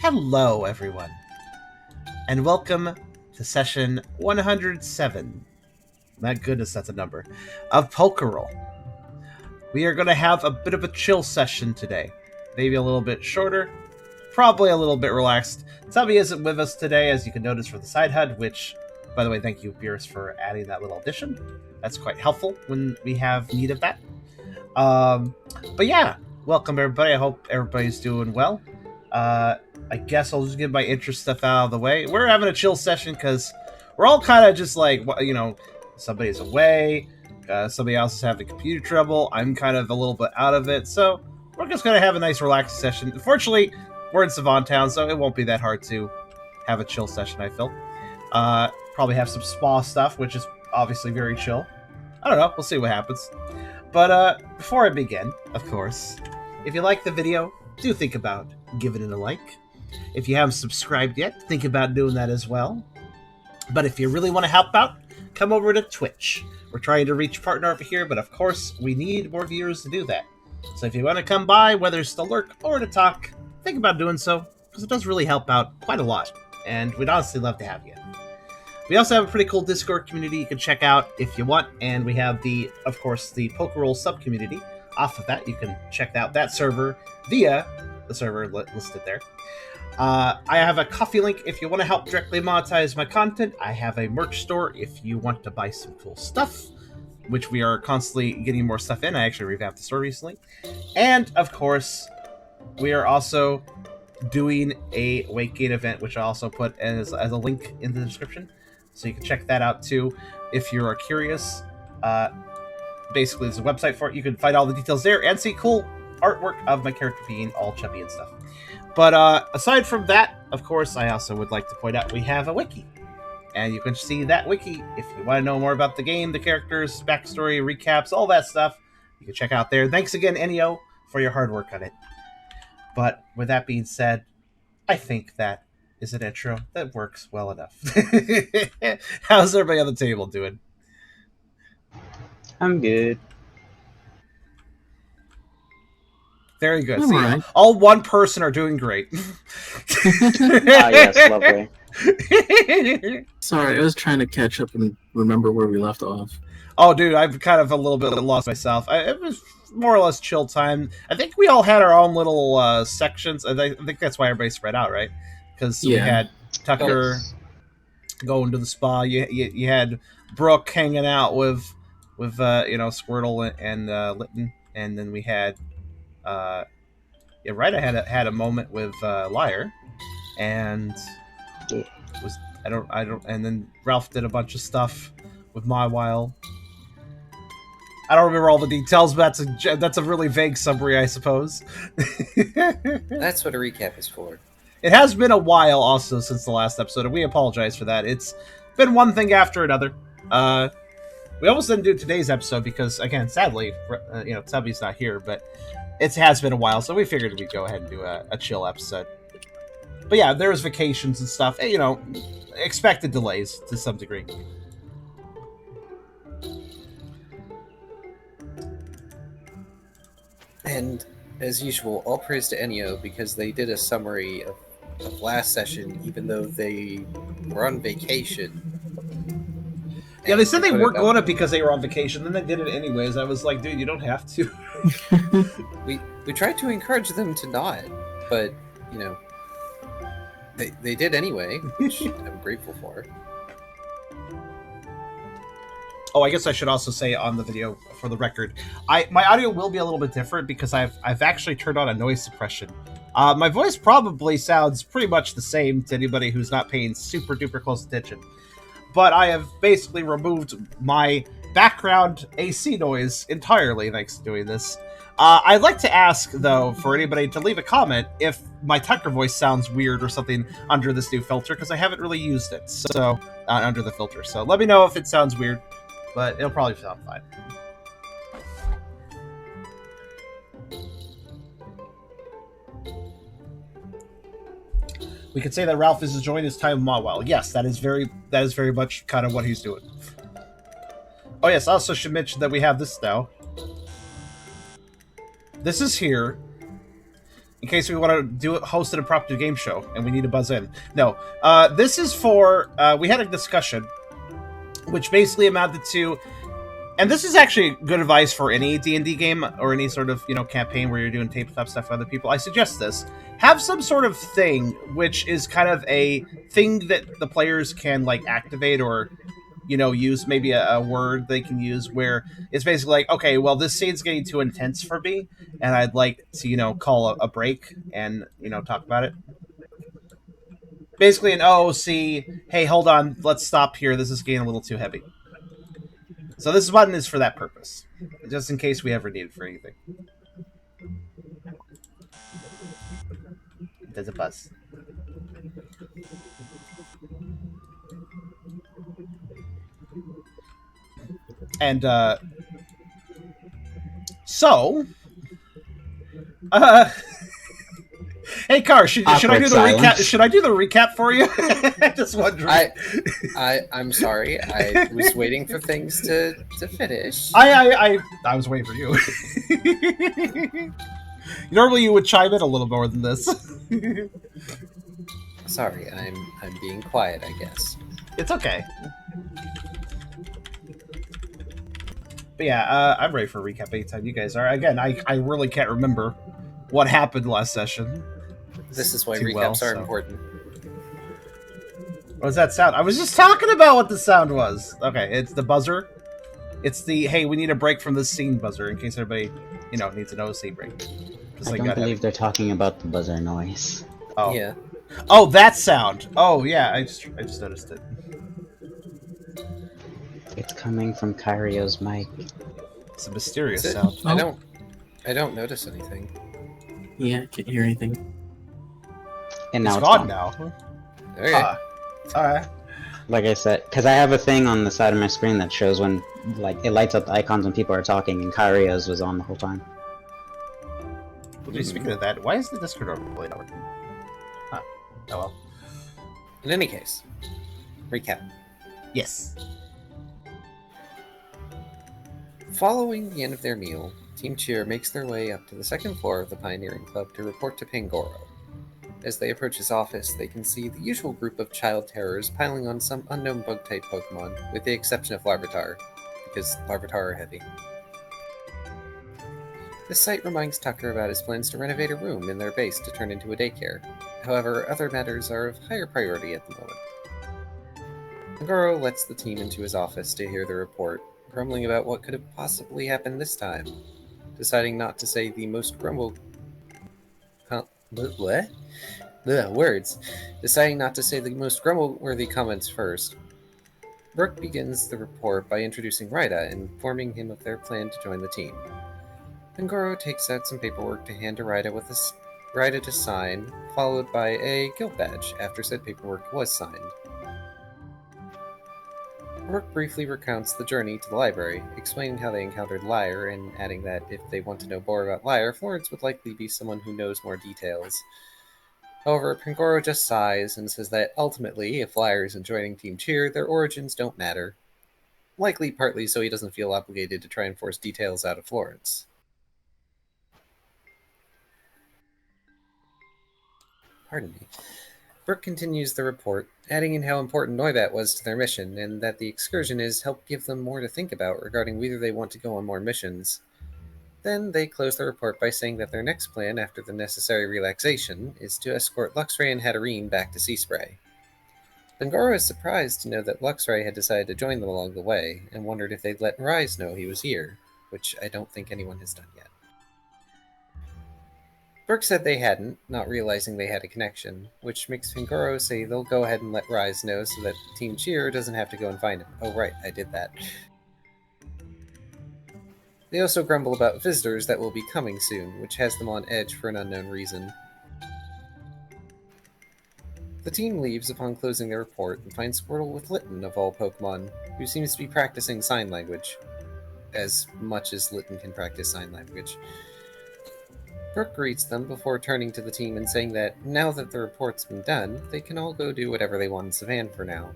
Hello, everyone, and welcome to session 107. My goodness, that's a number. Of Pokerole. We are going to have a bit of a chill session today. Maybe a little bit shorter, probably a little bit relaxed. Tubby isn't with us today, as you can notice for the side HUD, which, by the way, thank you, Beerus, for adding that little addition. That's quite helpful when we have need of that. But yeah, welcome everybody. I hope everybody's doing well. I guess I'll just get my interest stuff out of the way. We're having a chill session because we're all kind of just like, you know, somebody's away, somebody else is having computer trouble. I'm kind of a little bit out of it, so we're just going to have a nice relaxed session. Fortunately, we're in Savant Town, so it won't be that hard to have a chill session, I feel. Probably have some spa stuff, which is obviously very chill. I don't know, we'll see what happens. But before I begin, of course, if you like the video, do think about giving it a like. If you haven't subscribed yet, think about doing that as well. But if you really want to help out, come over to Twitch. We're trying to reach partner over here, but of course, we need more viewers to do that. So if you want to come by, whether it's to lurk or to talk, think about doing so, because it does really help out quite a lot, and we'd honestly love to have you. We also have a pretty cool Discord community you can check out if you want, and we have of course, the Pokerole sub-community. Off of that, you can check out that server via the server listed there. I have a coffee link if you want to help directly monetize my content. I have a merch store if you want to buy some cool stuff, which we are constantly getting more stuff in. I actually revamped the store recently. And, of course, we are also doing a Wakegate event, which I also put as a link in the description. So you can check that out, too, if you are curious. Basically, there's a website for it. You can find all the details there and see cool artwork of my character being all chubby and stuff. But aside from that, of course, I also would like to point out we have a wiki. And you can see that wiki if you want to know more about the game, the characters, backstory, recaps, all that stuff. You can check out there. Thanks again, Ennio, for your hard work on it. But with that being said, I think that is an intro that works well enough. How's everybody on the table doing? I'm good. Very good. See, right. All one person are doing great. Yes, lovely. Sorry, I was trying to catch up and remember where we left off. Oh, dude, I've kind of a little bit lost myself. It was more or less chill time. I think we all had our own little sections. I think that's why everybody spread out, right? Because we had Tucker going to the spa. You had Brooke hanging out with Squirtle and Litton, and then we had Ryder had a moment with Liar, and and then Ralph did a bunch of stuff with Mawile. I don't remember all the details, but that's a really vague summary, I suppose. That's what a recap is for. It has been a while also since the last episode, and we apologize for that. It's been one thing after another. We almost didn't do today's episode because, again, sadly, Tubby's not here, but it has been a while, so we figured we'd go ahead and do a chill episode. But yeah, there was vacations and stuff, expected delays to some degree. And, as usual, all praise to Ennio, because they did a summary of last session, even though they were on vacation. Yeah, they said they weren't going to because they were on vacation, then they did it anyways. I was like, dude, you don't have to. we tried to encourage them to not, but, they did anyway, which I'm grateful for. Oh, I guess I should also say on the video, for the record, my audio will be a little bit different because I've actually turned on a noise suppression. My voice probably sounds pretty much the same to anybody who's not paying super duper close attention. But I have basically removed my background AC noise entirely thanks to doing this. I'd like to ask, though, for anybody to leave a comment if my Tucker voice sounds weird or something under this new filter, because I haven't really used it under the filter. So let me know if it sounds weird, but it'll probably sound fine. We could say that Ralph is enjoying his time with Mawile. Yes, that is very much kind of what he's doing. Oh yes, I also should mention that we have this now. This is here. in case we want to do it, host an impromptu game show, and we need to buzz in. No, this is for we had a discussion, which basically amounted to, and this is actually good advice for any D&D game or any sort of campaign where you're doing tabletop stuff for other people. I suggest this: have some sort of thing which is kind of a thing that the players can like activate or use maybe a word they can use where it's basically like, okay, well, this scene's getting too intense for me, and I'd like to, call a break and, talk about it. Basically an OOC, hey, hold on, let's stop here. This is getting a little too heavy. So this button is for that purpose, just in case we ever need it for anything. There's a buzz. And so hey Car, should I do the recap? Should I do the recap for you? Just wondering. I'm sorry. I was waiting for things to finish. I was waiting for you. Normally you would chime in a little more than this. Sorry, I'm being quiet, I guess. It's okay. But yeah, I'm ready for a recap anytime you guys are. Again, I really can't remember what happened last session. This is why recaps are important. What does that sound? I was just talking about what the sound was. Okay, it's the buzzer. It's the, hey, we need a break from this scene buzzer in case everybody, needs an OC break. I don't believe they're talking about the buzzer noise. Oh. Yeah. Oh, that sound. Oh, yeah, I just noticed it. It's coming from Kyrio's mic. It's a mysterious sound. I don't notice anything. Yeah, I can't hear anything. And now it's it's gone now. Okay. Alright. Like I said, because I have a thing on the side of my screen that shows when, like, it lights up the icons when people are talking, and Kyrio's was on the whole time. Speaking of that, why is the Discord overlay not working? Huh. Oh well. In any case, recap. Yes. Following the end of their meal, Team Cheer makes their way up to the second floor of the Pioneering Club to report to Pangoro. As they approach his office, they can see the usual group of child terrors piling on some unknown bug-type Pokemon, with the exception of Larvitar, because Larvitar are heavy. This sight reminds Tucker about his plans to renovate a room in their base to turn into a daycare. However, other matters are of higher priority at the moment. Pangoro lets the team into his office to hear the report, grumbling about what could have possibly happened this time, deciding not to say the most Deciding not to say the most grumble-worthy comments first. Brooke begins the report by introducing Ryder and informing him of their plan to join the team. Pangoro takes out some paperwork to hand to Ryder to sign, followed by a guild badge after said paperwork was signed. Brooke briefly recounts the journey to the library, explaining how they encountered Lyre and adding that if they want to know more about Lyre, Florence would likely be someone who knows more details. However, Pangoro just sighs and says that ultimately, if Lyre isn't joining Team Cheer, their origins don't matter. Likely partly so he doesn't feel obligated to try and force details out of Florence. Pardon me. Brooke continues the report, adding in how important Noibat was to their mission, and that the excursion has helped give them more to think about regarding whether they want to go on more missions. Then they close the report by saying that their next plan, after the necessary relaxation, is to escort Luxray and Hatterene back to Seaspray. Pangoro is surprised to know that Luxray had decided to join them along the way, and wondered if they'd let Rise know he was here, which I don't think anyone has done yet. Brooke said they hadn't, not realizing they had a connection, which makes Pangoro say they'll go ahead and let Rise know so that Team Cheer doesn't have to go and find him. Oh right, I did that. They also grumble about visitors that will be coming soon, which has them on edge for an unknown reason. The team leaves upon closing their report and finds Squirtle with Litten, of all Pokemon, who seems to be practicing sign language. As much as Litten can practice sign language. Brooke greets them before turning to the team and saying that now that the report's been done, they can all go do whatever they want in Savannah for now.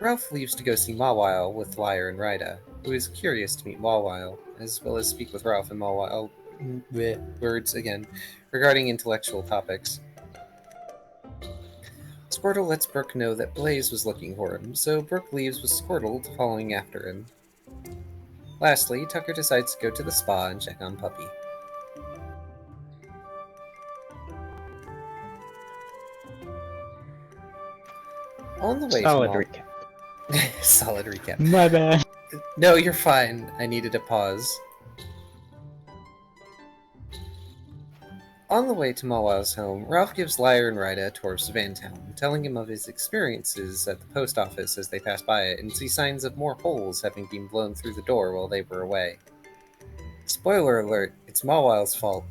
Ralph leaves to go see Mawile with Lyre and Ryder, who is curious to meet Mawile, as well as speak with Ralph and Mawile words again regarding intellectual topics. Squirtle lets Brooke know that Blaze was looking for him, so Brooke leaves with Squirtle following after him. Lastly, Tucker decides to go to the spa and check on Puppy. On the way Solid to recap. Solid recap. My bad. No, you're fine. I needed a pause. On the way to Mawile's home, Ralph gives Lyre and Ryder a tour of Savantown, telling him of his experiences at the post office as they pass by it and see signs of more holes having been blown through the door while they were away. Spoiler alert, it's Mawile's fault.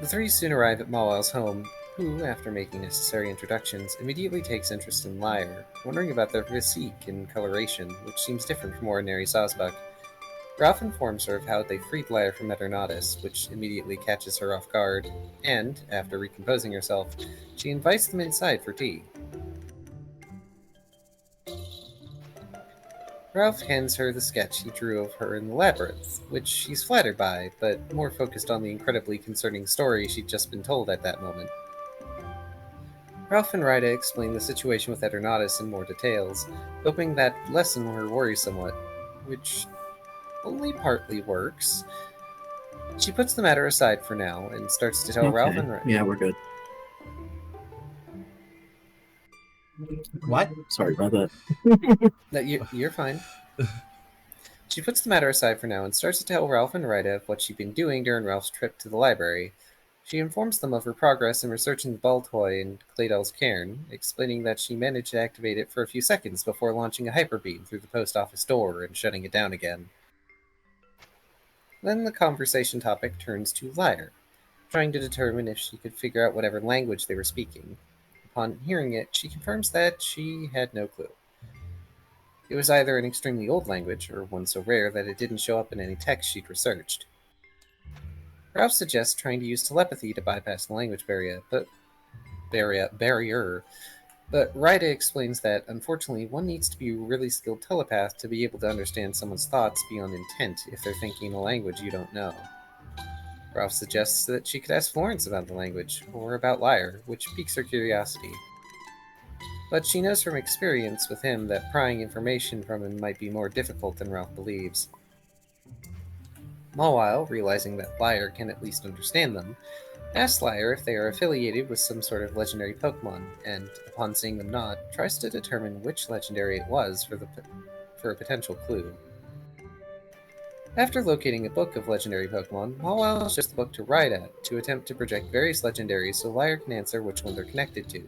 The three soon arrive at Mawile's home, who, after making necessary introductions, immediately takes interest in Lyre, wondering about their physique and coloration, which seems different from ordinary Sawsbuck. Ralph informs her of how they freed Lyre from Eternatus, which immediately catches her off guard, and, after recomposing herself, she invites them inside for tea. Ralph hands her the sketch he drew of her in the labyrinth, which she's flattered by, but more focused on the incredibly concerning story she'd just been told at that moment. Ralph and Ryder explain the situation with Eternatus in more details, hoping that lessen her worry somewhat, which only partly works. She puts the matter aside for now and starts to tell Ralph and Ryder. Yeah, we're good. What? Sorry about that. That you're fine. She puts the matter aside for now and starts to tell Ralph and Ryder of what she'd been doing during Ralph's trip to the library. She informs them of her progress in researching the ball toy in Cladle's cairn, explaining that she managed to activate it for a few seconds before launching a hyper beam through the post office door and shutting it down again. Then the conversation topic turns to Lyre, trying to determine if she could figure out whatever language they were speaking. Upon hearing it, she confirms that she had no clue. It was either an extremely old language, or one so rare that it didn't show up in any text she'd researched. Ralph suggests trying to use telepathy to bypass the language barrier, but Ryder explains that, unfortunately, one needs to be a really skilled telepath to be able to understand someone's thoughts beyond intent if they're thinking a language you don't know. Ralph suggests that she could ask Florence about the language, or about Lyre, which piques her curiosity. But she knows from experience with him that prying information from him might be more difficult than Ralph believes. Mawile, realizing that Lyre can at least understand them, asks Lyre if they are affiliated with some sort of legendary Pokemon, and, upon seeing them nod, tries to determine which legendary it was for a potential clue. After locating a book of legendary Pokemon, Mawile shows the book to Ryder to attempt to project various legendaries so Lyre can answer which one they're connected to.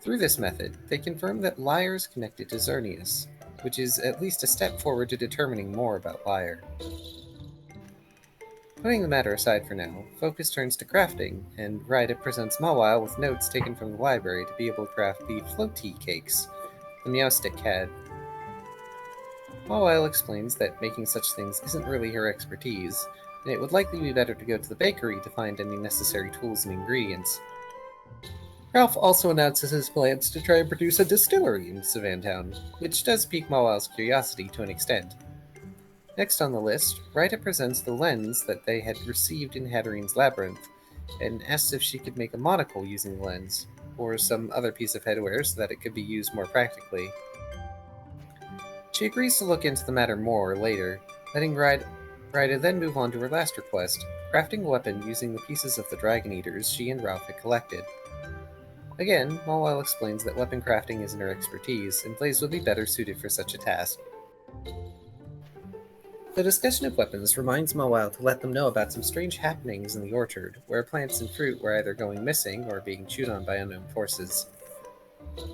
Through this method, they confirm that Lyre is connected to Xerneas, which is at least a step forward to determining more about Lyre. Putting the matter aside for now, focus turns to crafting, and Ryder presents Mawile with notes taken from the library to be able to craft the floaty cakes the Meowstic had. Mawile explains that making such things isn't really her expertise, and it would likely be better to go to the bakery to find any necessary tools and ingredients. Ralph also announces his plans to try and produce a distillery in Savantown, which does pique Mawile's curiosity to an extent. Next on the list, Ryder presents the lens that they had received in Hatterine's labyrinth, and asks if she could make a monocle using the lens, or some other piece of headwear so that it could be used more practically. She agrees to look into the matter more later, letting Ryder then move on to her last request, crafting a weapon using the pieces of the Dragon Eaters she and Ralph had collected. Again, Mawile explains that weapon crafting isn't her expertise, and Blaze would be better suited for such a task. The discussion of weapons reminds Mawile to let them know about some strange happenings in the orchard, where plants and fruit were either going missing or being chewed on by unknown forces.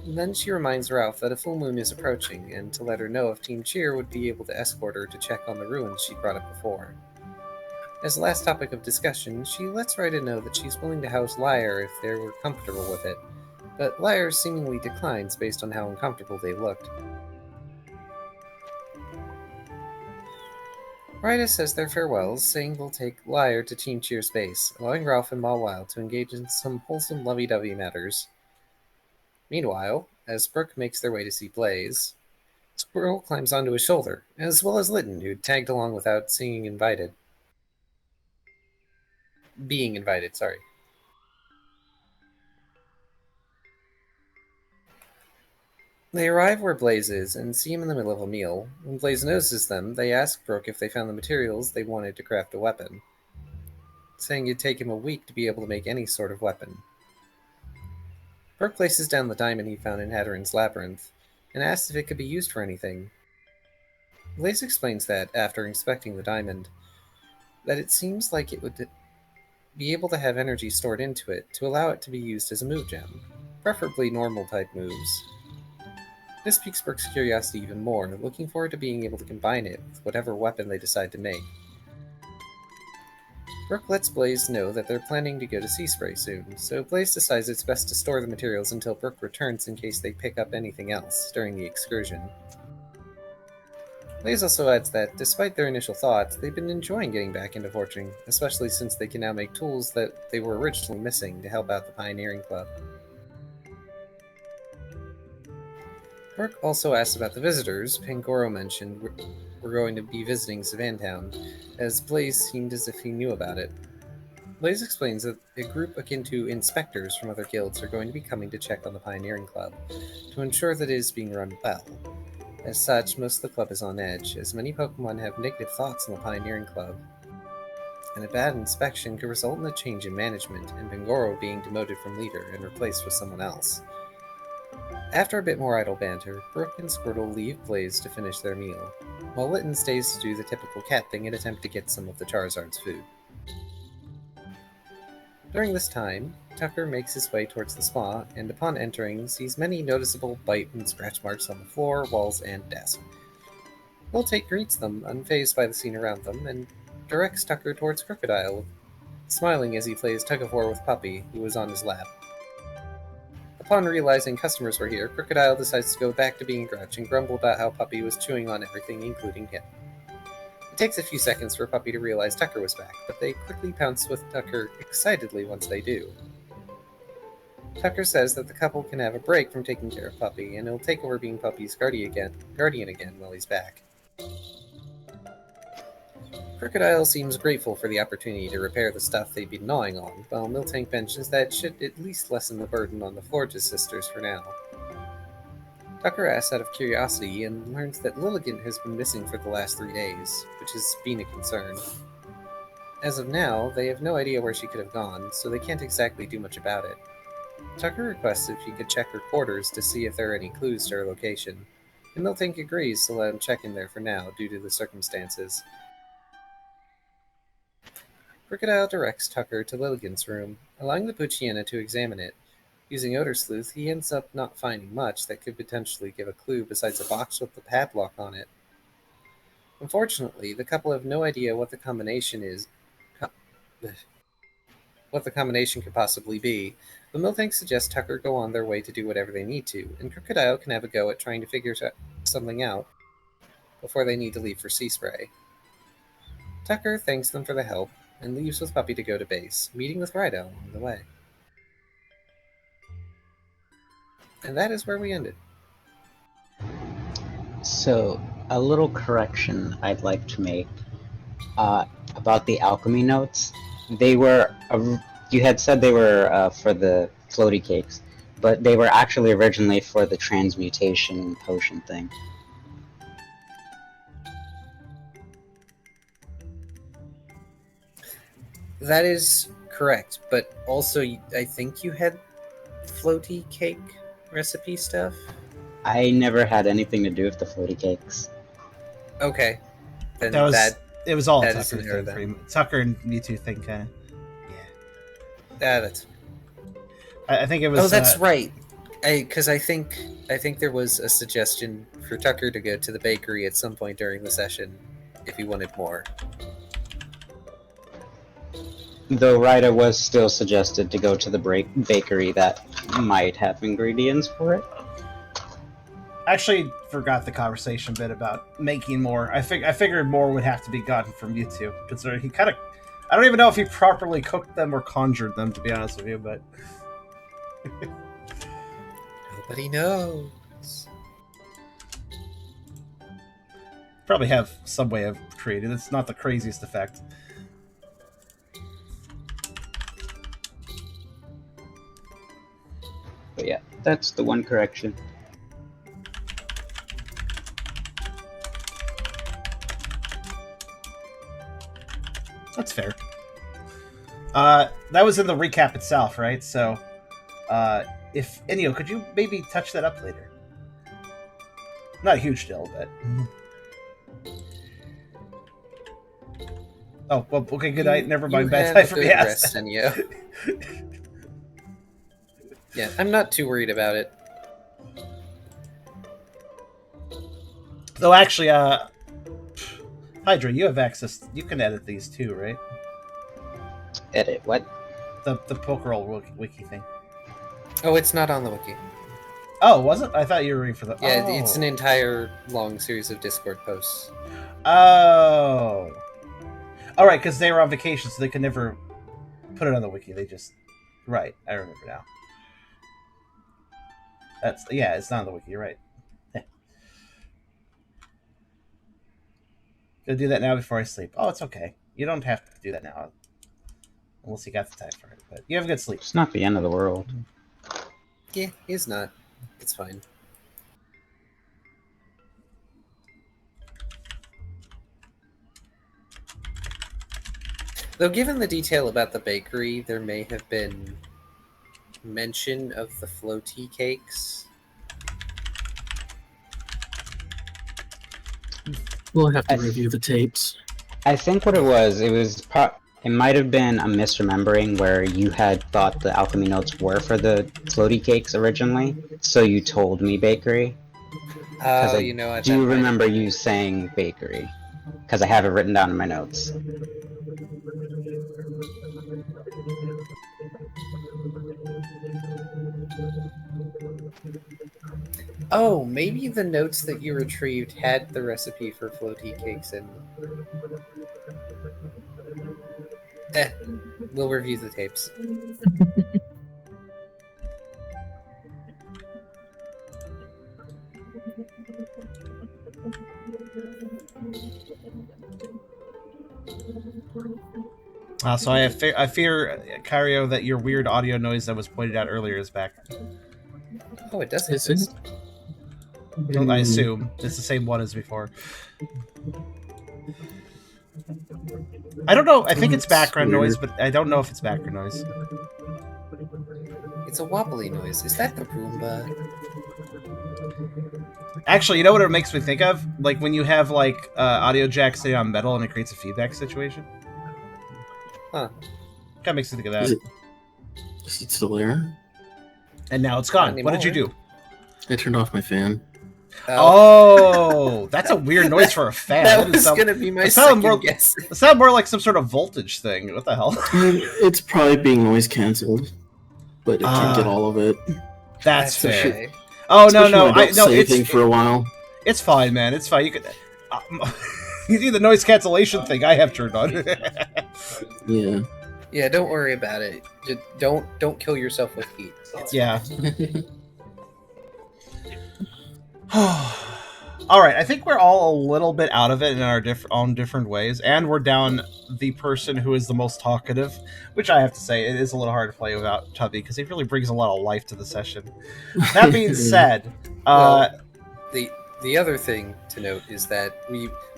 Then she reminds Ralph that a full moon is approaching, and to let her know if Team Cheer would be able to escort her to check on the ruins she brought up before. As the last topic of discussion, she lets Ryder know that she's willing to house Lyre if they were comfortable with it, but Lyre seemingly declines based on how uncomfortable they looked. Ryder says their farewells, saying they'll take Lyre to Team Cheer's base, allowing Ralph and Mawile to engage in some wholesome lovey-dovey matters. Meanwhile, as Brooke makes their way to see Blaze, Squirrel climbs onto his shoulder, as well as Lytton, who tagged along without being invited, sorry. They arrive where Blaze is and see him in the middle of a meal. When Blaze notices them, they ask Brooke if they found the materials they wanted to craft a weapon, saying it'd take him a week to be able to make any sort of weapon. Brooke places down the diamond he found in Hadron's labyrinth and asks if it could be used for anything. Blaze explains that, after inspecting the diamond, that it seems like it would be able to have energy stored into it to allow it to be used as a move gem, preferably normal-type moves. This piques Brooke's curiosity even more, looking forward to being able to combine it with whatever weapon they decide to make. Brooke lets Blaze know that they're planning to go to Sea Spray soon, so Blaze decides it's best to store the materials until Brooke returns in case they pick up anything else during the excursion. Blaze also adds that, despite their initial thoughts, they've been enjoying getting back into forging, especially since they can now make tools that they were originally missing to help out the Pioneering Club. Brooke also asked about the visitors Pangoro mentioned were going to be visiting Savantown, as Blaze seemed as if he knew about it. Blaze explains that a group akin to inspectors from other guilds are going to be coming to check on the Pioneering Club, to ensure that it is being run well. As such, most of the club is on edge, as many Pokemon have negative thoughts on the Pioneering Club, and a bad inspection could result in a change in management, and Pangoro being demoted from leader and replaced with someone else. After a bit more idle banter, Brooke and Squirtle leave Blaze to finish their meal, while Lytton stays to do the typical cat thing and attempt to get some of the Charizard's food. During this time, Tucker makes his way towards the spa, and upon entering, sees many noticeable bite and scratch marks on the floor, walls, and desk. Miltank greets them, unfazed by the scene around them, and directs Tucker towards Crocodile, smiling as he plays tug-of-war with Puppy, who was on his lap. Upon realizing customers were here, Crocodile decides to go back to being a grouch and grumble about how Puppy was chewing on everything, including him. It takes a few seconds for Puppy to realize Tucker was back, but they quickly pounce with Tucker excitedly once they do. Tucker says that the couple can have a break from taking care of Puppy, and he'll take over being Puppy's guardian again while he's back. Crocodile seems grateful for the opportunity to repair the stuff they'd been gnawing on, while Miltank mentions that it should at least lessen the burden on the Florges sisters for now. Tucker asks out of curiosity and learns that Lilligant has been missing for the last 3 days, which has been a concern. As of now, they have no idea where she could have gone, so they can't exactly do much about it. Tucker requests if he could check her quarters to see if there are any clues to her location, and Miltank agrees to let him check in there for now due to the circumstances. Crocodile directs Tucker to Lilligant's room, allowing the Poochyena to examine it. Using Odor Sleuth, he ends up not finding much that could potentially give a clue besides a box with the padlock on it. Unfortunately, the couple have no idea what the combination could possibly be, but Miltank suggests Tucker go on their way to do whatever they need to, and Crocodile can have a go at trying to figure something out before they need to leave for Sea Spray. Tucker thanks them for the help, and leaves with Puppy to go to base, meeting with Ryder along the way. And that is where we ended. So, a little correction I'd like to make about the alchemy notes. They were, you had said they were for the floaty cakes, but they were actually originally for the transmutation potion thing. That is correct, but also I think you had floaty cake recipe stuff? I never had anything to do with the floaty cakes. Okay. Then it was all that Tucker is an thing. error then. Tucker and Mewtwo think, yeah. That's... I think it was... Oh, that's right. Because I think there was a suggestion for Tucker to go to the bakery at some point during the session if he wanted more. Though Ryder was still suggested to go to the bakery that might have ingredients for it. I actually forgot the conversation bit about making more. I figured more would have to be gotten from Mewtwo, considering he kind of... I don't even know if he properly cooked them or conjured them, to be honest with you, but... Nobody knows. probably have some way of creating it. It's not the craziest effect. But yeah, that's the one correction. That's fair. That was in the recap itself, right? So, if Enio, could you maybe touch that up later? Not a huge deal, but. Oh, well, okay, good night. Never mind. Bad time for me. Rest, Enio. Yeah, I'm not too worried about it. Though, actually, Hydra, you have access. You can edit these too, right? Edit what? The Pokerole wiki thing. Oh, it's not on the wiki. Oh, was it? I thought you were reading for the. Yeah, oh. It's an entire long series of Discord posts. Oh. All right, because they were on vacation, so they could never put it on the wiki. They just. Right, I remember now. It's not on the wiki. You're right. Gonna do that now before I sleep. Oh, it's okay. You don't have to do that now, unless you got the time for it. But you have a good sleep. It's not the end of the world. Yeah, it's not. It's fine. Though given the detail about the bakery, there may have been mention of the floaty cakes. We'll have to review the tapes. I think what it was it might have been a misremembering where you had thought the alchemy notes were for the floaty cakes originally, so you told me bakery. Oh, I do remember you saying bakery, because I have it written down in my notes. Oh, maybe the notes that you retrieved had the recipe for floaty cakes in them. We'll review the tapes. So I fear, Kyrio, that your weird audio noise that was pointed out earlier is back. Oh, it does Is exist. I assume it's the same one as before. I don't know. I think it's background noise, but I don't know if it's background noise. It's a wobbly noise. Is that the Roomba? Actually, you know what it makes me think of? Like when you have audio jack sitting on metal and it creates a feedback situation. Huh. Kind of makes me think of that. Is it still there? And now it's gone. What did you do? I turned off my fan. Oh, that's a weird noise for a fan. That was going to be my second guess. It sounded more like some sort of voltage thing. What the hell? It's probably being noise canceled, but it can't get all of it. That's fair. Okay. Oh no, It's for a while. It's fine, man. It's fine. You could. You do the noise cancellation thing I have turned on. Yeah. Yeah, don't worry about it. Just don't kill yourself with heat. Yeah. All right, I think we're all a little bit out of it in our own different ways, and we're down the person who is the most talkative, which I have to say, it is a little hard to play without Tubby, because he really brings a lot of life to the session. That being said... The other thing to note is that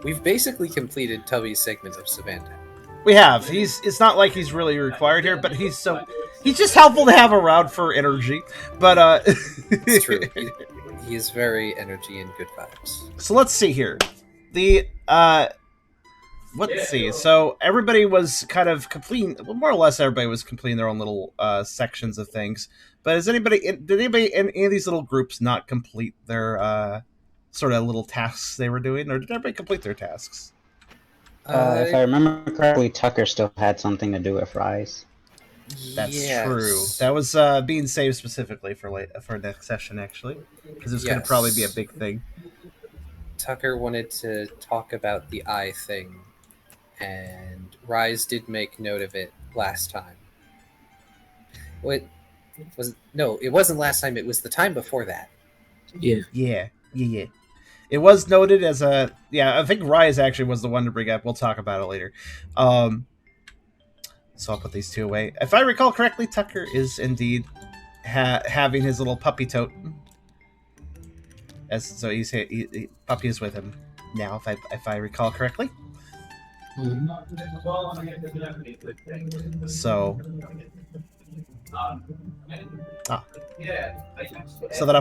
we've basically completed Tubby's segment of Savannah. We have. It's not like he's really required here, but he's just helpful to have around for energy. But It's true. He is very energy and good vibes. So let's see here. Let's see. So everybody was kind of completing, more or less everybody was completing their own little sections of things. But did anybody in any of these little groups not complete their sort of little tasks they were doing, or did everybody complete their tasks? If I remember correctly, Tucker still had something to do with Rise. That's true. That was being saved specifically for next session, actually, because it's going to probably be a big thing. Tucker wanted to talk about the eye thing, and Rise did make note of it last time. It wasn't last time. It was the time before that. Yeah. Yeah. It was noted as a... Yeah, I think Rise actually was the one to bring up. We'll talk about it later. So I'll put these two away. If I recall correctly, Tucker is indeed having his little puppy tote. So puppy is with him now, if I recall correctly. So... Set that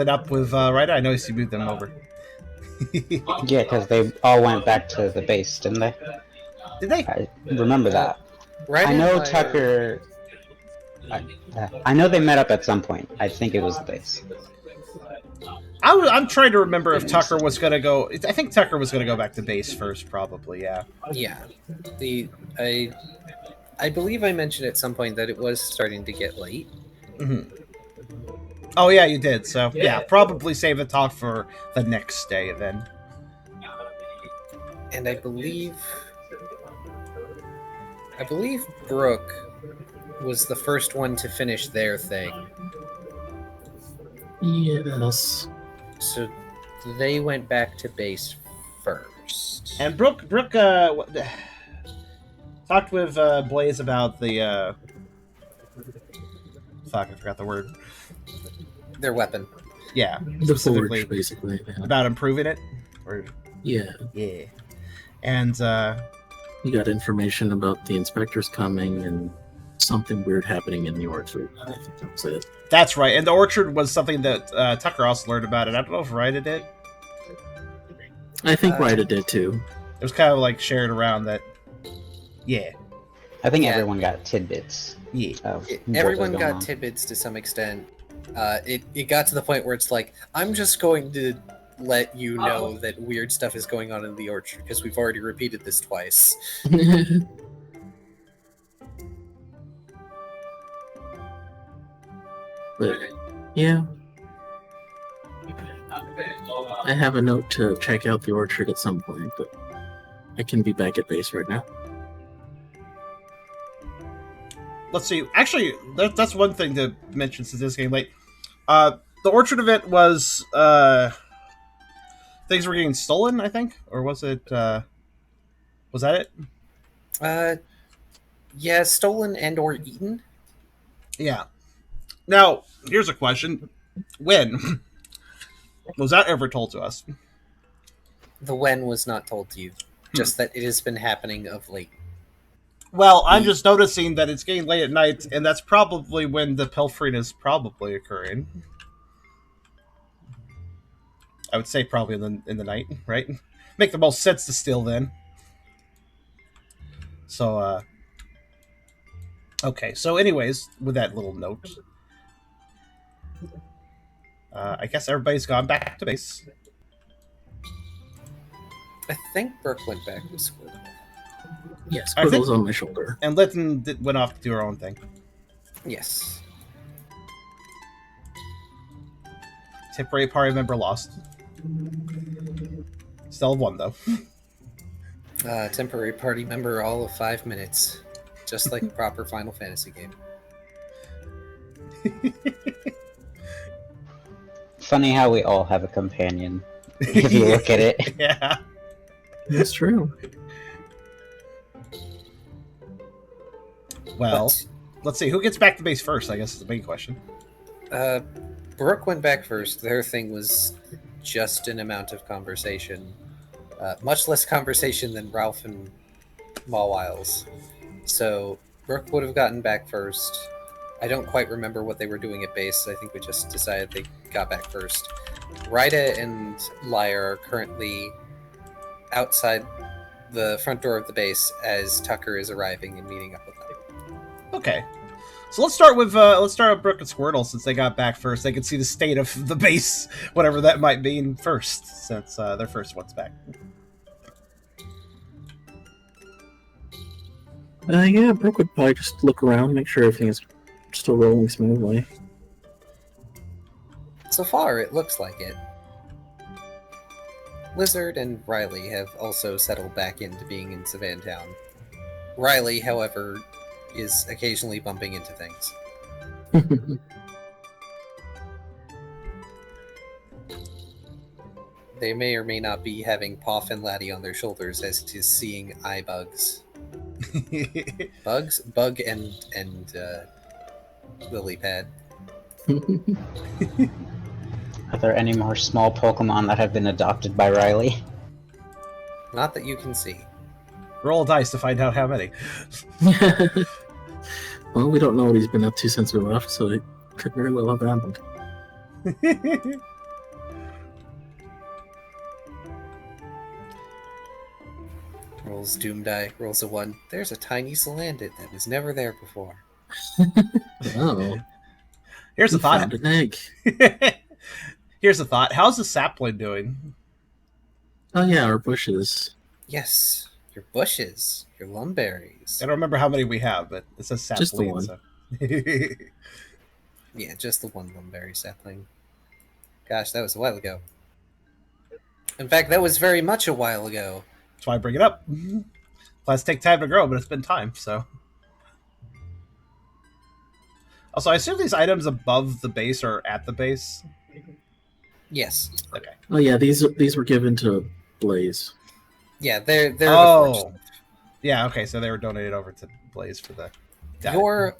up with Ryder. I noticed you moved them over. Yeah, because they all went back to the base, didn't they? Did they? I remember that. Right. I know Tucker... I know they met up at some point. I think it was the base. I'm trying to remember if Tucker was going to go... I think Tucker was going to go back to base first, probably, yeah. Yeah. I believe I mentioned at some point that it was starting to get late. Mm-hmm. Oh, yeah, you did. So, yeah, probably save the talk for the next day, then. And I believe Brooke was the first one to finish their thing. Yes. So they went back to base first. And Brooke talked with Blaze about the... Fuck, I forgot the word. Their weapon. Yeah, The forge, basically. Yeah. about improving it. Or Yeah. yeah, and You got information about the inspectors coming and something weird happening in the orchard. I think that was it. that's right. And the orchard was something that Tucker also learned about it. I don't know if Ryder did. I think Ryder did too. It was kind of like shared around that. Yeah, I think Yeah. everyone got tidbits. yeah. Of what was Everyone going got on. tidbits to some extent. It got to the point where it's like, I'm just going to let you know that weird stuff is going on in the orchard because we've already repeated this twice. But yeah, I have a note to check out the orchard at some point, but I can be back at base right now. Let's see. Actually, that's one thing to mention since this game late. The orchard event was things were getting stolen, I think, or was it? Was that it? Yeah, stolen and or eaten. Yeah. Now, here's a question: when was that ever told to us? The when was not told to you, just that it has been happening of late. Well, I'm just noticing that it's getting late at night, and that's probably when the pilfering is probably occurring. I would say probably in the night, right? Make the most sense to steal then. So, okay. So, anyways, with that little note, I guess everybody's gone back to base. I think Brooke went back to Squirrel. Yes, I think- Squirrel's on my shoulder. And Lytton went off to do her own thing. Yes. Temporary party member lost. Still one, though. Temporary party member all of 5 minutes. Just like a proper Final Fantasy game. Funny how we all have a companion, if you look at it. Yeah. That's true. Well, But, let's see. Who gets back to base first, I guess is the big question. Brooke went back first. Their thing was just an amount of conversation. Much less conversation than Ralph and Mawile's. So Brooke would have gotten back first. I don't quite remember what they were doing at base. I think we just decided they got back first. Ryder and Lyre are currently outside the front door of the base as Tucker is arriving and meeting up with them. Okay. So let's start with Brooke and Squirtle since they got back first. They can see the state of the base, whatever that might mean, first, since their first one's back. Yeah, Brooke would probably just look around, make sure everything is still rolling smoothly. So far, it looks like it. Lizard and Riley have also settled back into being in Savantown. Riley, however, is occasionally bumping into things. They may or may not be having Poff and Laddie on their shoulders as he's seeing eye bugs. Bug and lily pad. Are there any more small Pokemon that have been adopted by Riley? Not that you can see. Roll a dice to find out how many. Well, we don't know what he's been up to since we left, so it could very well have happened. Rolls Doom Die, rolls a 1. There's a tiny Salandit that was never there before. Oh. Here's a We thought. found an egg. Here's a thought. How's the sapling doing? Oh yeah, our bushes. Yes, your bushes, your lumberries. I don't remember how many we have, but it says sapling. Just the one. So. Yeah, just the one lumberry sapling. Gosh, that was a while ago. In fact, that was very much a while ago. That's why I bring it up. Plants take time to grow, but it's been time, so. Also, I assume these items above the base are at the base. Yes. Okay. Oh yeah, these were given to Blaze. Yeah, they're the Oh. forge. Yeah, okay, so they were donated over to Blaze for the... Got it.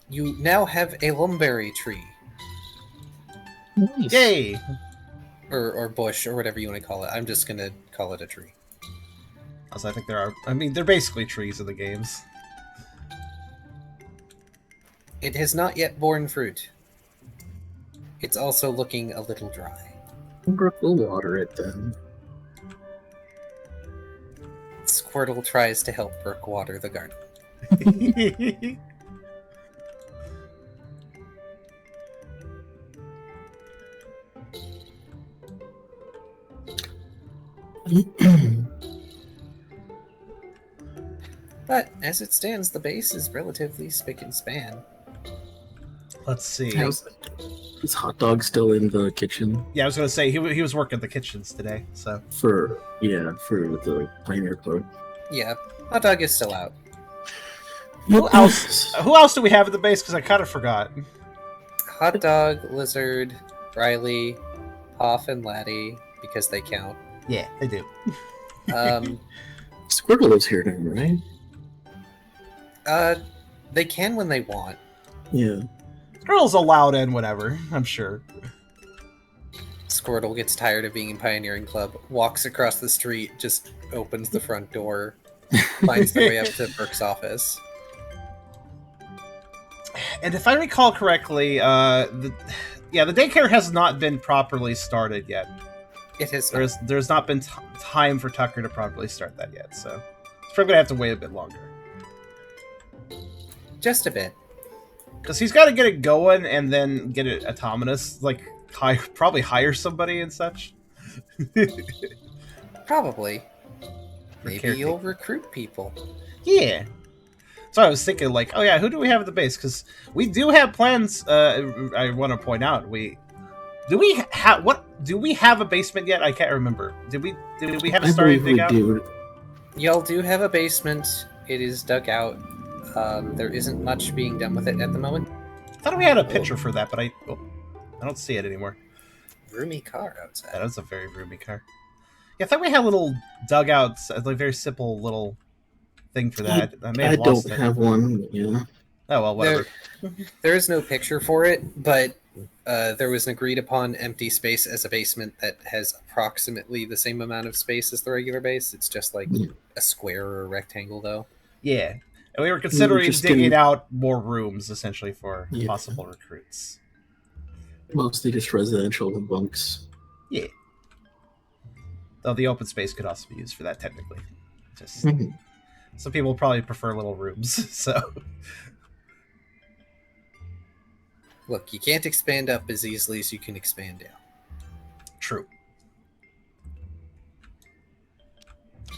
You now have a lumberry tree. Nice. Yay! Or bush, or whatever you want to call it. I'm just gonna call it a tree. Also, I think there are... I mean, they're basically trees in the games. It has not yet borne fruit. It's also looking a little dry. Brooke will water it then. Squirtle tries to help Brooke water the garden. But as it stands, the base is relatively spick and span. Let's see. Is Hot Dog still in the kitchen Yeah, I was going to say, he was working the kitchens today, so... for the Pioneer Club? Yeah, Hot Dog is still out. Who else do we have at the base? Because I kind of forgot. Hot Dog, Lizard, Riley, Poff, and Laddie, because they count. Yeah, they do. Squirtle lives here now, right? They can when they want. Yeah. Girls allowed in whatever, I'm sure. Squirtle gets tired of being in Pioneering Club, walks across the street, just opens the front door, finds their way up to Brooke's office. And if I recall correctly, the daycare has not been properly started yet. It has There's not been time for Tucker to properly start that yet, so it's probably gonna have to wait a bit longer. just a bit. Because he's got to get it going and then get it autonomous, like probably hire somebody and such. Probably. Maybe caretaker. you'll recruit people. Yeah. So I was thinking, like, oh yeah, who do we have at the base? Because we do have plans. I want to point out, do we have a basement yet? I can't remember. Did we have a starting dig out? Y'all do have a basement. It is dug out. There isn't much being done with it at the moment. I thought we had a picture for that, but I don't see it anymore. Roomy car outside. That is a very roomy car. Yeah, I thought we had little dugouts, like very simple little thing for that. I don't have one. Yeah. Oh well, whatever. There is no picture for it, but there was an agreed upon empty space as a basement that has approximately the same amount of space as the regular base. It's just like a square or a rectangle, though. Yeah, and we were considering digging out more rooms, essentially, for possible recruits. Mostly just residential bunks. Yeah. Though the open space could also be used for that, technically. Just some people probably prefer little rooms, so... Look, you can't expand up as easily as you can expand down. True.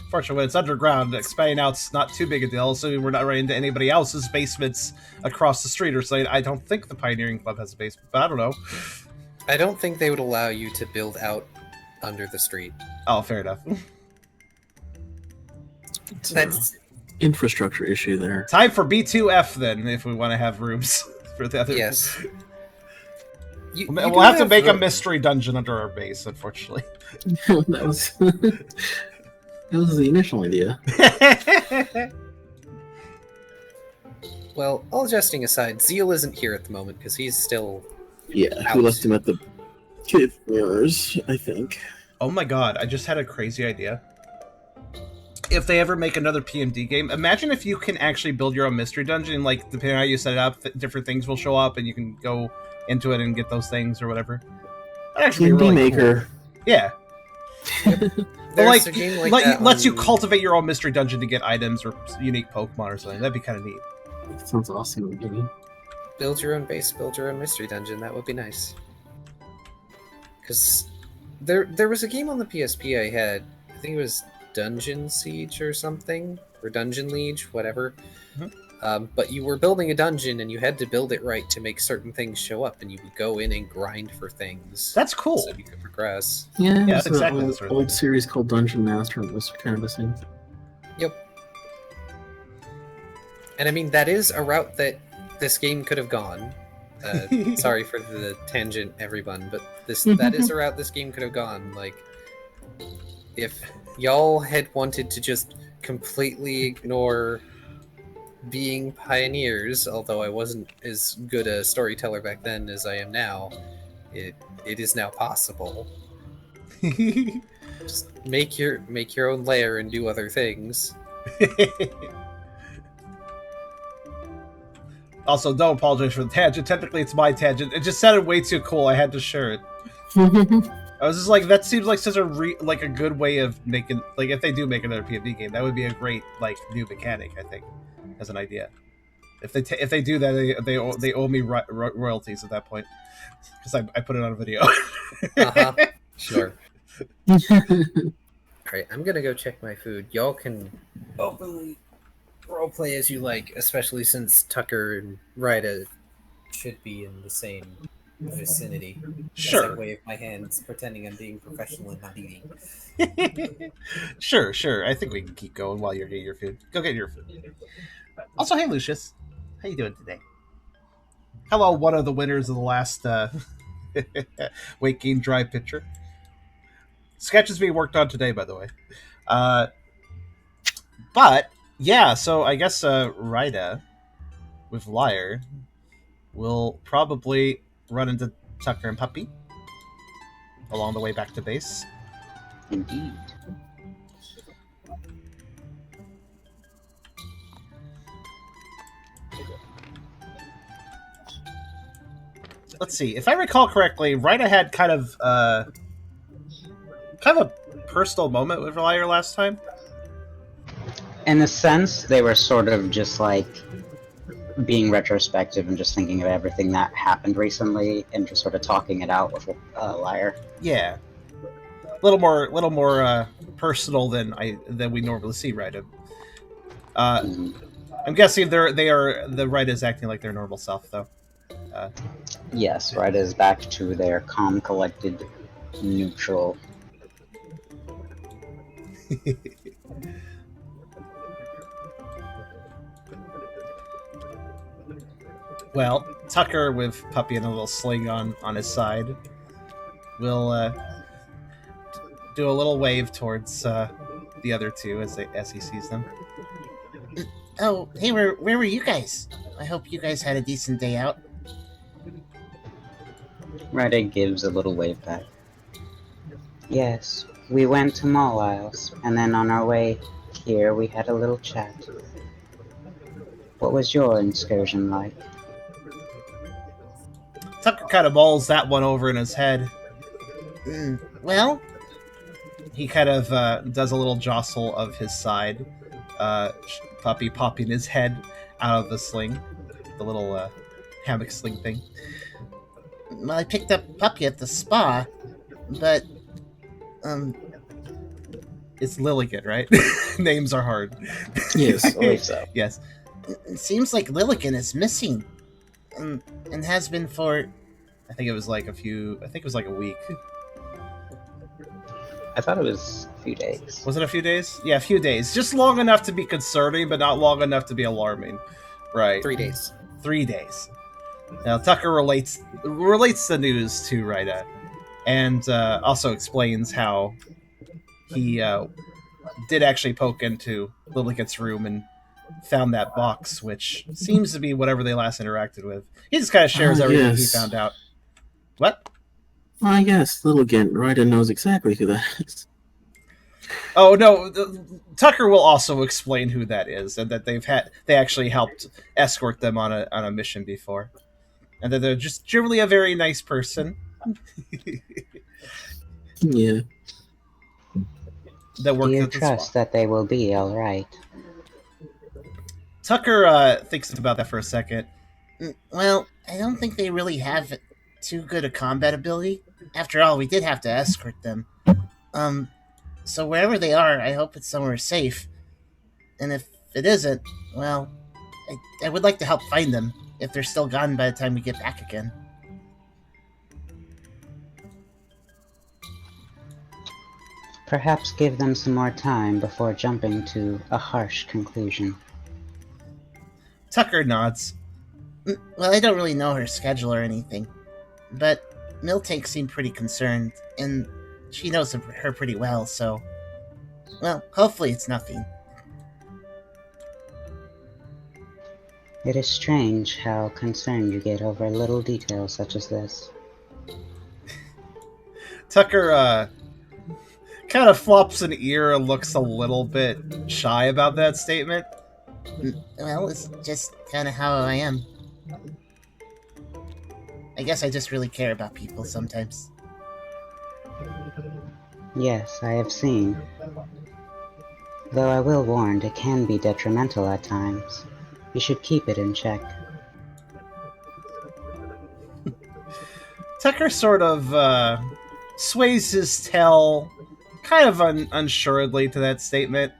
Fortunately, when it's underground, expanding out's not too big a deal, so we're not running into anybody else's basements across the street or so. I don't think the Pioneering Club has a basement, but I don't know. I don't think they would allow you to build out under the street. Oh, fair enough. That's infrastructure issue there. Time for B2F, then, if we want to have rooms for the other... Yes. You We'll do have to make a ro- mystery dungeon under our base, unfortunately. that was that was the initial idea. Well, all jesting aside, Zeal isn't here at the moment because he's still Yeah, out. we left him at the cave mirrors, I think. Oh my god, I just had a crazy idea. If they ever make another PMD game, imagine if you can actually build your own mystery dungeon, like, depending on how you set it up, different things will show up, and you can go into it and get those things or whatever. That'd actually be PMD really Maker. cool. Yeah. There's a game like that lets you on- cultivate your own mystery dungeon to get items or unique Pokemon or something. That'd be kind of neat. That sounds awesome. Maybe. build your own base, build your own mystery dungeon. That would be nice. Because there was a game on the PSP I had. I think it was Dungeon Siege or something, or Dungeon Liege, whatever. But you were building a dungeon, and you had to build it right to make certain things show up, and you would go in and grind for things. That's cool. So you could progress. Yeah, that's it's exactly an the old, sort of old thing. series called Dungeon Master. It was kind of the same. Yep. And I mean, that is a route that this game could have gone. Sorry for the tangent, everyone, but that is a route this game could have gone. Like, if y'all had wanted to just completely ignore being pioneers, although I wasn't as good a storyteller back then as I am now, it is now possible. Just make your own lair and do other things. Also, don't apologize for the tangent. Technically, it's my tangent. It just sounded way too cool. I had to share it. I was just like, that seems like such a a good way of making, like, if they do make another PMD game, that would be a great, like, new mechanic, I think, as an idea. If they do that, they owe me royalties at that point, because I put it on a video. Sure. Alright, I'm gonna go check my food. Y'all can openly roleplay as you like, especially since Tucker and Ryder should be in the same vicinity. Sure. As I wave my hands, pretending I'm being professional and not eating. Sure. I think we can keep going while you're getting your food. Go get your food. Also, hey, Lucius. How you doing today? Hello, one of the winners of the last weight gain drive picture. Sketch is being worked on today, by the way. But, yeah, so I guess Ryder with Liar will probably run into Tucker and Puppy along the way back to base. Indeed. Let's see. If I recall correctly, Ryder had kind of a personal moment with Liar last time. In a sense, they were sort of just like being retrospective and just thinking of everything that happened recently and just sort of talking it out with Liar. Yeah, a little more personal than we normally see Ryder. I'm guessing the Ryder is acting like their normal self, though. Yes, Ryder is back to their calm, collected, neutral. Well, Tucker with Puppy and a little sling on his side will do a little wave towards the other two as he sees them. Oh, hey, where were you guys? I hope you guys had a decent day out. Ryder gives a little wave back. Yes, we went to Mawile's, and then on our way here we had a little chat. What was your excursion like? Tucker kind of mulls that one over in his head. Well, he kind of does a little jostle of his side. Puppy popping his head out of the sling, the little hammock sling thing. Well, I picked up Puppy at the spa, but it's Lilligan, right? Names are hard. Yes. I believe so. Yes. It seems like Lilligan is missing, and has been for. I think it was like a week. I thought it was a few days. Was it a few days? Yeah, a few days. Just long enough to be concerning, but not long enough to be alarming. Right. 3 days. 3 days. Now, Tucker relates the news to Ryder, and also explains how he did actually poke into Lilligant's room and found that box, which seems to be whatever they last interacted with. He just kind of shares everything he found out. What? Yes, little Gint. Ryder knows exactly who that is. Oh no, Tucker will also explain who that is, and that they actually helped escort them on a mission before, and that they're just generally a very nice person. Yeah. That worked Do you at the trust swamp. that they will be all right? Tucker thinks about that for a second. Well, I don't think they really have too good a combat ability. After all, we did have to escort them. So wherever they are, I hope it's somewhere safe. And if it isn't, well, I would like to help find them, if they're still gone by the time we get back again. Perhaps give them some more time before jumping to a harsh conclusion. Tucker nods. Well, I don't really know her schedule or anything, but Miltank seemed pretty concerned, and she knows her pretty well, so... Well, hopefully it's nothing. It is strange how concerned you get over little details such as this. Tucker, kind of flops an ear and looks a little bit shy about that statement. Well, it's just kind of how I am. I guess I just really care about people sometimes. Yes, I have seen. Though I will warn, it can be detrimental at times. You should keep it in check. Tucker sort of sways his tail kind of unsuredly to that statement,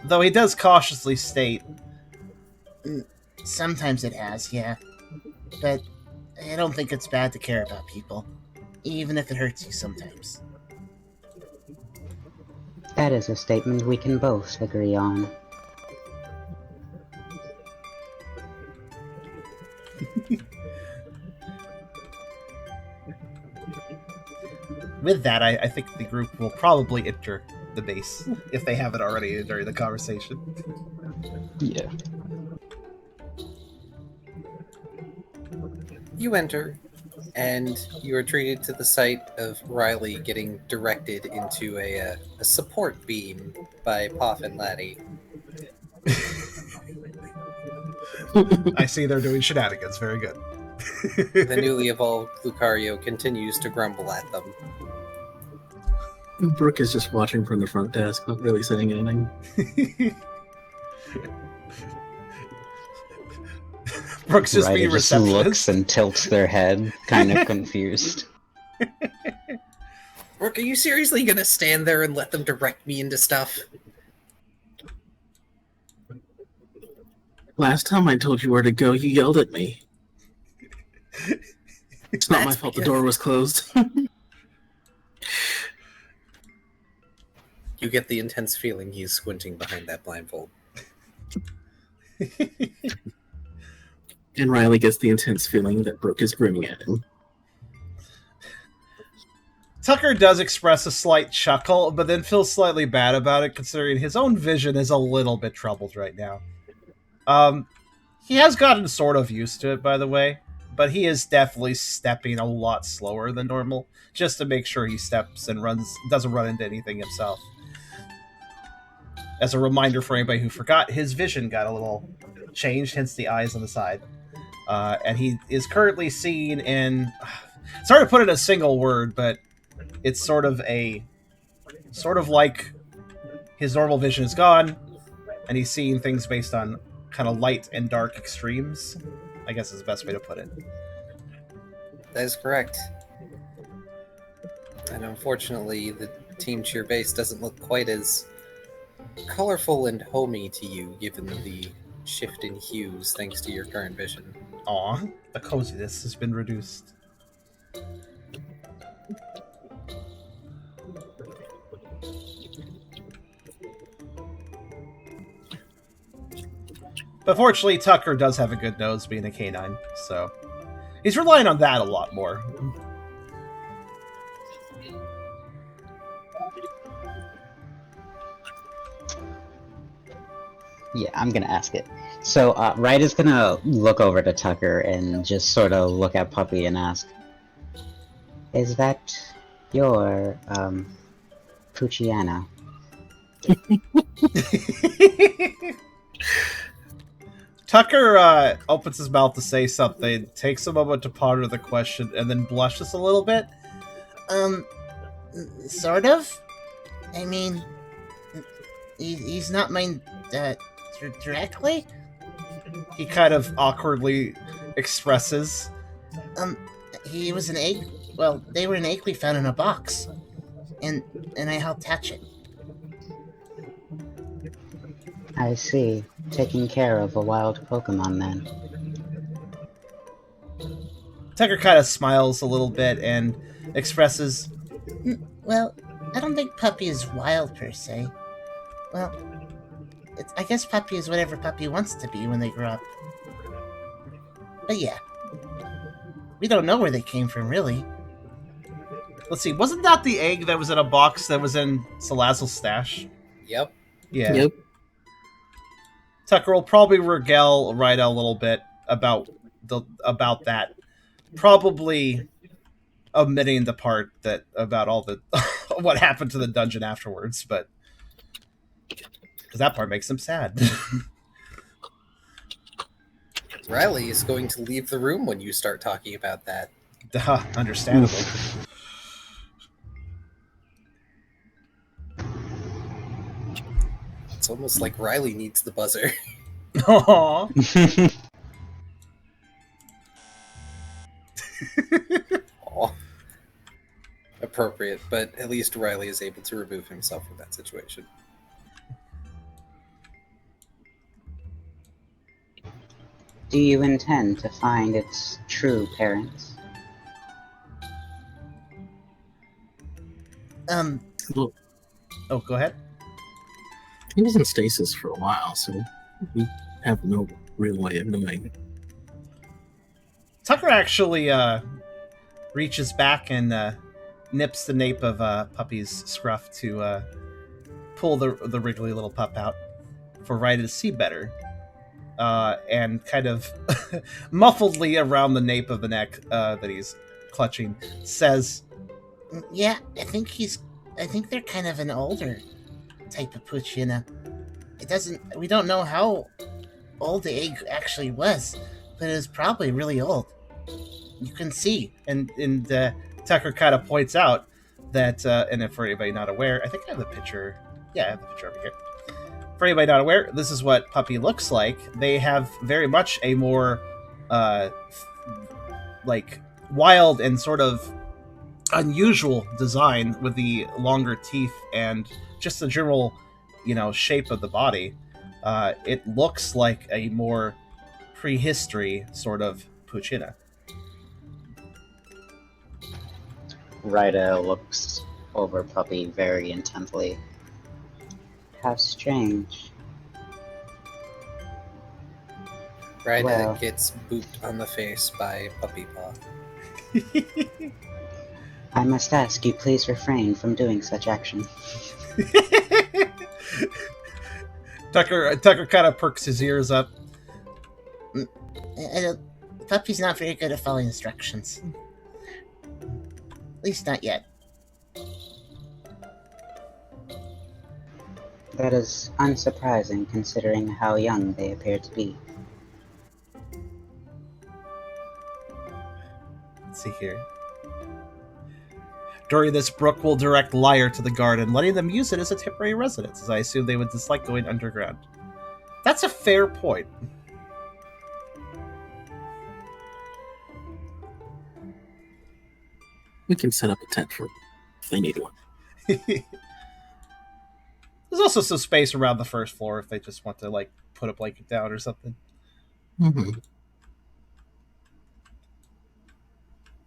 though he does cautiously state, sometimes it has, yeah, but I don't think it's bad to care about people, even if it hurts you sometimes. That is a statement we can both agree on. With that, I think the group will probably enter the base, if they haven't already during the conversation. Yeah. You enter, and you are treated to the sight of Riley getting directed into a support beam by Poff and Laddie. I see they're doing shenanigans. Very good. The newly evolved Lucario continues to grumble at them. Brooke is just watching from the front desk, not really saying anything. Brooks just Ryder being just receptionist. looks and tilts their head, kind of confused. Brooke, are you seriously gonna stand there and let them direct me into stuff? Last time I told you where to go, you yelled at me. It's not my fault the door was closed. You get the intense feeling he's squinting behind that blindfold. And Riley gets the intense feeling that Brooke is grinning at him. Tucker does express a slight chuckle, but then feels slightly bad about it, considering his own vision is a little bit troubled right now. He has gotten sort of used to it, by the way, but he is definitely stepping a lot slower than normal, just to make sure he steps and doesn't run into anything himself. As a reminder for anybody who forgot, his vision got a little changed, hence the eyes on the side. And he is currently seen in... It's hard to put it in a single word, but it's sort of like his normal vision is gone, and he's seeing things based on kind of light and dark extremes, I guess is the best way to put it. That is correct. And unfortunately, the Team Cheer base doesn't look quite as colorful and homey to you, given the shift in hues thanks to your current vision. Aw, the coziness has been reduced. But fortunately, Tucker does have a good nose, being a canine, so he's relying on that a lot more. Yeah, I'm gonna ask it. So, Ryder's gonna look over to Tucker and just sort of look at Puppy and ask, "Is that your, Pucciana?" Tucker opens his mouth to say something, takes a moment to ponder the question, and then blushes a little bit. Sort of. I mean, he's not mine directly. He kind of awkwardly expresses. He was an egg. Well, they were an egg we found in a box, and I helped hatch it. I see. Taking care of a wild Pokemon, then. Tucker kind of smiles a little bit and expresses, Well, I don't think Puppy is wild per se. Well, I guess Puppy is whatever Puppy wants to be when they grow up. But yeah, we don't know where they came from, really. let's see, wasn't that the egg that was in a box that was in Salazzle's stash? Yep. Yeah. Yep. Tucker will probably regale Ryder a little bit about that. Probably omitting the part that about all the what happened to the dungeon afterwards, but because that part makes him sad. Riley is going to leave the room when you start talking about that. Understandable. It's almost like Riley needs the buzzer. Aww. Aw. Appropriate, but at least Riley is able to remove himself from that situation. Do you intend to find its true parents? Well, Oh, go ahead. he was in stasis for a while, so we have no real way of knowing. Tucker actually reaches back and nips the nape of Puppy's scruff to pull the wriggly little pup out for Ryder to see better. And kind of muffledly around the nape of the neck that he's clutching, says, Yeah, I think they're kind of an older type of Pucciana. We don't know how old the egg actually was, but it was probably really old. You can see. And Tucker kind of points out that, and if for anybody not aware, I think I have the picture. Yeah, I have the picture over here. For anybody not aware, this is what Puppy looks like. They have very much a more, like, wild and sort of unusual design with the longer teeth and just the general, shape of the body. It looks like a more prehistory sort of Pucciana. Ryder looks over Puppy very intently. How strange. Ryder Well. gets booped on the face by Puppy Paw. I must ask you please refrain from doing such action. Tucker kind of perks his ears up. Puppy's not very good at following instructions. At least not yet. That is unsurprising considering how young they appear to be. Let's see here. During this, Brooke will direct Lyre to the garden, letting them use it as a temporary residence, as I assume they would dislike going underground. That's a fair point. We can set up a tent for if they need one. There's also some space around the first floor if they just want to, put a blanket down or something. Mm-hmm.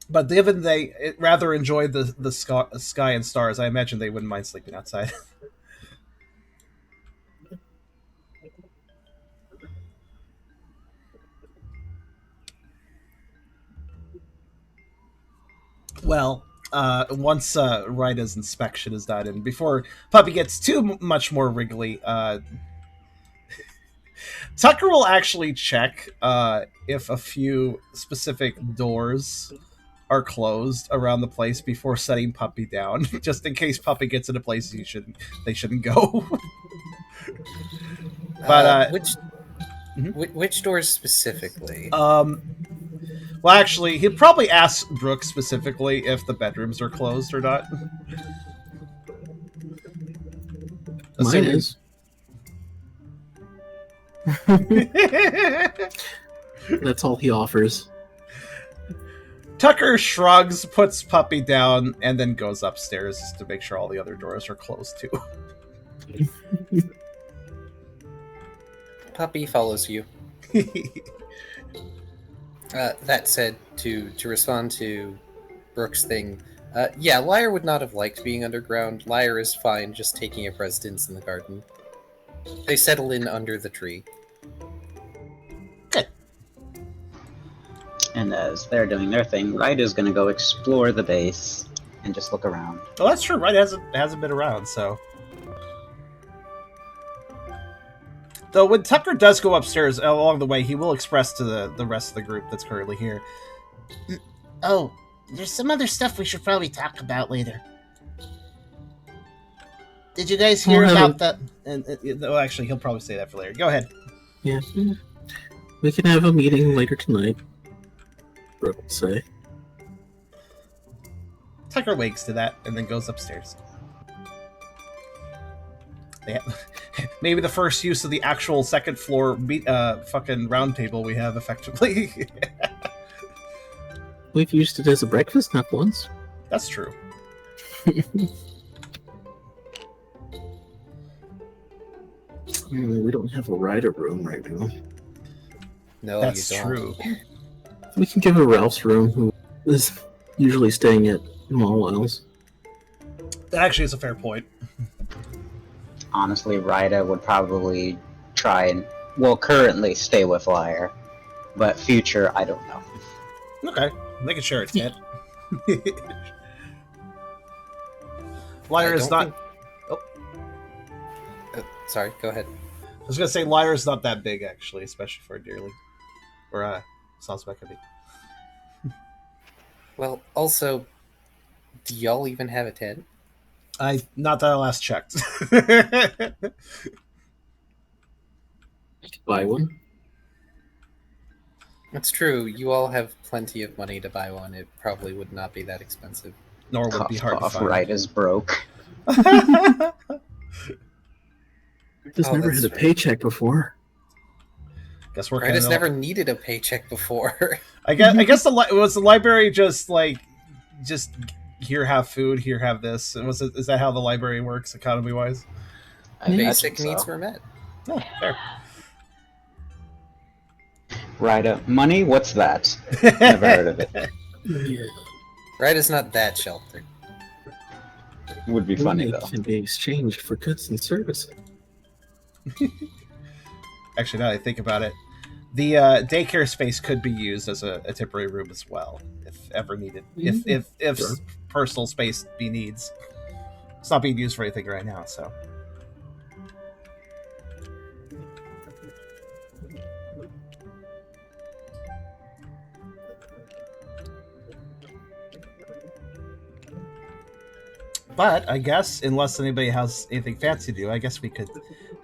But given they rather enjoy the sky and stars, I imagine they wouldn't mind sleeping outside. Well, once Ryder's inspection is done, and before Puppy gets too much more wriggly, Tucker will actually check if a few specific doors are closed around the place before setting Puppy down, just in case Puppy gets into places they shouldn't go. But which doors specifically? Well, actually, he'd probably ask Brooke specifically if the bedrooms are closed or not. Mine is. That's all he offers. Tucker shrugs, puts Puppy down, and then goes upstairs to make sure all the other doors are closed too. Puppy follows you. That said, to respond to Brooke's thing, yeah, Lyre would not have liked being underground. Lyre is fine just taking up residence in the garden. They settle in under the tree. Good. And as they're doing their thing, Ryder's gonna go explore the base and just look around. Well, that's true. Ryder hasn't been around, so. Though when Tucker does go upstairs, along the way, he will express to the rest of the group that's currently here. Oh, there's some other stuff we should probably talk about later. Did you guys hear about the... Well, actually, he'll probably say that for later. Go ahead. Yeah. We can have a meeting later tonight. Brooke will say. Tucker wakes to that and then goes upstairs. Yeah. Maybe the first use of the actual second floor fucking round table we have, effectively. We've used it as a breakfast nook once. That's true. We don't have a Ryder room right now. No, That's you don't. true. We can give her Ralph's room, who is usually staying at Mawile's. That actually is a fair point. Honestly, Ryder would probably try and, well, currently stay with Lyre, but future, I don't know. Okay. They can share a tent. Lyre is not... Sorry, go ahead. I was going to say Lyre is not that big, actually, especially for a deerling. Or, Salzbeck could be. Well, also, do y'all even have a tent? Not that I last checked. Buy one? It's true. You all have plenty of money to buy one. It probably would not be that expensive. Nor would it be hard to find. Ryder's broke. Just never had a paycheck before. Guess we're Ryder's never needed a paycheck before. I guess was the library just here have food, here have this. Is that how the library works economy wise? Basic needs were met. Oh, fair. Ryder, money? What's that? Never heard of it. Yeah. Ryder's not that sheltered. Would be funny Money though. can be exchanged for goods and services. Actually, now that I think about it, the daycare space could be used as a temporary room as well, if ever needed. If Sure. Personal space be needs. It's not being used for anything right now, so. But I guess, unless anybody has anything fancy to do, I guess we could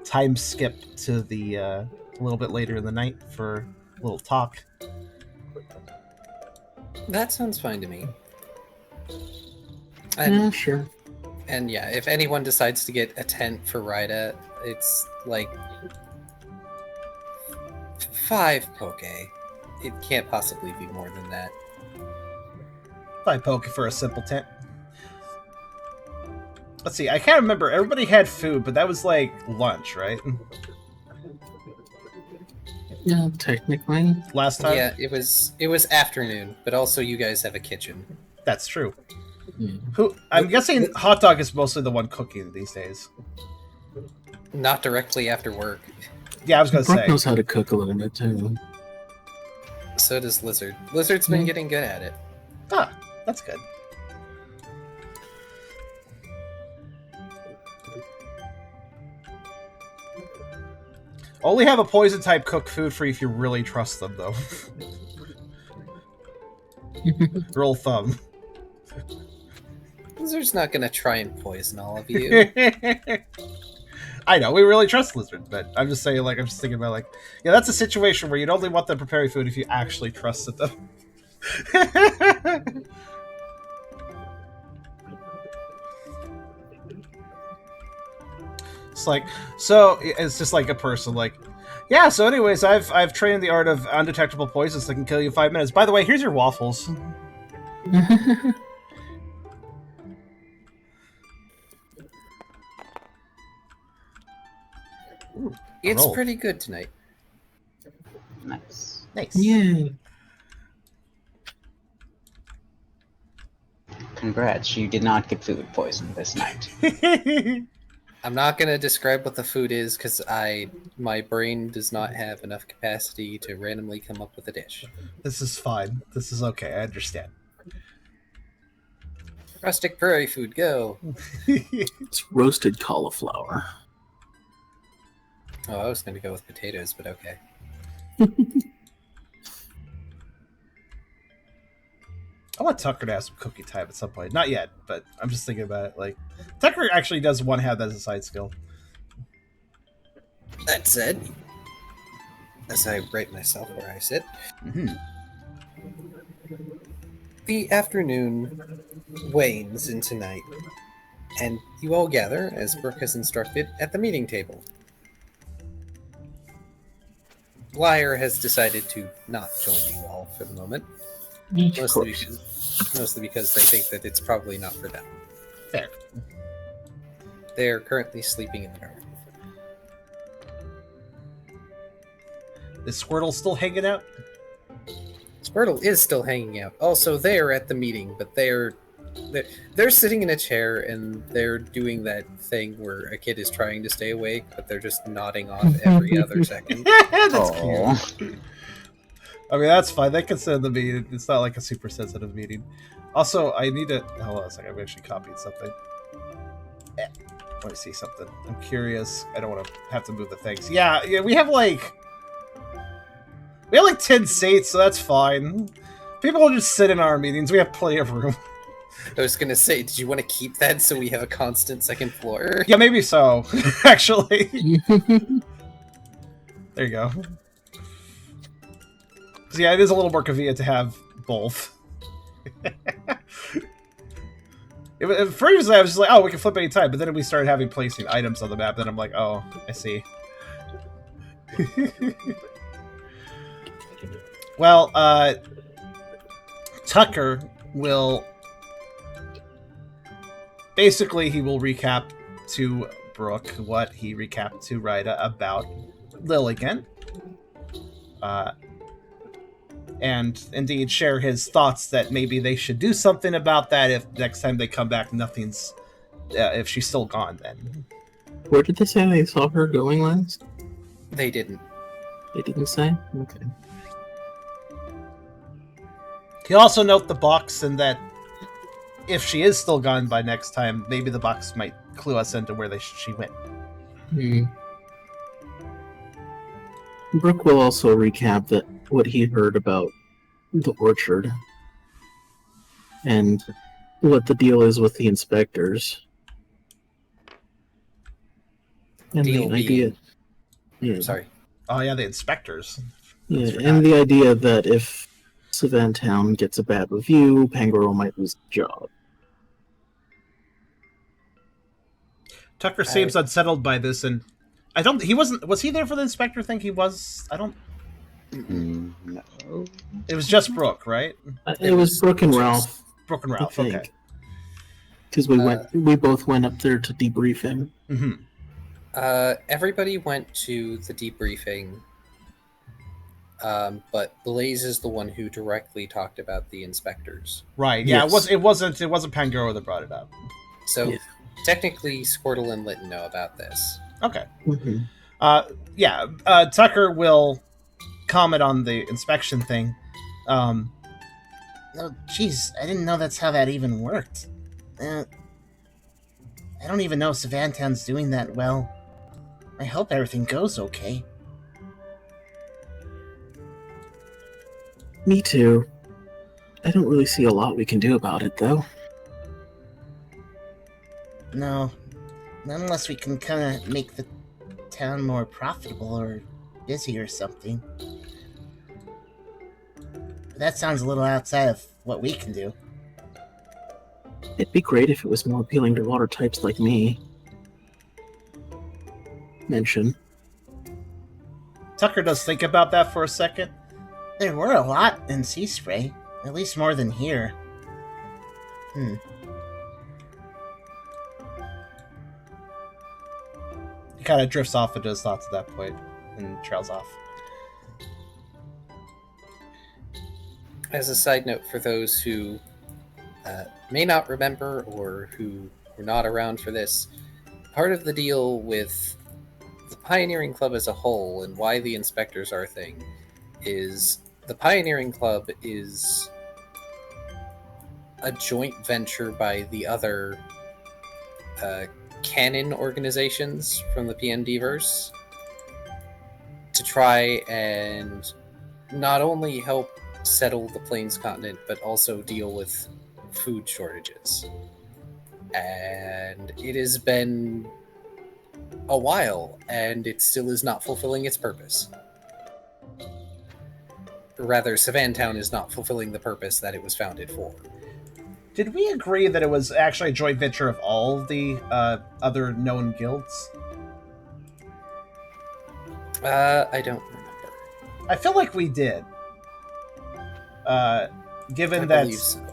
time skip to the a little bit later in the night for a little talk. That sounds fine to me. Yeah, sure. And yeah, if anyone decides to get a tent for Ryder, it's like 5 poke. It can't possibly be more than that. 5 poke for a simple tent. Let's see, I can't remember. Everybody had food, but that was like lunch, right? Yeah, technically. Last time? Yeah, it was afternoon, but also you guys have a kitchen. That's true. Yeah. I'm guessing Hot Dog is mostly the one cooking these days. Not directly after work. Yeah, I was gonna Brooke say. knows how to cook a little bit too. So does Lizard. Lizard's been getting good at it. Ah, that's good. Only have a poison type cook food for you if you really trust them, though. Rule of thumb. Lizard's not gonna try and poison all of you. I know, we really trust Lizard, but I'm just saying, like, I'm just thinking about, like, yeah, that's a situation where you'd only want them preparing food if you actually trusted them. It's like, so it's just like a person, like, yeah. So, anyways, I've trained the art of undetectable poisons that can kill you in 5 minutes. By the way, here's your waffles. Ooh, It's roll. pretty good tonight. Nice. Nice. Yay. Congrats, you did not get food poisoned this night. I'm not gonna describe what the food is because my brain does not have enough capacity to randomly come up with a dish. This is fine. This is okay. I understand. Rustic prairie food, go! It's roasted cauliflower. Oh, I was gonna go with potatoes, but okay. I want Tucker to have some cookie time at some point. Not yet, but I'm just thinking about it. Like, Tucker actually does want to have that as a side skill. That said, as I rate myself where I sit, Mm-hmm. the afternoon wanes into night, and you all gather, as Brooke has instructed, at the meeting table. Liar has decided to not join you all for the moment, mostly because they think that it's probably not for them. Fair. They're currently sleeping in the dark. Is Squirtle still hanging out? Squirtle is still hanging out. Also, they're at the meeting, but they're sitting in a chair and they're doing that thing where a kid is trying to stay awake, but they're just nodding off every other second. That's Aw. cute. I mean, that's fine. They can sit in the meeting. It's not like a super sensitive meeting. Also, I need to... Hold on a second. I've actually copied something. Let me see something. I'm curious. I don't want to have to move the things. Yeah, we have like... We have like 10 seats, so that's fine. People will just sit in our meetings. We have plenty of room. I was gonna say, did you want to keep that so we have a constant second floor? Yeah, maybe so, actually. There you go. So yeah, it is a little more convenient to have both. Previously, I was just like, oh, we can flip any time, but then we started having placing items on the map, and I'm like, oh, I see. Well, Tucker will... Basically, he will recap to Brooke what he recapped to Ryder about Lilligan. And indeed share his thoughts that maybe they should do something about that if next time they come back nothing's... if she's still gone, then. Where did they say they saw her going last? They didn't. They didn't say? Okay. He'll also note the box and that if she is still gone by next time, maybe the box might clue us into where she went. Brooke will also recap that what he heard about the orchard and what the deal is with the inspectors. And Deal the idea, being- Sorry. Oh yeah, the inspectors. yeah, forgot. and the idea that if Savantown gets a bad review, Pangoro might lose the job. Tucker seems unsettled by this, and I don't. He wasn't. Was he there for the inspector thing? He was. I don't. No. It was just Brooke, right? It was Brooke and Ralph, Brooke and Ralph. I think. Okay. Because we both went up there to debrief him. Mm-hmm. Everybody went to the debriefing, but Blaze is the one who directly talked about the inspectors. Right. Yeah. Yes. It wasn't Pangoro that brought it up. So Yeah. technically, Squirtle and Litton know about this. Okay. Mm-hmm. Tucker will comment on the inspection thing. Oh, jeez, I didn't know that's how that even worked. I don't even know if Savantown's doing that well. I hope everything goes okay. Me too. I don't really see a lot we can do about it, though. No, not unless we can kind of make the town more profitable or busy or something. But that sounds a little outside of what we can do. It'd be great if it was more appealing to water types like me. Mention. Tucker does think about that for a second. There were a lot in Sea Spray, at least more than here. He kind of drifts off into his thoughts at that point and trails off. As a side note, for those who may not remember or who were not around for this, part of the deal with the Pioneering Club as a whole and why the inspectors are a thing is the Pioneering Club is a joint venture by the other canon organizations from the PMD verse to try and not only help settle the Plains continent, but also deal with food shortages. And it has been a while, and it still is not fulfilling its purpose. Or rather, Savantown is not fulfilling the purpose that it was founded for. Did we agree that it was actually a joint venture of all of the other known guilds? I don't remember. I feel like we did. Given I that believe so.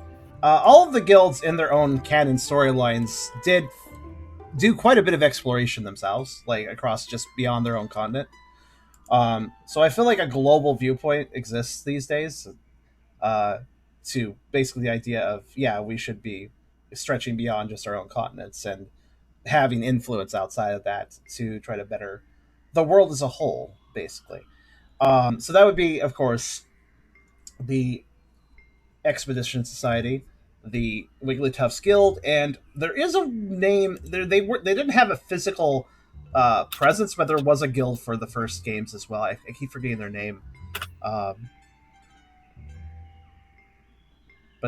all of the guilds in their own canon storylines did do quite a bit of exploration themselves, like across just beyond their own continent. So I feel like a global viewpoint exists these days to basically the idea of, yeah, we should be stretching beyond just our own continents and having influence outside of that to try to better the world as a whole, basically. So that would be, of course, the Expedition Society, the Wigglytuff's Guild, and there is a name. They didn't have a physical presence, but there was a guild for the first games as well. I keep forgetting their name, but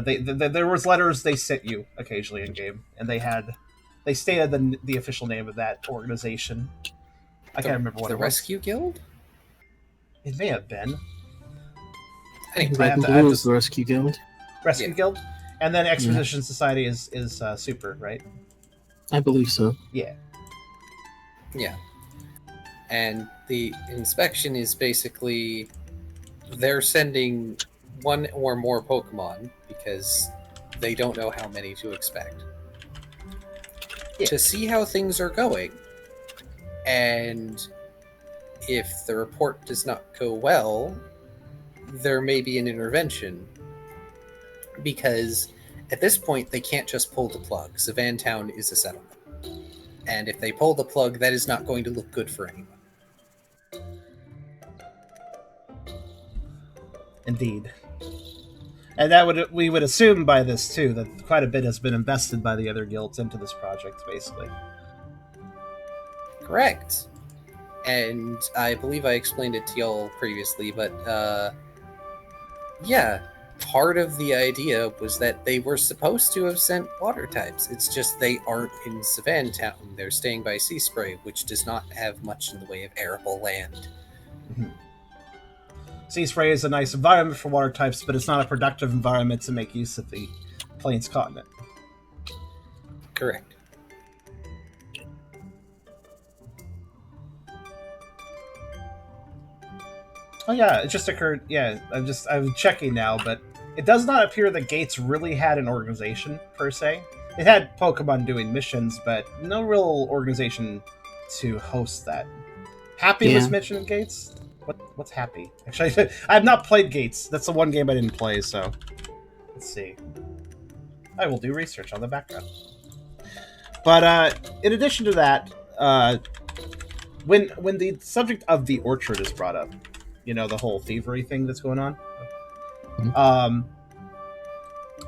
there was letters they sent you occasionally in game, and they stated the official name of that organization. I can't remember what it was. The Rescue Guild? It may have been Anyway, Red and Blue is the Rescue Guild. Rescue Yeah. Guild, and then Expedition Society is Super, right? I believe so. Yeah. yeah. And the inspection is basically they're sending one or more Pokemon because they don't know how many to expect to see how things are going. And if the report does not go well, there may be an intervention. Because at this point, they can't just pull the plug. Savantown is a settlement. And if they pull the plug, that is not going to look good for anyone. Indeed. And we would assume by this too that quite a bit has been invested by the other guilds into this project, basically. Correct. And I believe I explained it to y'all previously, but yeah, part of the idea was that they were supposed to have sent water types. It's just they aren't in Savantown. They're staying by Sea Spray, which does not have much in the way of arable land. Mm-hmm. Sea Spray is a nice environment for water types, but it's not a productive environment to make use of the Plains continent. Correct. Oh yeah, it just occurred. Yeah, I'm checking now, but it does not appear that Gates really had an organization per se. It had Pokemon doing missions, but no real organization to host that. Happy was mentioned in Gates. What's Happy? Actually, I have not played Gates. That's the one game I didn't play. So let's see. I will do research on the background. But in addition to that, when the subject of the orchard is brought up, you know, the whole thievery thing that's going on.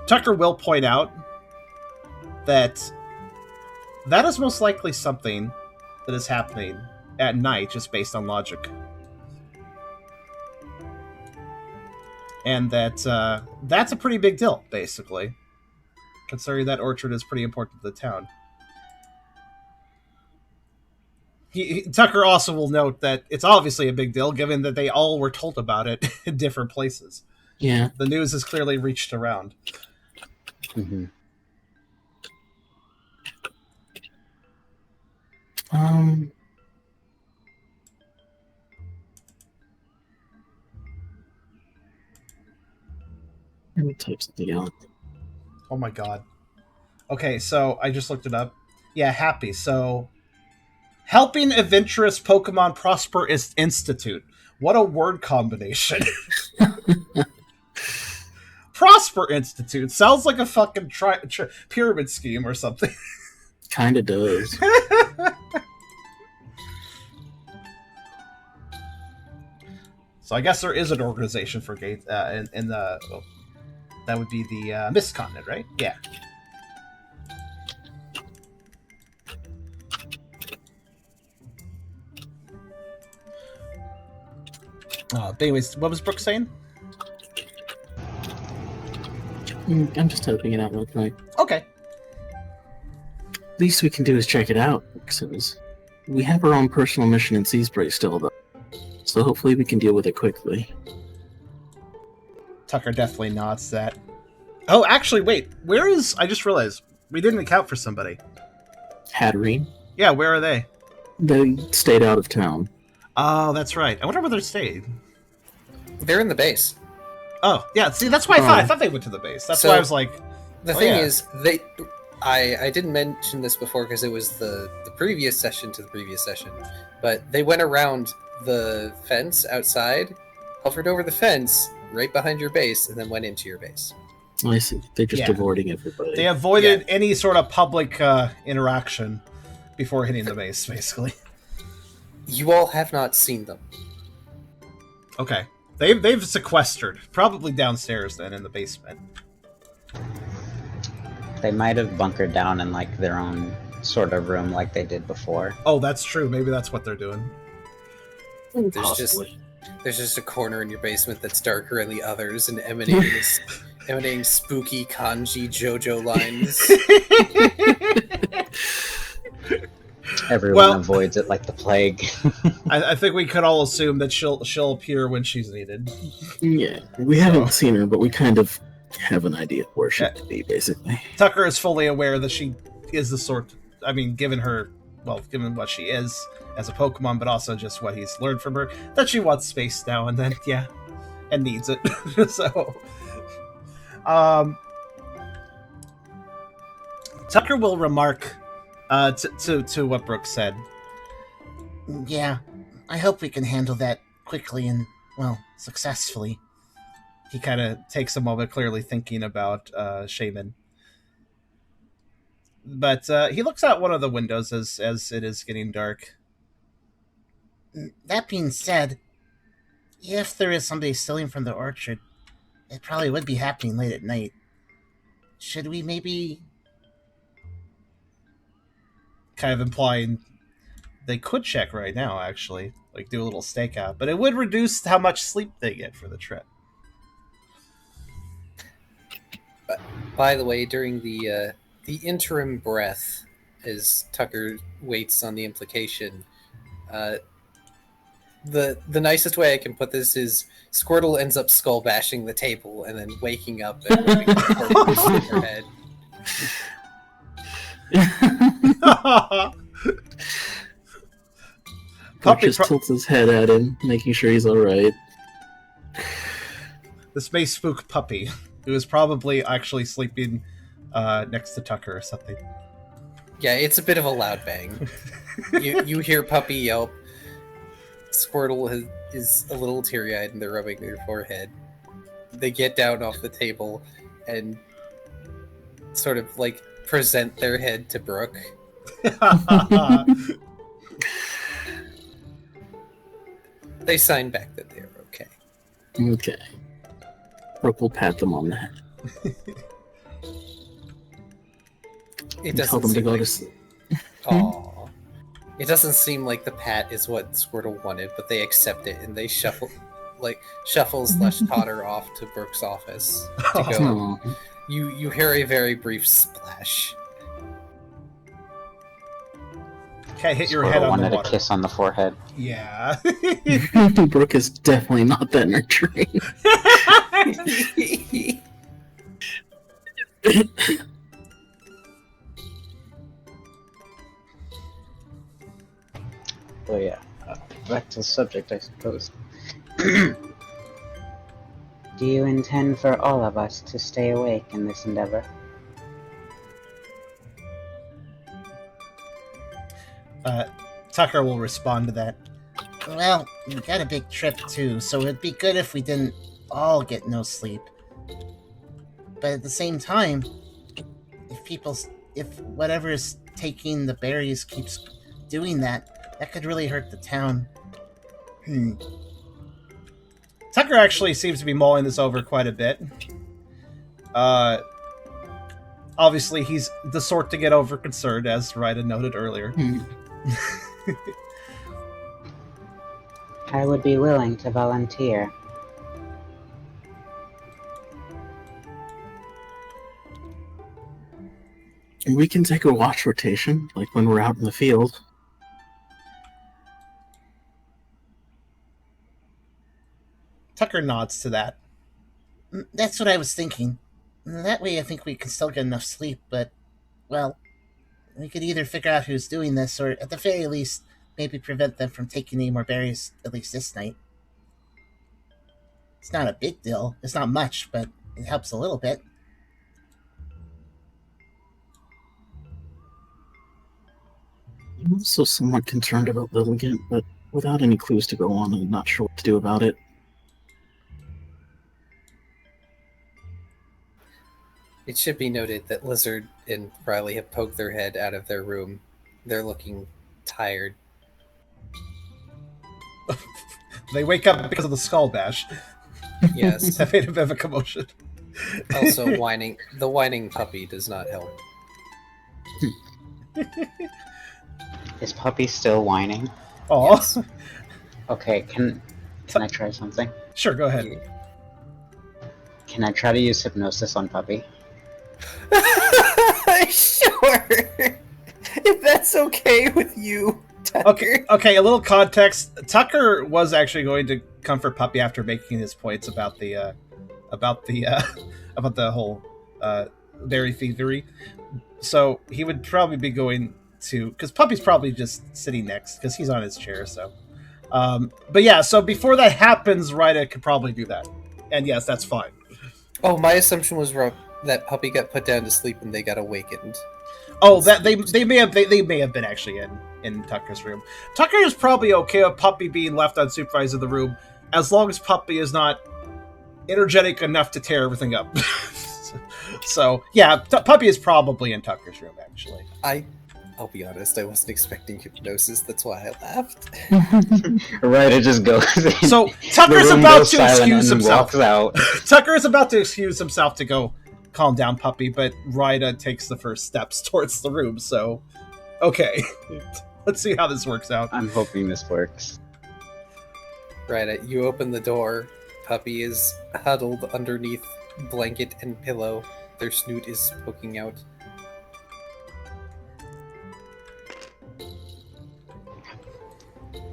Tucker will point out that is most likely something that is happening at night, just based on logic. and that that's a pretty big deal, basically, considering that orchard is pretty important to the town. Tucker also will note that it's obviously a big deal, given that they all were told about it in different places. Yeah. The news has clearly reached around. Mm-hmm. Let me type something out. Oh my god. Okay, so I just looked it up. Yeah, happy. So, helping adventurous Pokemon prosper is institute. What a word combination. Prosper Institute sounds like a fucking pyramid scheme or something. Kinda does. So I guess there is an organization for Gates in the... Well, that would be the Mist Continent, right? Yeah. But anyways, what was Brooke saying? I'm just typing it out real quick. Okay. Least we can do is check it out, because we have our own personal mission in Seaspray still, though. So hopefully we can deal with it quickly. Tucker definitely nods that. Oh, actually, wait. Where is... I just realized we didn't account for somebody. Hatterene. Yeah, where are they? They stayed out of town. Oh, that's right. I wonder where they stayed. They're in the base. Oh, yeah. See, that's why I thought. I thought they went to the base. That's why I was like... The thing is, I didn't mention this before because it was the previous session to the previous session, but they went around the fence outside, hovered over the fence right behind your base, and then went into your base. I see. They're just avoiding everybody. They avoided any sort of public interaction before hitting the base, basically. You all have not seen them. Okay. They've sequestered. Probably downstairs, then, in the basement. They might have bunkered down in like their own sort of room like they did before. Oh, that's true. Maybe that's what they're doing. There's just a corner in your basement that's darker than the others and emanating spooky kanji JoJo lines. Everyone avoids it like the plague. I think we could all assume that she'll appear when she's needed. Yeah, we haven't seen her, but we kind of have an idea of where she could be, basically. Tucker is fully aware that she is the sort... I mean, given what she is as a Pokemon, but also just what he's learned from her, that she wants space now and then, and needs it. So... Tucker will remark to what Brooke said. Yeah, I hope we can handle that quickly and, well, successfully. He kind of takes a moment, clearly thinking about Shaman. But he looks out one of the windows as it is getting dark. That being said, if there is somebody stealing from the orchard, it probably would be happening late at night. Should we maybe... Kind of implying they could check right now, actually. Like, do a little stakeout. But it would reduce how much sleep they get for the trip. By the way, during the interim breath, as Tucker waits on the implication, the nicest way I can put this is Squirtle ends up skull bashing the table and then waking up and rubbing the in her head. Puppy just tilts his head at him, making sure he's alright. This may spook Puppy, who is probably actually sleeping next to Tucker or something. Yeah, it's a bit of a loud bang. You hear Puppy yelp. Squirtle is a little teary-eyed and they're rubbing their forehead. They get down off the table and sort of like present their head to Brooke. They sign back that they're okay. Okay. Brooke will pat them on the head. It doesn't tell them to seem go like... to sleep. Aww. It doesn't seem like the pat is what Squirtle wanted, but they accept it and they shuffle. like shuffle / totter off to Brooke's office to go. Oh. You hear a very brief splash. Okay, hit your Squirrel head on the wanted a water. kiss on the forehead. Yeah. Brooke is definitely not that nurturing. Oh yeah, back to the subject, I suppose. Do you intend for all of us to stay awake in this endeavor? Tucker will respond to that. Well, we got a big trip too, so it'd be good if we didn't all get no sleep. But at the same time, if whatever is taking the berries keeps doing that, that could really hurt the town. Tucker actually seems to be mulling this over quite a bit. Obviously, he's the sort to get over concerned, as Ryder noted earlier. I would be willing to volunteer. We can take a watch rotation, like when we're out in the field. Tucker nods to that. That's what I was thinking. That way I think we can still get enough sleep, but, well, we could either figure out who's doing this, or at the very least, maybe prevent them from taking any more berries, at least this night. It's not a big deal. It's not much, but it helps a little bit. I'm also somewhat concerned about Lilligant, but without any clues to go on, I'm not sure what to do about it. It should be noted that Lizard and Riley have poked their head out of their room. They're looking tired. They wake up because of the skull bash. Yes. That made a bit of a commotion. Also, whining. The whining puppy does not help. Is Puppy still whining? Aw. Yes. Okay, can I try something? Sure, go ahead. Can I try to use hypnosis on Puppy? Sure. If that's okay with you, Tucker. Okay, a little context. Tucker was actually going to comfort Puppy after making his points about the whole berry thievery. So he would probably be going to, because Puppy's probably just sitting next because he's on his chair. So, but yeah. So before that happens, Ryder could probably do that, and yes, that's fine. Oh, my assumption was wrong. That Puppy got put down to sleep and they got awakened. Oh, that they may have been actually in Tucker's room. Tucker is probably okay with Puppy being left unsupervised in the room as long as Puppy is not energetic enough to tear everything up. So yeah, Puppy is probably in Tucker's room actually. I'll be honest, I wasn't expecting hypnosis. That's why I laughed. Right, it just goes in. So The Tucker's room about goes to silent excuse and himself. walks out. Tucker is about to excuse himself to go calm down Puppy, but Ryder takes the first steps towards the room. So, okay, let's see how this works out. I'm hoping this works. Right, you open the door. Puppy is huddled underneath blanket and pillow. Their snoot is poking out.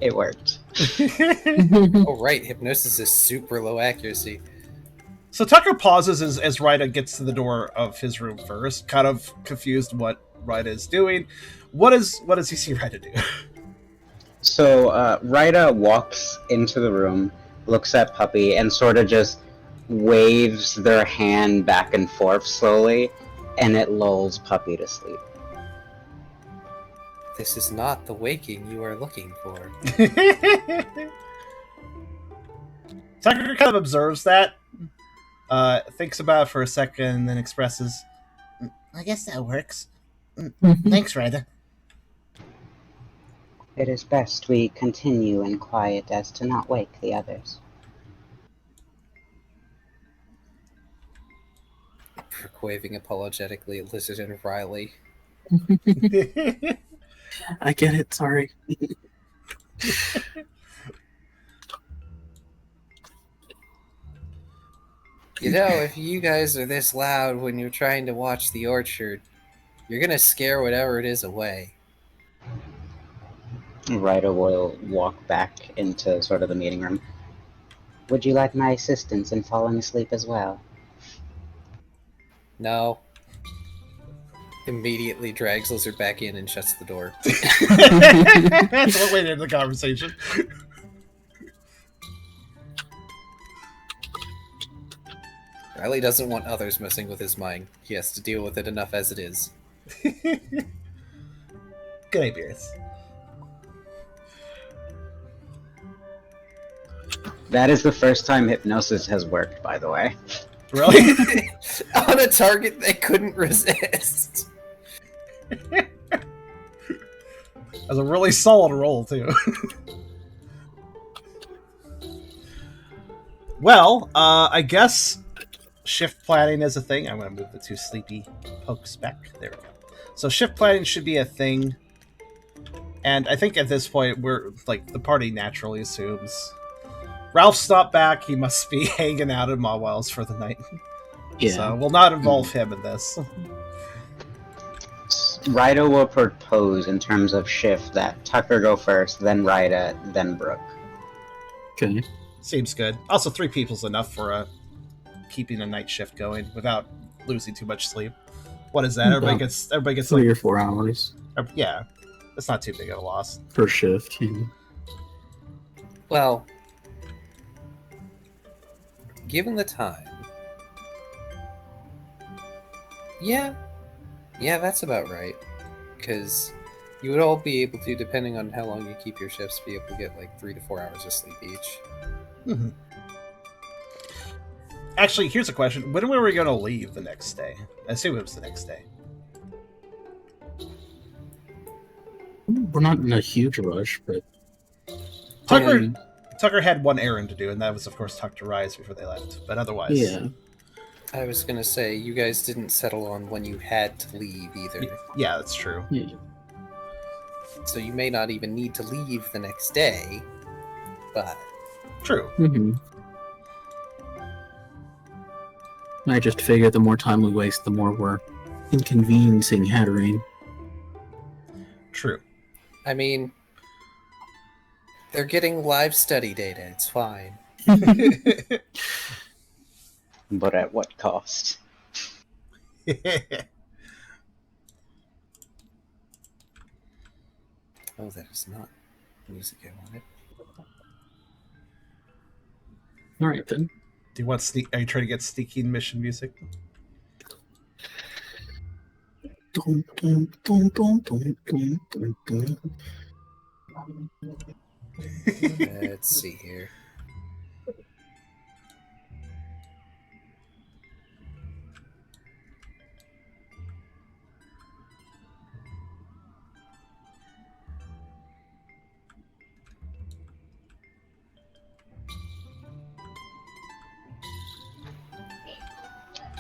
It worked. Oh, right, hypnosis is super low accuracy. So Tucker pauses as Ryder gets to the door of his room first, kind of confused what Ryder is doing. What does he see Ryder do? So, Ryder walks into the room, looks at Puppy, and sort of just waves their hand back and forth slowly, and it lulls Puppy to sleep. This is not the waking you are looking for. Tucker kind of observes that, thinks about it for a second, and then expresses, I guess that works. Thanks, Ryder. It is best we continue in quiet as to not wake the others. Brooke waving apologetically at Lizard and Riley. I get it, sorry. You know, if you guys are this loud when you're trying to watch the orchard, you're gonna scare whatever it is away. Ryder will walk back into sort of the meeting room. Would you like my assistance in falling asleep as well? No. Immediately drags Lizard back in and shuts the door. What way to end the conversation? Riley doesn't want others messing with his mind. He has to deal with it enough as it is. Good day, Beers. That is the first time hypnosis has worked, by the way. Really? On a target they couldn't resist. That was a really solid roll, too. Well, I guess shift planning is a thing. I'm going to move the two sleepy pokes back. There we go. So shift planning should be a thing. And I think at this point, we're like the party naturally assumes Ralph's not back. He must be hanging out at Mawile's for the night. Yeah. So we'll not involve him in this. Ryder will propose in terms of shift that Tucker go first, then Ryder, then Brooke. Okay. Seems good. Also, 3 people's enough for keeping a night shift going without losing too much sleep. What is that? Everybody gets 3 or 4 hours yeah. It's not too big of a loss. per shift. Yeah. Well, given the time, yeah, that's about right. Because you would all be able to, depending on how long you keep your shifts, be able to get like 3 to 4 hours of sleep each. Mm-hmm. Actually, here's a question. When were we going to leave the next day? I assume it was the next day. We're not in a huge rush, but Tucker had one errand to do, and that was, of course, talk to Rise before they left. But otherwise... yeah. I was going to say, you guys didn't settle on when you had to leave either. Yeah, that's true. Yeah. So you may not even need to leave the next day, but... True. Mm-hmm. I just figure the more time we waste, the more we're inconveniencing Hatterene. True. I mean, they're getting live study data, it's fine. But at what cost? Oh, that is not music I wanted. Alright then. Do you want Are you trying to get sneaking mission music? Dun, dun, dun, dun, dun, dun, dun, dun. Let's see here.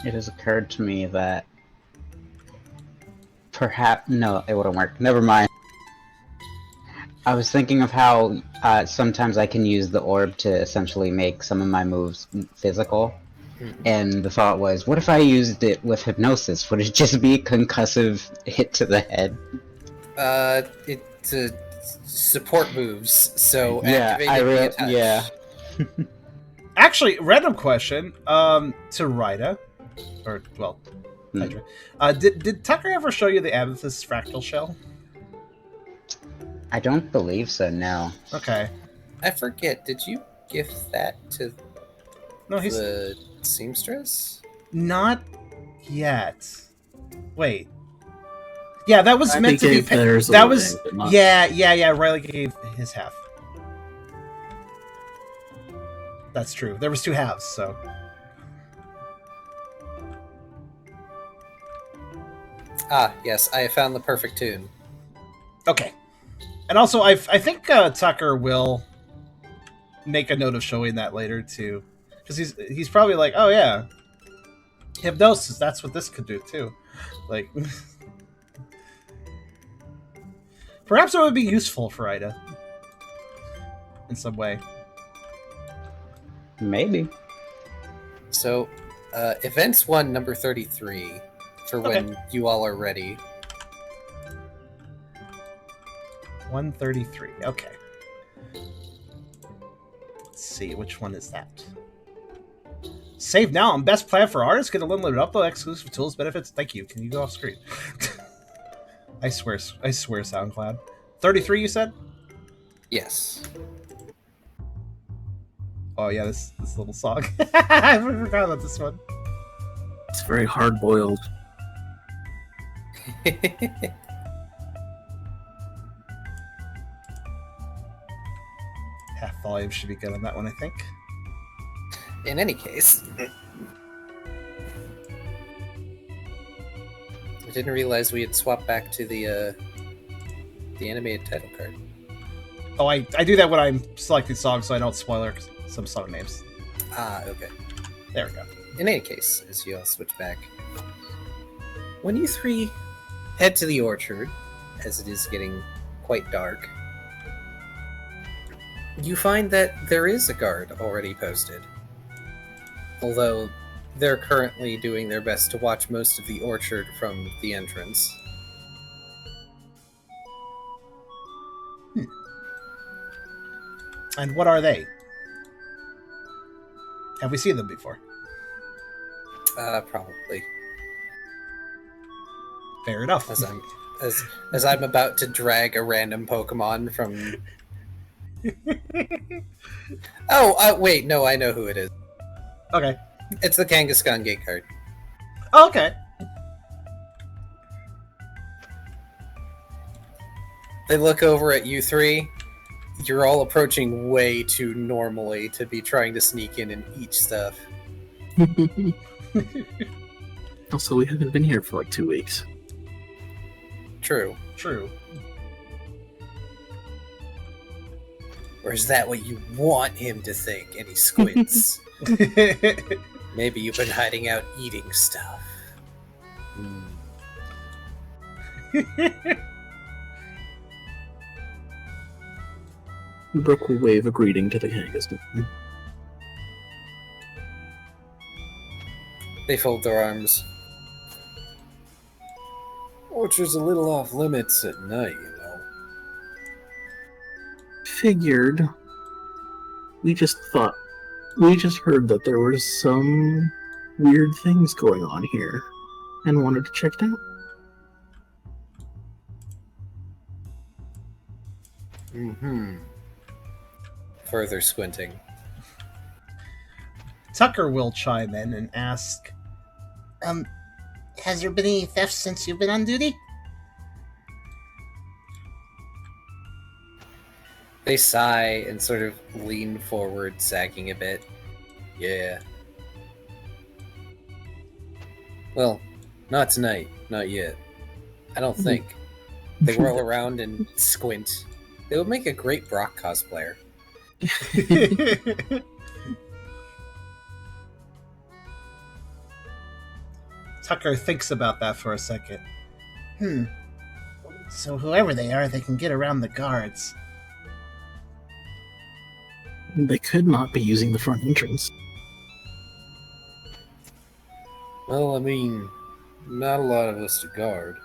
It has occurred to me that perhaps... No, it wouldn't work. Never mind. I was thinking of how sometimes I can use the orb to essentially make some of my moves physical. And the thought was, what if I used it with hypnosis? Would it just be a concussive hit to the head? It's support moves, so Yeah, activating the touch. yeah. Actually, random question to Ryder. Or, well, Hydra. Did Tucker ever show you the Amethyst fractal shell? I don't believe so, no. Okay. I forget, did you gift that to No, he's the seamstress? not yet. Wait. Yeah, that was I meant to think be. theirs That away, was. but not- Yeah. Riley gave his half. That's true. There was 2 halves, so. Ah, yes, I have found the perfect tune. Okay. And also, I think Tucker will make a note of showing that later too, because he's probably like, oh yeah, hypnosis. That's what this could do too. Like, perhaps it would be useful for Ida in some way. Maybe. So, Events 1, number 33, for when you all are ready. 133. Okay. Let's see, which one is that? Save now on best plan for artists. Get a limited upload, exclusive tools, benefits. Thank you. Can you go off screen? I swear, SoundCloud. 33, you said? Yes. Oh yeah, this little song. I forgot about this one. It's very hard boiled. Half volume should be good on that one, I think. In any case, I didn't realize we had swapped back to the animated title card. Oh, I do that when I'm selecting songs so I don't spoiler some song names. Ah, okay. There we go. In any case, as you all switch back, when you three head to the orchard, as it is getting quite dark, you find that there is a guard already posted. Although they're currently doing their best to watch most of the orchard from the entrance. And what are they? Have we seen them before? Probably. Fair enough. As I'm about to drag a random Pokemon from. Oh, wait, no, I know who it is. Okay. It's the Kangaskhan Gate card. Oh, okay. They look over at you three. You're all approaching way too normally to be trying to sneak in and eat stuff. Also, we haven't been here for like 2 weeks. True. True. Or is that what you want him to think? And he squints. Maybe you've been hiding out eating stuff. Brooke will wave a greeting to the Kangaskhan. They fold their arms. Orchard's a little off limits at night, you know. Figured. We just heard that there were some weird things going on here and wanted to check it out. Mm-hmm. Further squinting. Tucker will chime in and ask, Has there been any thefts since you've been on duty? They sigh and sort of lean forward, sagging a bit. Yeah. Well, not tonight. Not yet. I don't think. They whirl around and squint. They would make a great Brock cosplayer. Tucker thinks about that for a second. So whoever they are, they can get around the guards. They could not be using the front entrance. Well, I mean, not a lot of us to guard.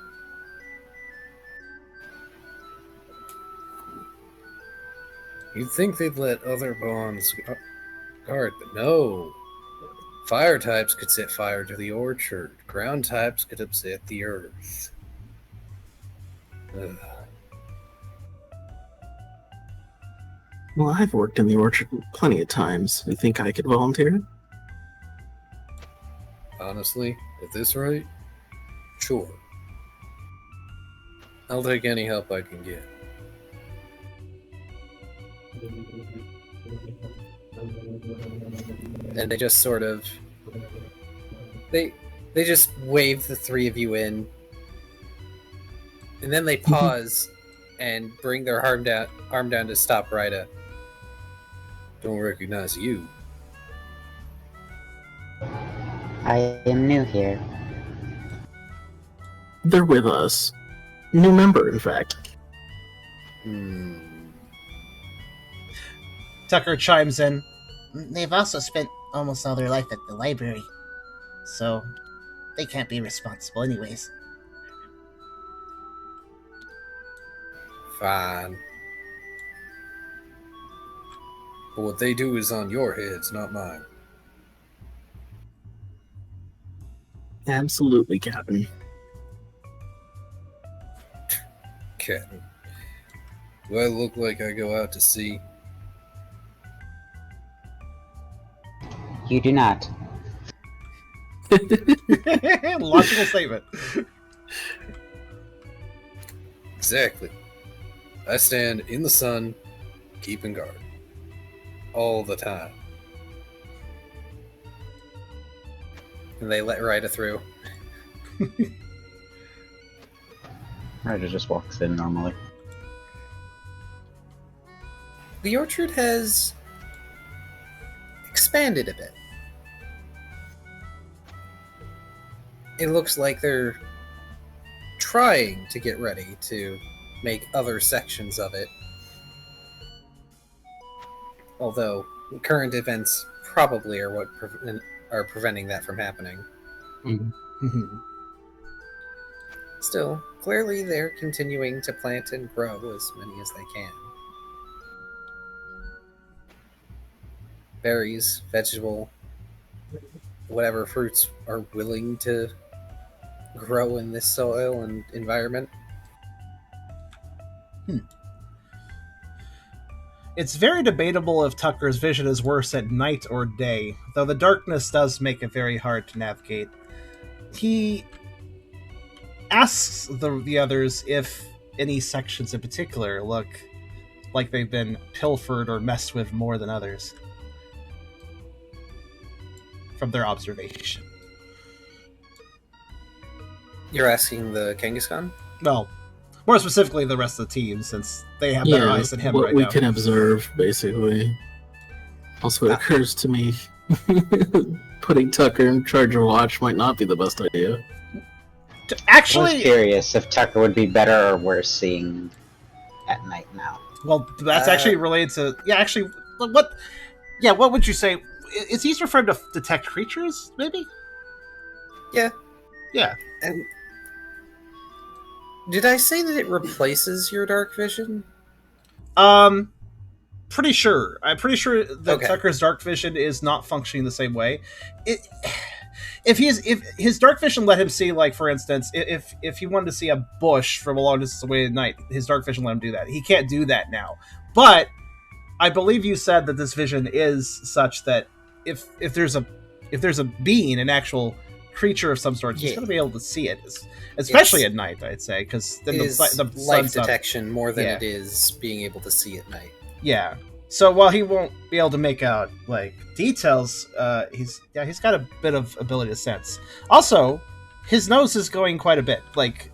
You'd think they'd let other bonds guard, but no. Fire types could set fire to the orchard. Ground types could upset the earth. Ugh. Well, I've worked in the orchard plenty of times. You think I could volunteer? Honestly, at this rate, sure. I'll take any help I can get. And they just sort of... They just wave the three of you in. And then they pause and bring their arm down to stop Ryder. Don't recognize you. I am new here. They're with us. New member, in fact. Tucker chimes in. They've also spent almost all their life at the library. so they can't be responsible anyways. Fine. But what they do is on your heads, not mine. Absolutely, Captain. Captain. Do I look like I go out to sea? You do not. Logical statement. Exactly. I stand in the sun, keeping guard. All the time. And they let Ryder through. Ryder just walks in normally. The orchard has expanded a bit. It looks like they're trying to get ready to make other sections of it. Although current events probably are what are preventing that from happening. Mm-hmm. Still, clearly they're continuing to plant and grow as many as they can. Berries, vegetable, whatever fruits are willing to grow in this soil and environment. It's very debatable if Tucker's vision is worse at night or day, though the darkness does make it very hard to navigate. He asks the others if any sections in particular look like they've been pilfered or messed with more than others from their observation. You're asking the Kangaskhan? Well, more specifically the rest of the team, since they have better eyes than him what right we now. can observe, basically. Also, it occurs to me putting Tucker in charge of watch might not be the best idea. I was Actually, curious if Tucker would be better or worse seeing at night now. well, that's actually related to... Yeah, actually, what... Yeah, what would you say? Is he referring to detect creatures, maybe? Yeah. Yeah. And did I say that it replaces your dark vision? Pretty sure. I'm pretty sure that Okay. Tucker's dark vision is not functioning the same way. If his dark vision let him see, like, for instance, if he wanted to see a bush from a long distance away at night, his dark vision let him do that. He can't do that now. But I believe you said that this vision is such that if there's a being, an actual creature of some sort, he's going to be able to see it, especially at night, I'd say, because then the life sun's up. detection more than Yeah. it is being able to see at night. Yeah. So while he won't be able to make out like details, he's got a bit of ability to sense. Also, his nose is going quite a bit. Like,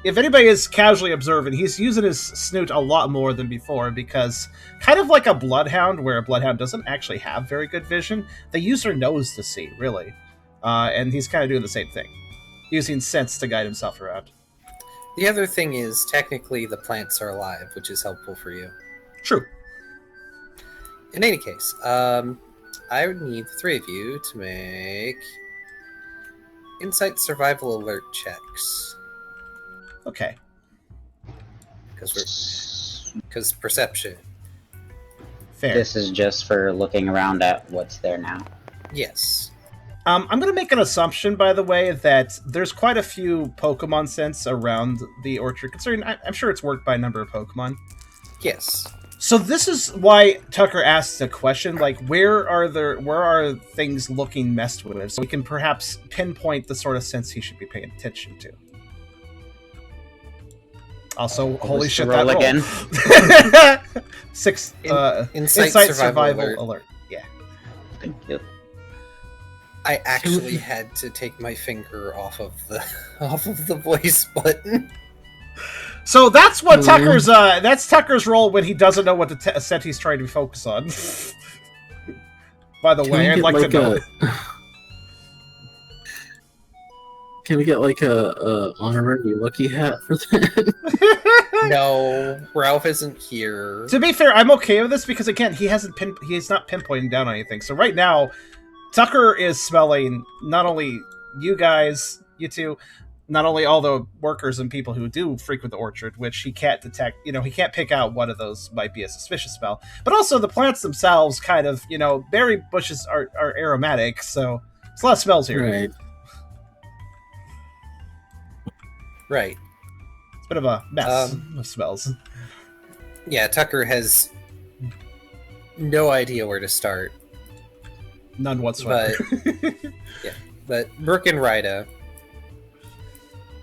if anybody is casually observing, he's using his snoot a lot more than before, because kind of like a bloodhound, where a bloodhound doesn't actually have very good vision, they use their nose to see, really. And he's kind of doing the same thing, using sense to guide himself around. The other thing is, technically, the plants are alive, which is helpful for you. True. In any case, I would need the three of you to make insight survival alert checks. Okay. Because perception. Fair. This is just for looking around at what's there now. Yes. I'm going to make an assumption, by the way, that there's quite a few Pokemon scents around the orchard, considering I'm sure it's worked by a number of Pokemon. Yes. So this is why Tucker asks a question, like, where are things looking messed with, so we can perhaps pinpoint the sort of sense he should be paying attention to. Also, holy shit, roll that again. 6 Insight survival alert. Yeah. Thank you. I actually had to take my finger off of the voice button. So that's what Tucker's role when he doesn't know what the set he's trying to focus on. By the way, I'd like to know. Can we get like a honorary lucky hat for that? No, Ralph isn't here. To be fair, I'm okay with this because again, he's not pinpointing down on anything. So right now, Tucker is smelling not only you guys, you two, not only all the workers and people who do frequent the orchard, which he can't detect, he can't pick out one of those might be a suspicious smell, but also the plants themselves kind of, berry bushes are aromatic, so there's a lot of smells here. Right. Right. It's a bit of a mess of smells. Yeah, Tucker has no idea where to start. None whatsoever. But Brooke and Ryder,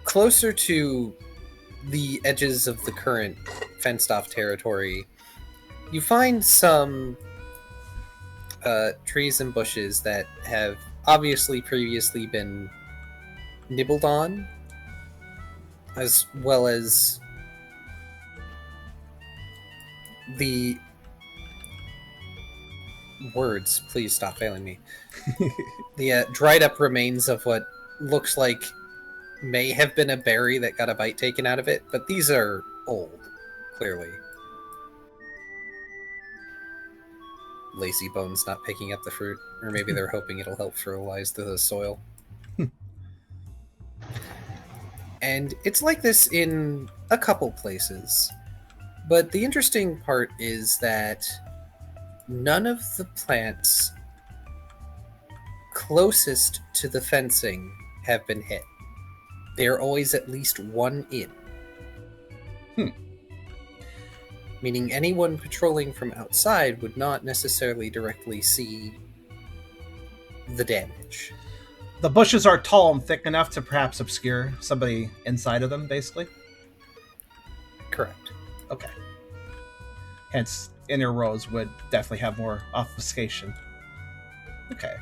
closer to the edges of the current fenced-off territory, you find some trees and bushes that have obviously previously been nibbled on, as well as the words, please stop failing me. The dried up remains of what looks like may have been a berry that got a bite taken out of it, but these are old, clearly. Lazy Bones not picking up the fruit, or maybe they're hoping it'll help fertilize the soil. And it's like this in a couple places. But the interesting part is that none of the plants closest to the fencing have been hit. They are always at least one in. Meaning anyone patrolling from outside would not necessarily directly see the damage. The bushes are tall and thick enough to perhaps obscure somebody inside of them, basically? Correct. Okay. Hence, inner rows would definitely have more obfuscation. Okay.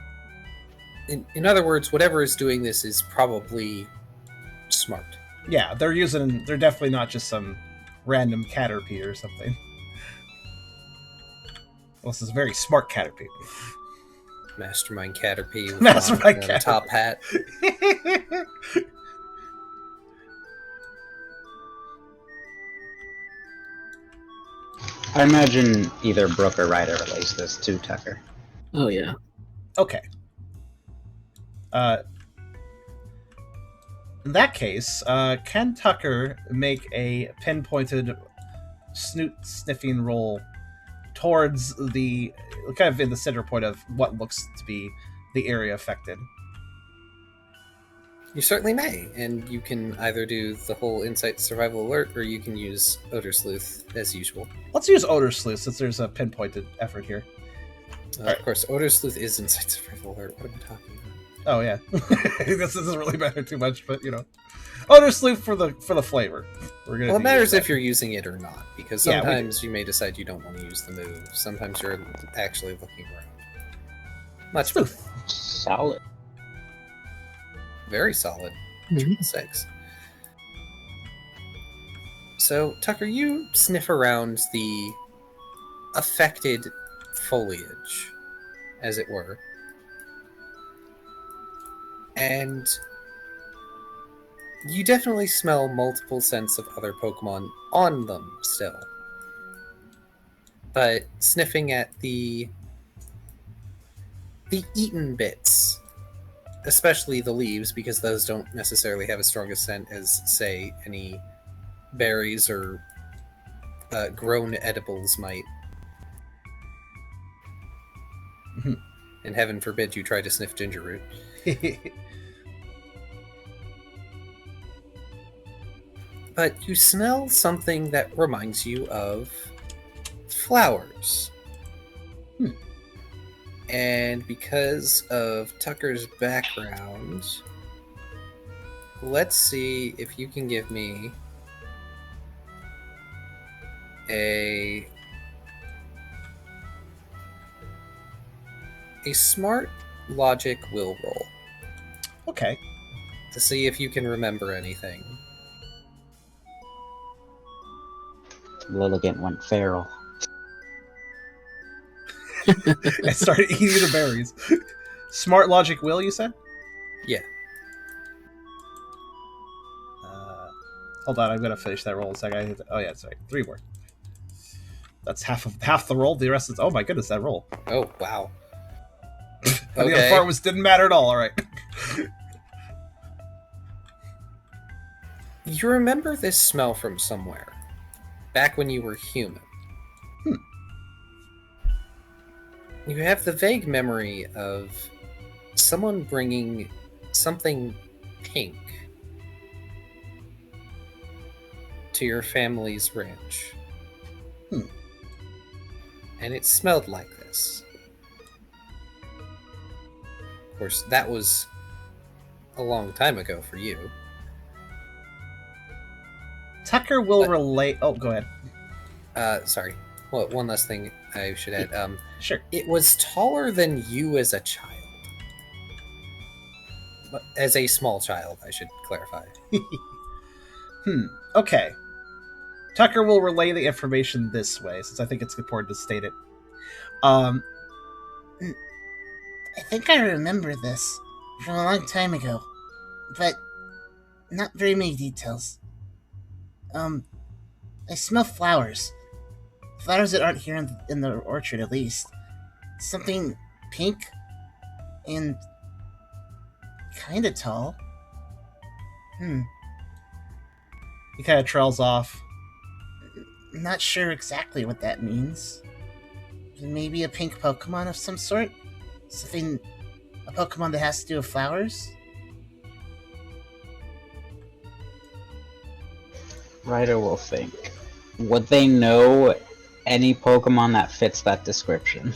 In other words, whatever is doing this is probably smart. Yeah, they're definitely not just some random Caterpie or something. Well, this is a very smart Caterpie. Mastermind Caterpie with Mastermind a top hat. I imagine either Brooke or Ryder relates this to Tucker. Oh yeah. Okay. In that case, can Tucker make a pinpointed snoot sniffing roll towards the kind of in the center point of what looks to be the area affected? You certainly may, and you can either do the whole Insight Survival Alert, or you can use Odor Sleuth as usual. Let's use Odor Sleuth since there's a pinpointed effort here. Of course, Odor Sleuth is Insight Survival Alert. What am I talking about? Oh yeah, this doesn't really matter too much, but Odor Sleuth for the flavor. We're gonna. Well, it matters if you're using it or not, because Yeah, sometimes you may decide you don't want to use the move. Sometimes you're actually looking around. Much better. Sleuth. Solid. Very solid. Mhm. 6. So, Tucker, you sniff around the affected foliage, as it were. And you definitely smell multiple scents of other Pokemon on them still. But sniffing at the eaten bits, especially the leaves, because those don't necessarily have as strong a scent as, say, any berries or grown edibles might. Mhm. And heaven forbid you try to sniff ginger root. But you smell something that reminds you of flowers. And because of Tucker's background, let's see if you can give me a smart logic will roll Okay. to see if you can remember anything. Lilligant went feral. I started eating the berries. Smart logic will, you said? Yeah. Hold on, I'm gonna finish that roll in a second. Oh yeah, sorry, 3 more. That's half the roll. The rest is, oh my goodness, that roll. Oh, wow. The other part didn't matter at all. All right. You remember this smell from somewhere, back when you were human. You have the vague memory of someone bringing something pink to your family's ranch. And it smelled like this. Of course, that was a long time ago for you. Tucker will relate. Oh, go ahead. Sorry. Well, one last thing I should add. Sure. It was taller than you as a child. But as a small child, I should clarify. Okay. Tucker will relay the information this way, since I think it's important to state it. I think I remember this from a long time ago, but not very many details. I smell flowers. Flowers that aren't here in the orchard, at least. Something pink and kind of tall. He kind of trails off. Not sure exactly what that means. Maybe a pink Pokemon of some sort? A Pokemon that has to do with flowers? Ryder will think. Would they know any Pokemon that fits that description?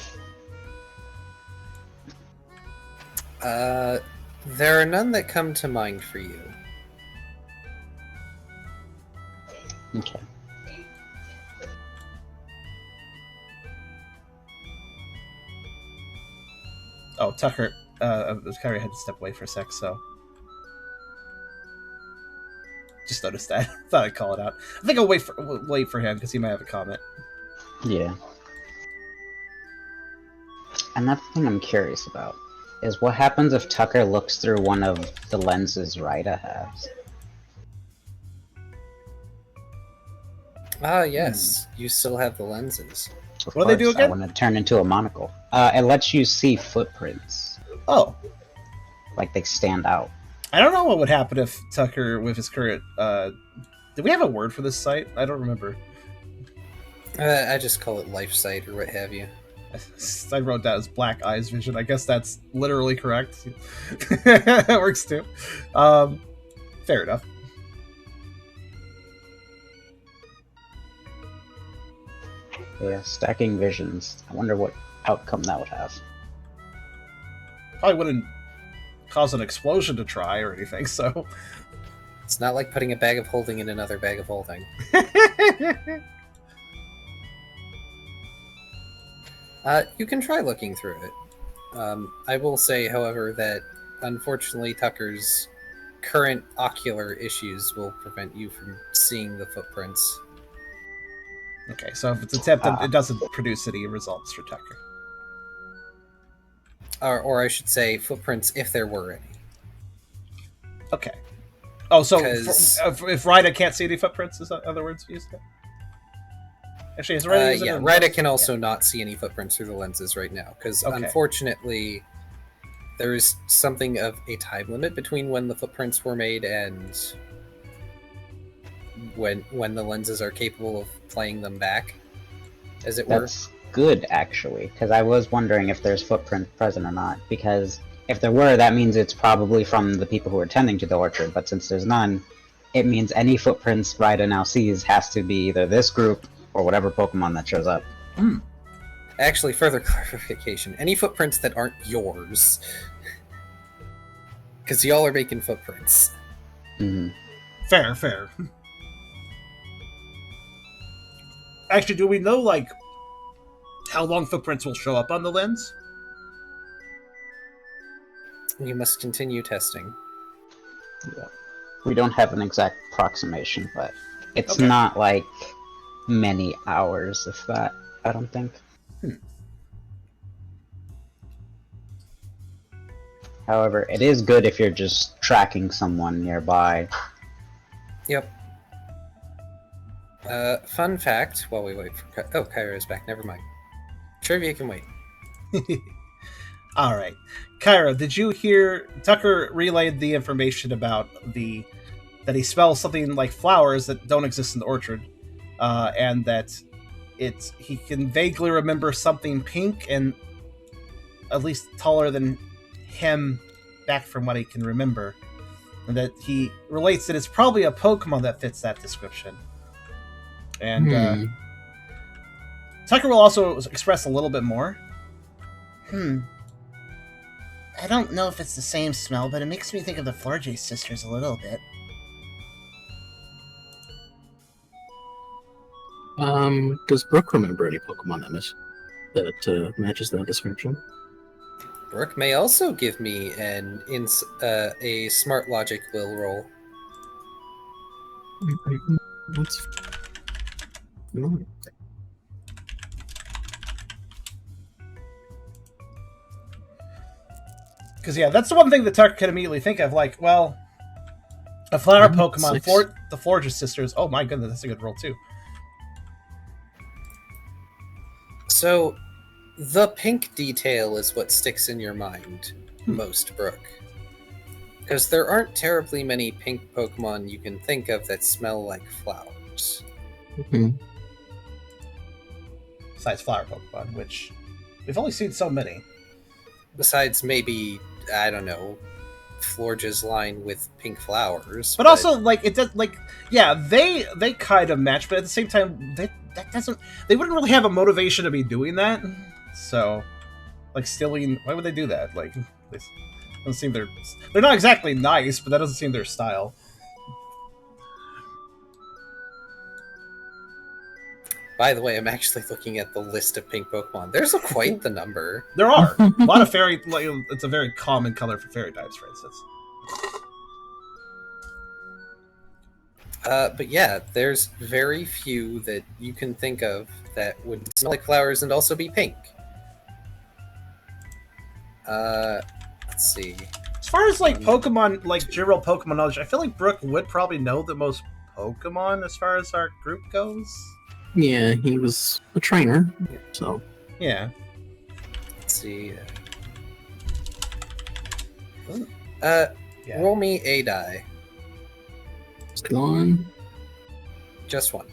There are none that come to mind for you. Okay. Oh, Tucker. Kyrio had to step away for a sec, so. Just noticed that. Thought I'd call it out. I think I'll wait for him because he might have a comment. Yeah. Another thing I'm curious about is what happens if Tucker looks through one of the lenses Ryder has? Ah, yes. You still have the lenses. Of What do they do course, again? I want to turn into a monocle. It lets you see footprints. Oh. Like they stand out. I don't know what would happen if Tucker, with his current... did we have a word for this site? I don't remember. I just call it life sight or what have you. I wrote that as black eyes vision. I guess that's literally correct. That works too. Fair enough. Yeah, stacking visions. I wonder what outcome that would have. Probably wouldn't cause an explosion to try or anything, so... It's not like putting a bag of holding in another bag of holding. You can try looking through it. I will say, however, that unfortunately Tucker's current ocular issues will prevent you from seeing the footprints. Okay, so if it's attempted, it doesn't produce any results for Tucker. Or I should say, footprints if there were any. Okay. Oh, so 'Cause- if Ryder can't see any footprints, is that other words used? Actually, is Ryder using it? Ryder can also not see any footprints through the lenses right now, because Okay. unfortunately, there is something of a time limit between when the footprints were made and when the lenses are capable of playing them back, as it were. That's good, actually, because I was wondering if there's footprint present or not, because if there were, that means it's probably from the people who are tending to the orchard, but since there's none, it means any footprints Ryder now sees has to be either this group or whatever Pokemon that shows up. Actually, further clarification, any footprints that aren't yours, because y'all are making footprints. Mm-hmm. Fair. Actually, do we know, like, how long footprints will show up on the lens? You must continue testing. Yeah. We don't have an exact approximation, but it's Okay. not like many hours, if that, I don't think. However, it is good if you're just tracking someone nearby. Yep. Fun fact, while we wait for... Oh, Kyrio's back, never mind. Trivia can wait. All right. Kyrio, did you hear Tucker relayed the information about the that he smells something like flowers that don't exist in the orchard, and that he can vaguely remember something pink and at least taller than him back from what he can remember, and that he relates that it's probably a Pokemon that fits that description. And Tucker will also express a little bit more. I don't know if it's the same smell, but it makes me think of the Florjay sisters a little bit. Does Brooke remember any Pokemon that matches that description? Brooke may also give me a smart logic will roll. That's no. Because, yeah, that's the one thing that Tucker can immediately think of. Like, well, a flower Pokemon, the Florjay sisters. Oh my goodness, that's a good roll, too. So, the pink detail is what sticks in your mind most, Brooke. Because there aren't terribly many pink Pokemon you can think of that smell like flowers. Besides flower Pokemon, which we've only seen so many. Besides maybe, I don't know, Florja's line with pink flowers. But also, like, it does, like, yeah, they kind of match, but at the same time, they wouldn't really have a motivation to be doing that. So, like, stealing, why would they do that? Like, it doesn't seem they're not exactly nice, but that doesn't seem their style. By the way, I'm actually looking at the list of pink Pokemon. There's quite the number. There are a lot of fairy. Like, it's a very common color for fairy types, for instance. But yeah, there's very few that you can think of that would smell like flowers and also be pink. Let's see. As far as like Pokemon, like general Pokemon knowledge, I feel like Brooke would probably know the most Pokemon as far as our group goes. Yeah, he was a trainer, so yeah. Let's see. Yeah. Roll me a die. it's on. Just one.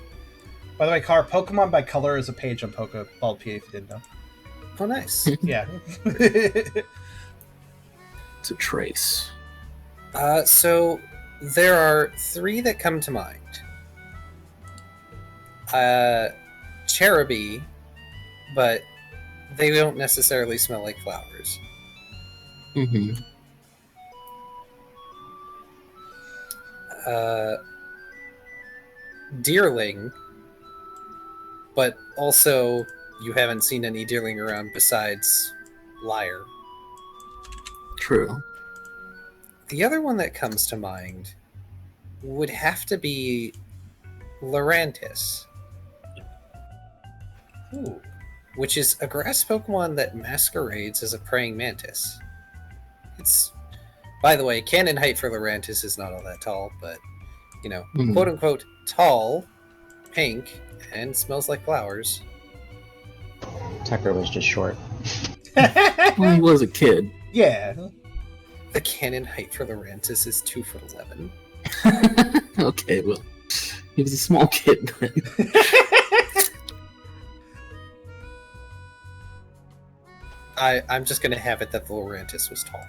By the way, Car, Pokemon by color is a page on Pokeball P if you didn't know. Oh, nice. Yeah. It's a trace. So there are three that come to mind. Cherubi, but they don't necessarily smell like flowers. Deerling, but also you haven't seen any Deerling around besides Lyre. True. The other one that comes to mind would have to be Lurantis. Ooh. Which is a grass Pokemon that masquerades as a praying mantis. It's, by the way, canon height for Lurantis is not all that tall, but, you know, quote unquote tall, pink, and smells like flowers. Tucker was just short. Well, he was a kid. Yeah. The canon height for Lurantis is 2'11". Okay, well, he was a small kid then. I'm just going to have it that the Lurantis was tall.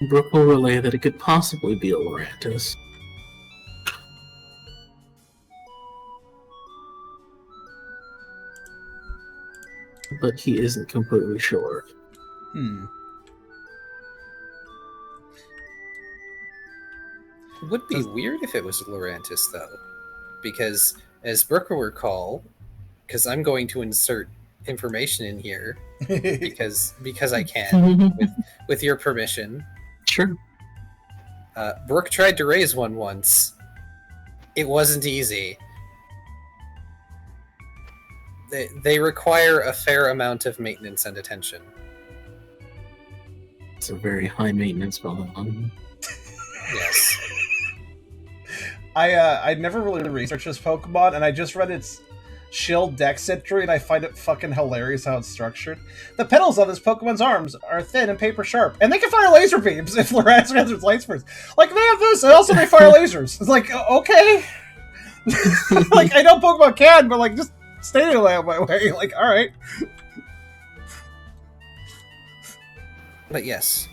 Brooke will relay that it could possibly be a Lurantis. But he isn't completely sure. It would be weird if it was Lurantis, though. Because, as Brooke will recall, because I'm going to insert information in here, because I can, with your permission. Sure. Brooke tried to raise one once. It wasn't easy. They require a fair amount of maintenance and attention. It's a very high maintenance Pokemon. Yes. I never really researched this Pokemon, and I just read its Shield Dex entry, and I find it fucking hilarious how it's structured. The petals on this Pokemon's arms are thin and paper sharp, and they can fire laser beams if Lurantis answers light spurts. Like, they have this, and also they fire lasers. It's like, okay. Like, I know Pokemon can, but, like, just stating it that way. Like, alright. But yes.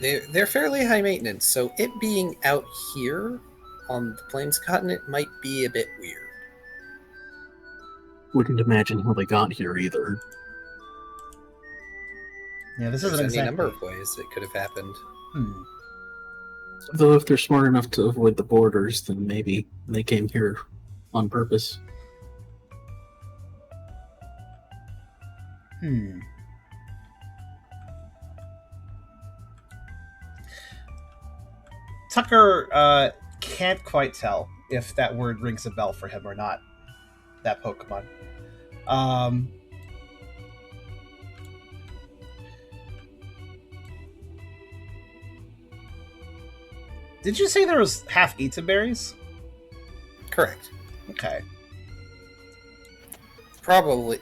They're fairly high maintenance, so it being out here on the Plains continent might be a bit weird. Wouldn't imagine how they got here either. Yeah, this There's isn't any exactly... number of ways it could have happened. Though if they're smart enough to avoid the borders, then maybe they came here on purpose. Tucker can't quite tell if that word rings a bell for him or not. That Pokemon. Did you say there was half-eaten berries? Correct. Okay. Probably.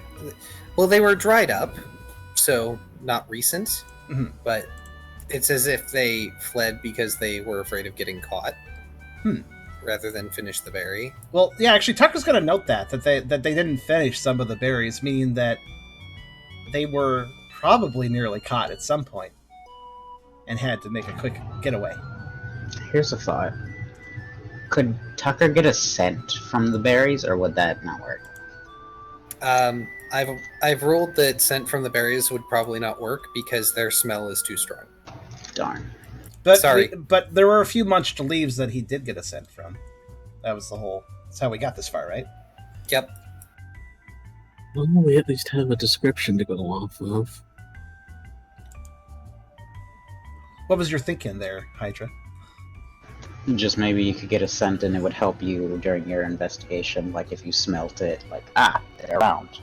Well, they were dried up, so not recent, but it's as if they fled because they were afraid of getting caught, rather than finish the berry. Well, yeah, actually, Tucker's going to note that they didn't finish some of the berries, meaning that they were probably nearly caught at some point and had to make a quick getaway. Here's a thought. Could Tucker get a scent from the berries, or would that not work? I've ruled that scent from the berries would probably not work because their smell is too strong. Darn. But Sorry. But there were a few munched leaves that he did get a scent from. That was that's how we got this far, right? Yep. Well, we at least have a description to go off of. What was your thinking there, Hydra? Just maybe you could get a scent and it would help you during your investigation, like if you smelt it, like, they're around.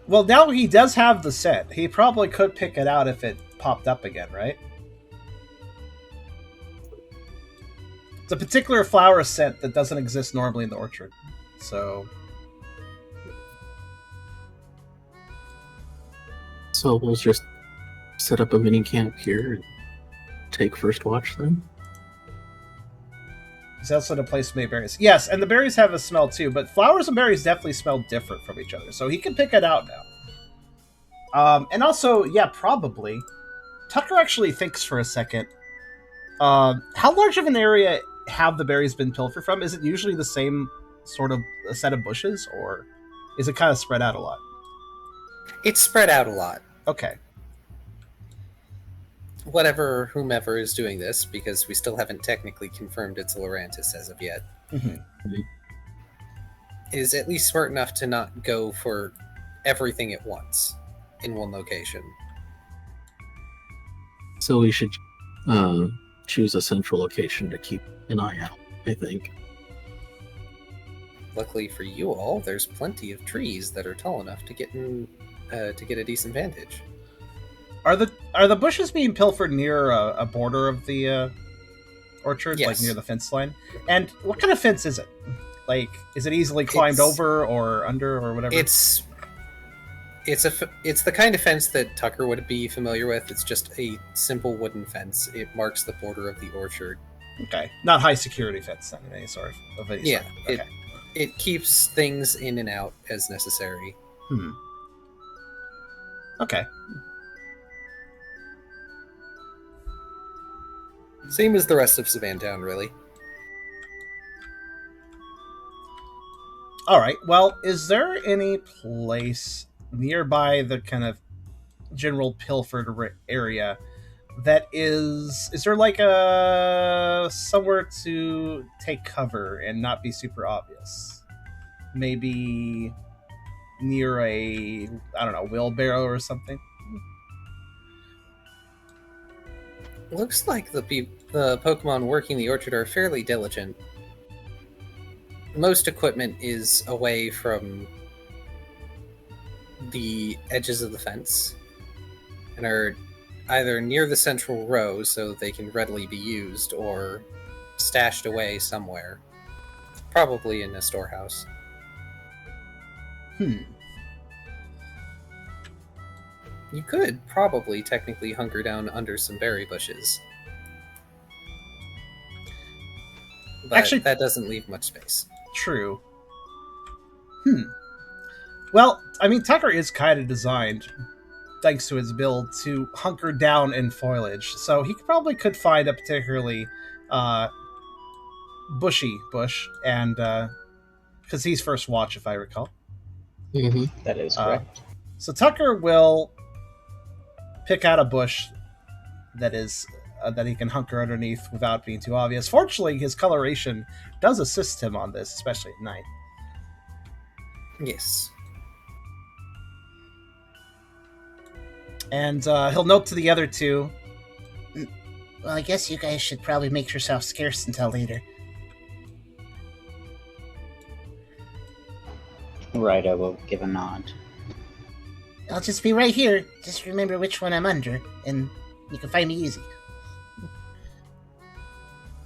Well, now he does have the scent. He probably could pick it out if it popped up again, right? It's a particular flower scent that doesn't exist normally in the orchard. So we'll just set up a mini camp here and take first watch then? he's also in a place made berries. Yes, and the berries have a smell too, but flowers and berries definitely smell different from each other. So he can pick it out now. And also, yeah, probably. Tucker actually thinks for a second. How large of an area have the berries been pilfered from? Is it usually the same sort of a set of bushes, or is it kind of spread out a lot? It's spread out a lot. Okay. Whomever is doing this, because we still haven't technically confirmed it's Lurantis as of yet, is at least smart enough to not go for everything at once in one location. So we should choose a central location to keep an eye out, I think. Luckily for you all, there's plenty of trees that are tall enough to get a decent vantage. Are the bushes being pilfered near a border of the orchard, Yes. like near the fence line? And what kind of fence is it? Like, is it easily climbed over or under or whatever? It's the kind of fence that Tucker would be familiar with. It's just a simple wooden fence. It marks the border of the orchard. Okay, not high security fence then, any sort of any Yeah, sort. Okay. it keeps things in and out as necessary. Okay. Same as the rest of Savantown, really. All right. Well, is there any place nearby the kind of general pilfered area that is there like a somewhere to take cover and not be super obvious? Maybe near a, I don't know, wheelbarrow or something? Looks like the Pokemon working the orchard are fairly diligent. Most equipment is away from the edges of the fence and are either near the central row so they can readily be used, or stashed away somewhere. Probably in a storehouse. You could probably technically hunker down under some berry bushes. But Actually- that doesn't leave much space. True. Well, I mean, Tucker is kind of designed, thanks to his build, to hunker down in foliage, so he probably could find a particularly bushy bush, and because he's first watch, if I recall. Mm-hmm. That is correct. So Tucker will pick out a bush that is that he can hunker underneath without being too obvious. Fortunately, his coloration does assist him on this, especially at night. Yes. And he'll note to the other two, Well, I guess you guys should probably make yourself scarce until later. Ryder will give a nod. I'll just be right here. Just remember which one I'm under, and you can find me easy.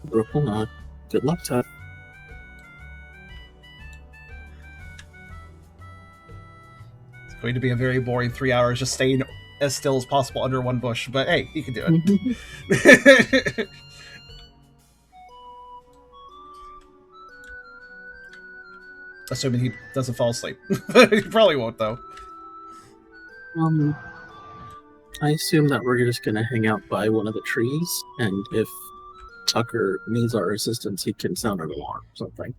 Brooke will nod. Good luck, Todd. it's going to be a very boring 3 hours just staying as still as possible under one bush, but hey, he can do it. Assuming he doesn't fall asleep. He probably won't, though. I assume that we're just going to hang out by one of the trees, and if Tucker needs our assistance, he can sound an alarm or something.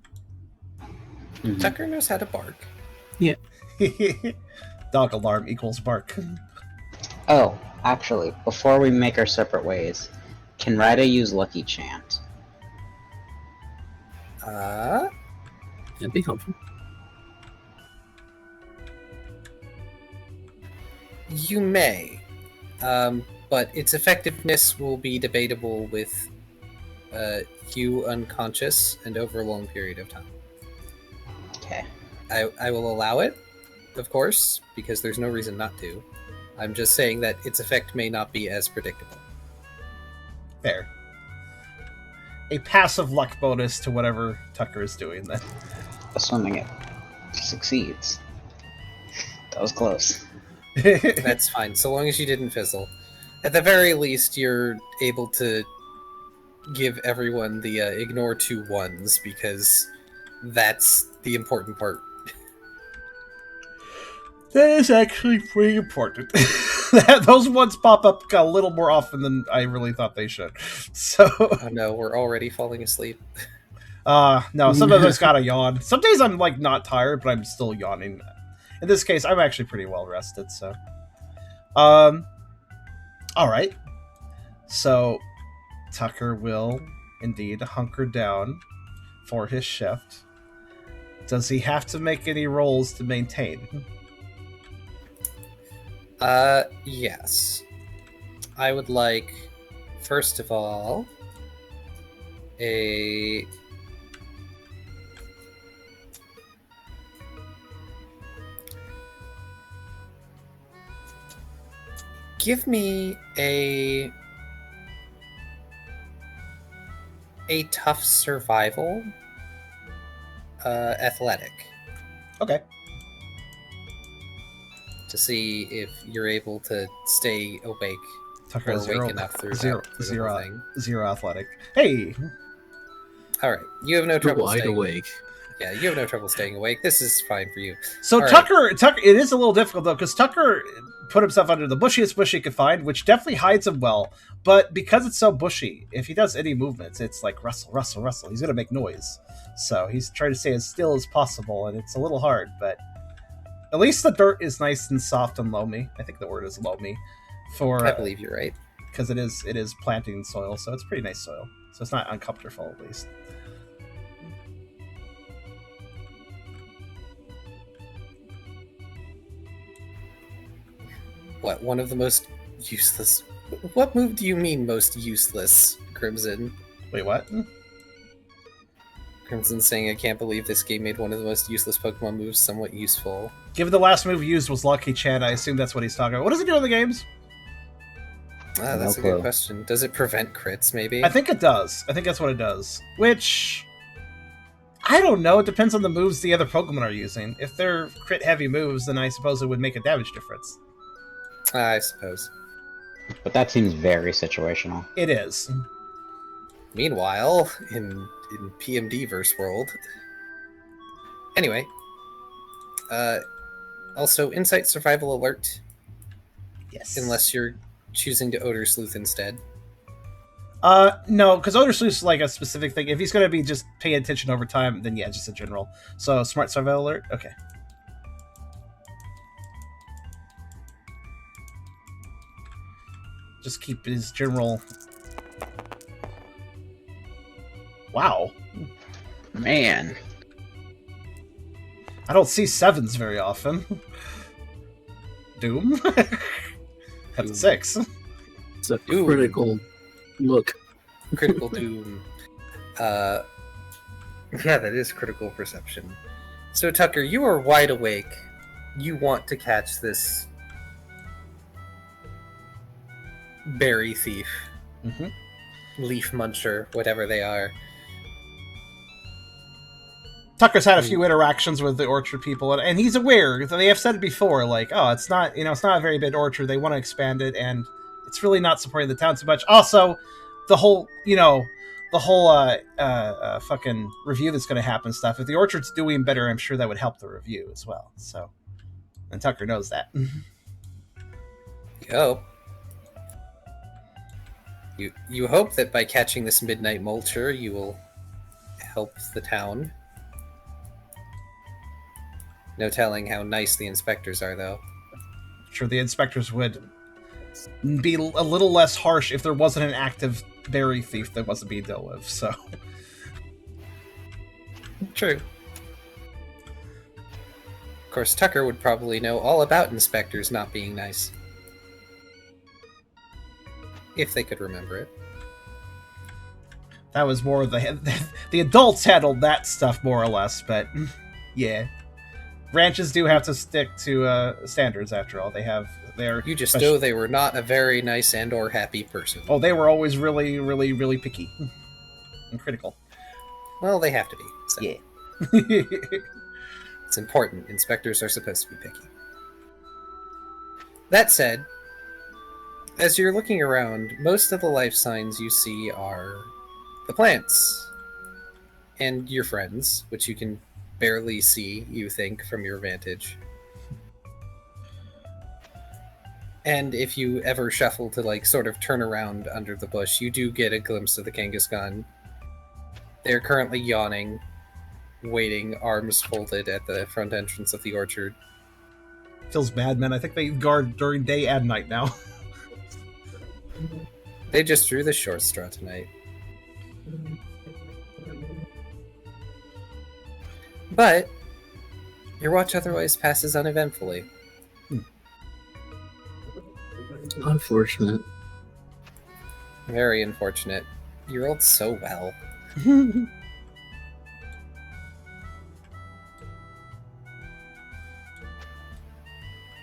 Mhm. Tucker knows how to bark. Dog alarm equals bark. Oh, actually, before we make our separate ways, can Ryder use Lucky Chant? That'd be helpful. You may, but its effectiveness will be debatable with you unconscious and over a long period of time. Okay. I will allow it, of course, because there's no reason not to. I'm just saying that its effect may not be as predictable. Fair. A passive luck bonus to whatever Tucker is doing, then. Assuming it succeeds. That was close. That's fine, so long as you didn't fizzle. At the very least, you're able to give everyone the ignore 2 ones, because that's the important part. That is actually pretty important. Those ones pop up a little more often than I really thought they should. So, Oh no, we're already falling asleep. no, sometimes I just gotta yawn. Some days I'm, like, not tired, but I'm still yawning. In this case, I'm actually pretty well rested, so. Alright. So, Tucker will indeed hunker down for his shift. Does he have to make any rolls to maintain? Yes. I would like, first of all, a... Give me a tough survival athletic Okay. to see if you're able to stay awake Tucker or has awake enough through that zero thing. athletic. Hey! All right, you have no trouble Wide staying awake. Yeah, you have no trouble staying awake. This is fine for you. So All Tucker, it is a little difficult though, because Tucker put himself under the bushiest bush he could find, which definitely hides him well. But because it's so bushy, if he does any movements, it's like rustle, rustle, rustle. He's gonna make noise. So he's trying to stay as still as possible, and it's a little hard. But at least the dirt is nice and soft and loamy. I think the word is loamy, for I believe you're right. because it is planting soil, so it's pretty nice soil. So it's not uncomfortable at least. What, one of the most useless... What move do you mean most useless, Crimson? Wait, what? Crimson's saying, I can't believe this game made one of the most useless Pokemon moves somewhat useful. Given the last move used was Lucky Chan, I assume that's what he's talking about. What does it do in the games? Ah, that's a Okay. good question. Does it prevent crits, maybe? I think it does. I think that's what it does. Which, I don't know. It depends on the moves the other Pokemon are using. If they're crit-heavy moves, then I suppose it would make a damage difference. I suppose. But that seems very situational. It is. Meanwhile, in PMD verse world. Anyway, also Insight Survival Alert. Yes. Unless you're choosing to Odor Sleuth instead. No, because Odor Sleuth is like a specific thing. If he's going to be just paying attention over time, then yeah, just a general. So, Smart Survival Alert? Okay. Just keep his general... Wow. Man. I don't see 7s very often. Doom? That's a 6. It's a Ooh. critical look. Critical Doom. Yeah, that is critical perception. So, Tucker, you are wide awake. You want to catch this berry thief, leaf muncher, whatever they are. Tucker's had a few interactions with the orchard people, and he's aware. They have said it before, like, oh, it's not a very big orchard. They want to expand it, and it's really not supporting the town so much. Also, the whole fucking review that's going to happen stuff. If the orchard's doing better, I'm sure that would help the review as well. So, and Tucker knows that. You hope. You hope that by catching this midnight mulcher, you will help the town. No telling how nice the inspectors are, though. Sure, the inspectors would be a little less harsh if there wasn't an active berry thief that wasn't being dealt with, so... True. Of course, Tucker would probably know all about inspectors not being nice. If they could remember it. That was more the adults handled that stuff more or less, but yeah. Ranches do have to stick to standards after all. You just know they were not a very nice and or happy person. Oh, they were always really, really, really picky. And critical. Well, they have to be. So. Yeah. It's important. Inspectors are supposed to be picky. That said, as you're looking around, most of the life signs you see are the plants. And your friends, which you can barely see, you think, from your vantage. And if you ever shuffle to, sort of turn around under the bush, you do get a glimpse of the Kangaskhan. They're currently yawning, waiting, arms folded at the front entrance of the orchard. Feels bad, man. I think they guard during day and night now. They just drew the short straw tonight. But your watch otherwise passes uneventfully. Unfortunate. Very unfortunate. You rolled so well.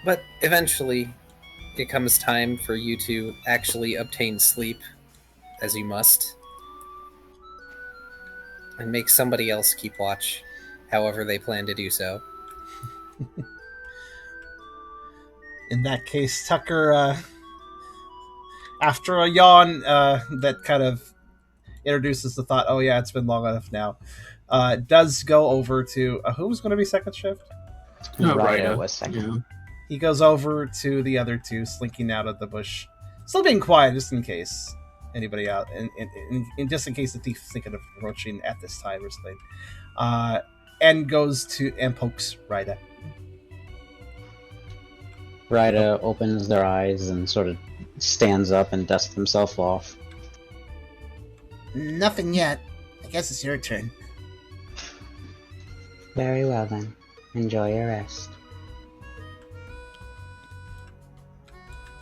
But eventually, it comes time for you to actually obtain sleep, as you must, and make somebody else keep watch, however they plan to do so. In that case, Tucker, after a yawn that kind of introduces the thought, oh yeah, it's been long enough now, does go over to... who was going to be second shift? Ryder was second. Yeah. He goes over to the other two, slinking out of the bush. Still being quiet, just in case anybody out, and just in case the thief is thinking of approaching at this time or something. And goes to and pokes Ryder. Ryder opens their eyes and sort of stands up and dusts himself off. Nothing yet. I guess it's your turn. Very well then. Enjoy your rest.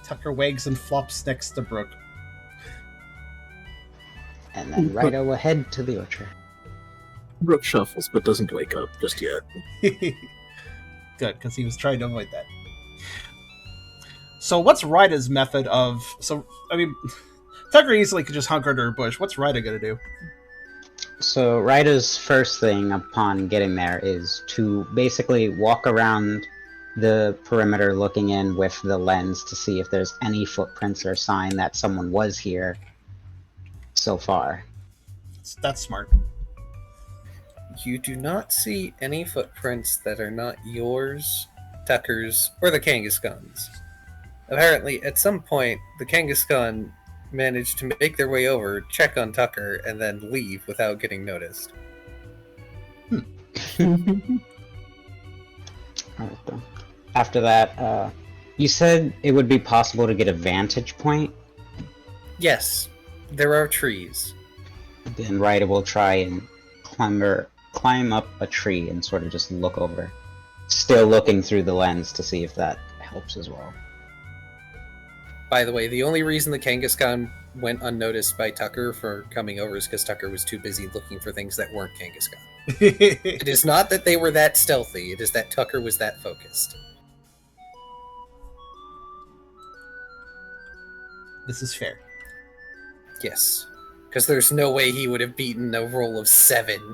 Tucker wags and flops next to Brooke. And then Ryder will head to the orchard. Brooke shuffles, but doesn't wake up just yet. Good, because he was trying to avoid that. So what's Ryder's method of... Tucker easily could just hunker under a bush. What's Ryder going to do? So Ryder's first thing upon getting there is to basically walk around the perimeter looking in with the lens to see if there's any footprints or sign that someone was here so far. That's smart. You do not see any footprints that are not yours, Tucker's, or the Kangaskhan's. Apparently, at some point, the Kangaskhan managed to make their way over, check on Tucker, and then leave without getting noticed. Alright then. After that, you said it would be possible to get a vantage point. Yes, there are trees. Then Ryder will try and climb up a tree and sort of just look over. Still looking through the lens to see if that helps as well. By the way, the only reason the Kangaskhan went unnoticed by Tucker for coming over is because Tucker was too busy looking for things that weren't Kangaskhan. It is not that they were that stealthy, it is that Tucker was that focused. This is fair. Yes. Because there's no way he would have beaten a roll of 7.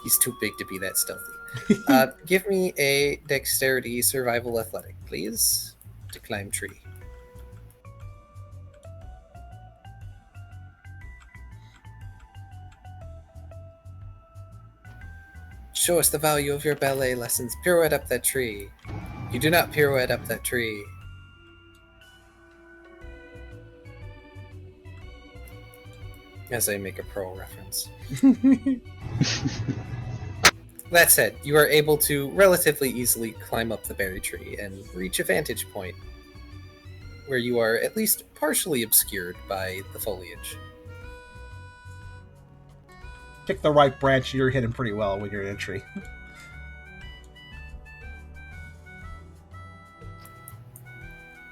He's too big to be that stealthy. Give me a dexterity survival athletic, please, to climb tree. Show us the value of your ballet lessons. Pirouette up that tree. You do not pirouette up that tree. As I make a Pearl reference. That said, you are able to relatively easily climb up the berry tree and reach a vantage point where you are at least partially obscured by the foliage. Pick the right branch, you're hitting pretty well when you're in a tree.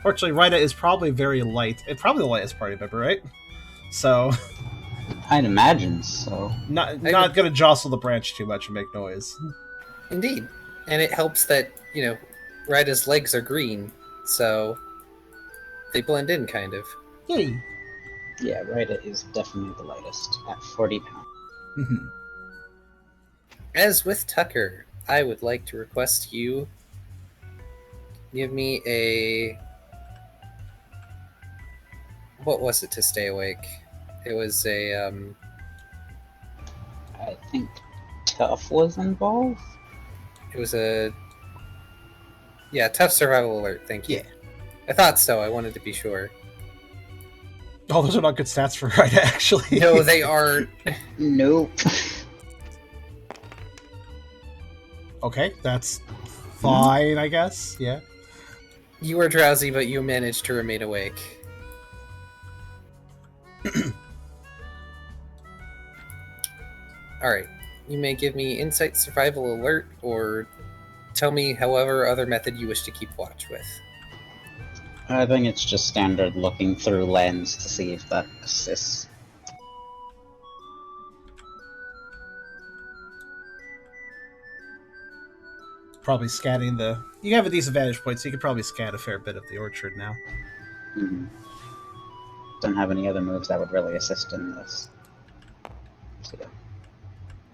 Fortunately, Ryder is probably very light. It's probably the lightest party member, right? So... I'd imagine so. Not gonna jostle the branch too much and make noise. Indeed. And it helps that, Ryder's legs are green, so they blend in, kind of. Yay! Yeah, Ryder is definitely the lightest at 40 pounds. As with Tucker, I would like to request you give me a... What was it to stay awake? It was a, I think Tough was involved? It was a... Yeah, tough survival alert, thank you. Yeah. I thought so, I wanted to be sure. Oh, those are not good stats for Ryder, actually. No, they are... Nope. Okay, that's fine, I guess. Yeah. You were drowsy, but you managed to remain awake. Alright, you may give me insight survival alert, or tell me however other method you wish to keep watch with. I think it's just standard looking through lens to see if that assists. Probably scanning the... You have a decent vantage point, so you could probably scan a fair bit of the orchard now. Mm-hmm. Don't have any other moves that would really assist in this. So,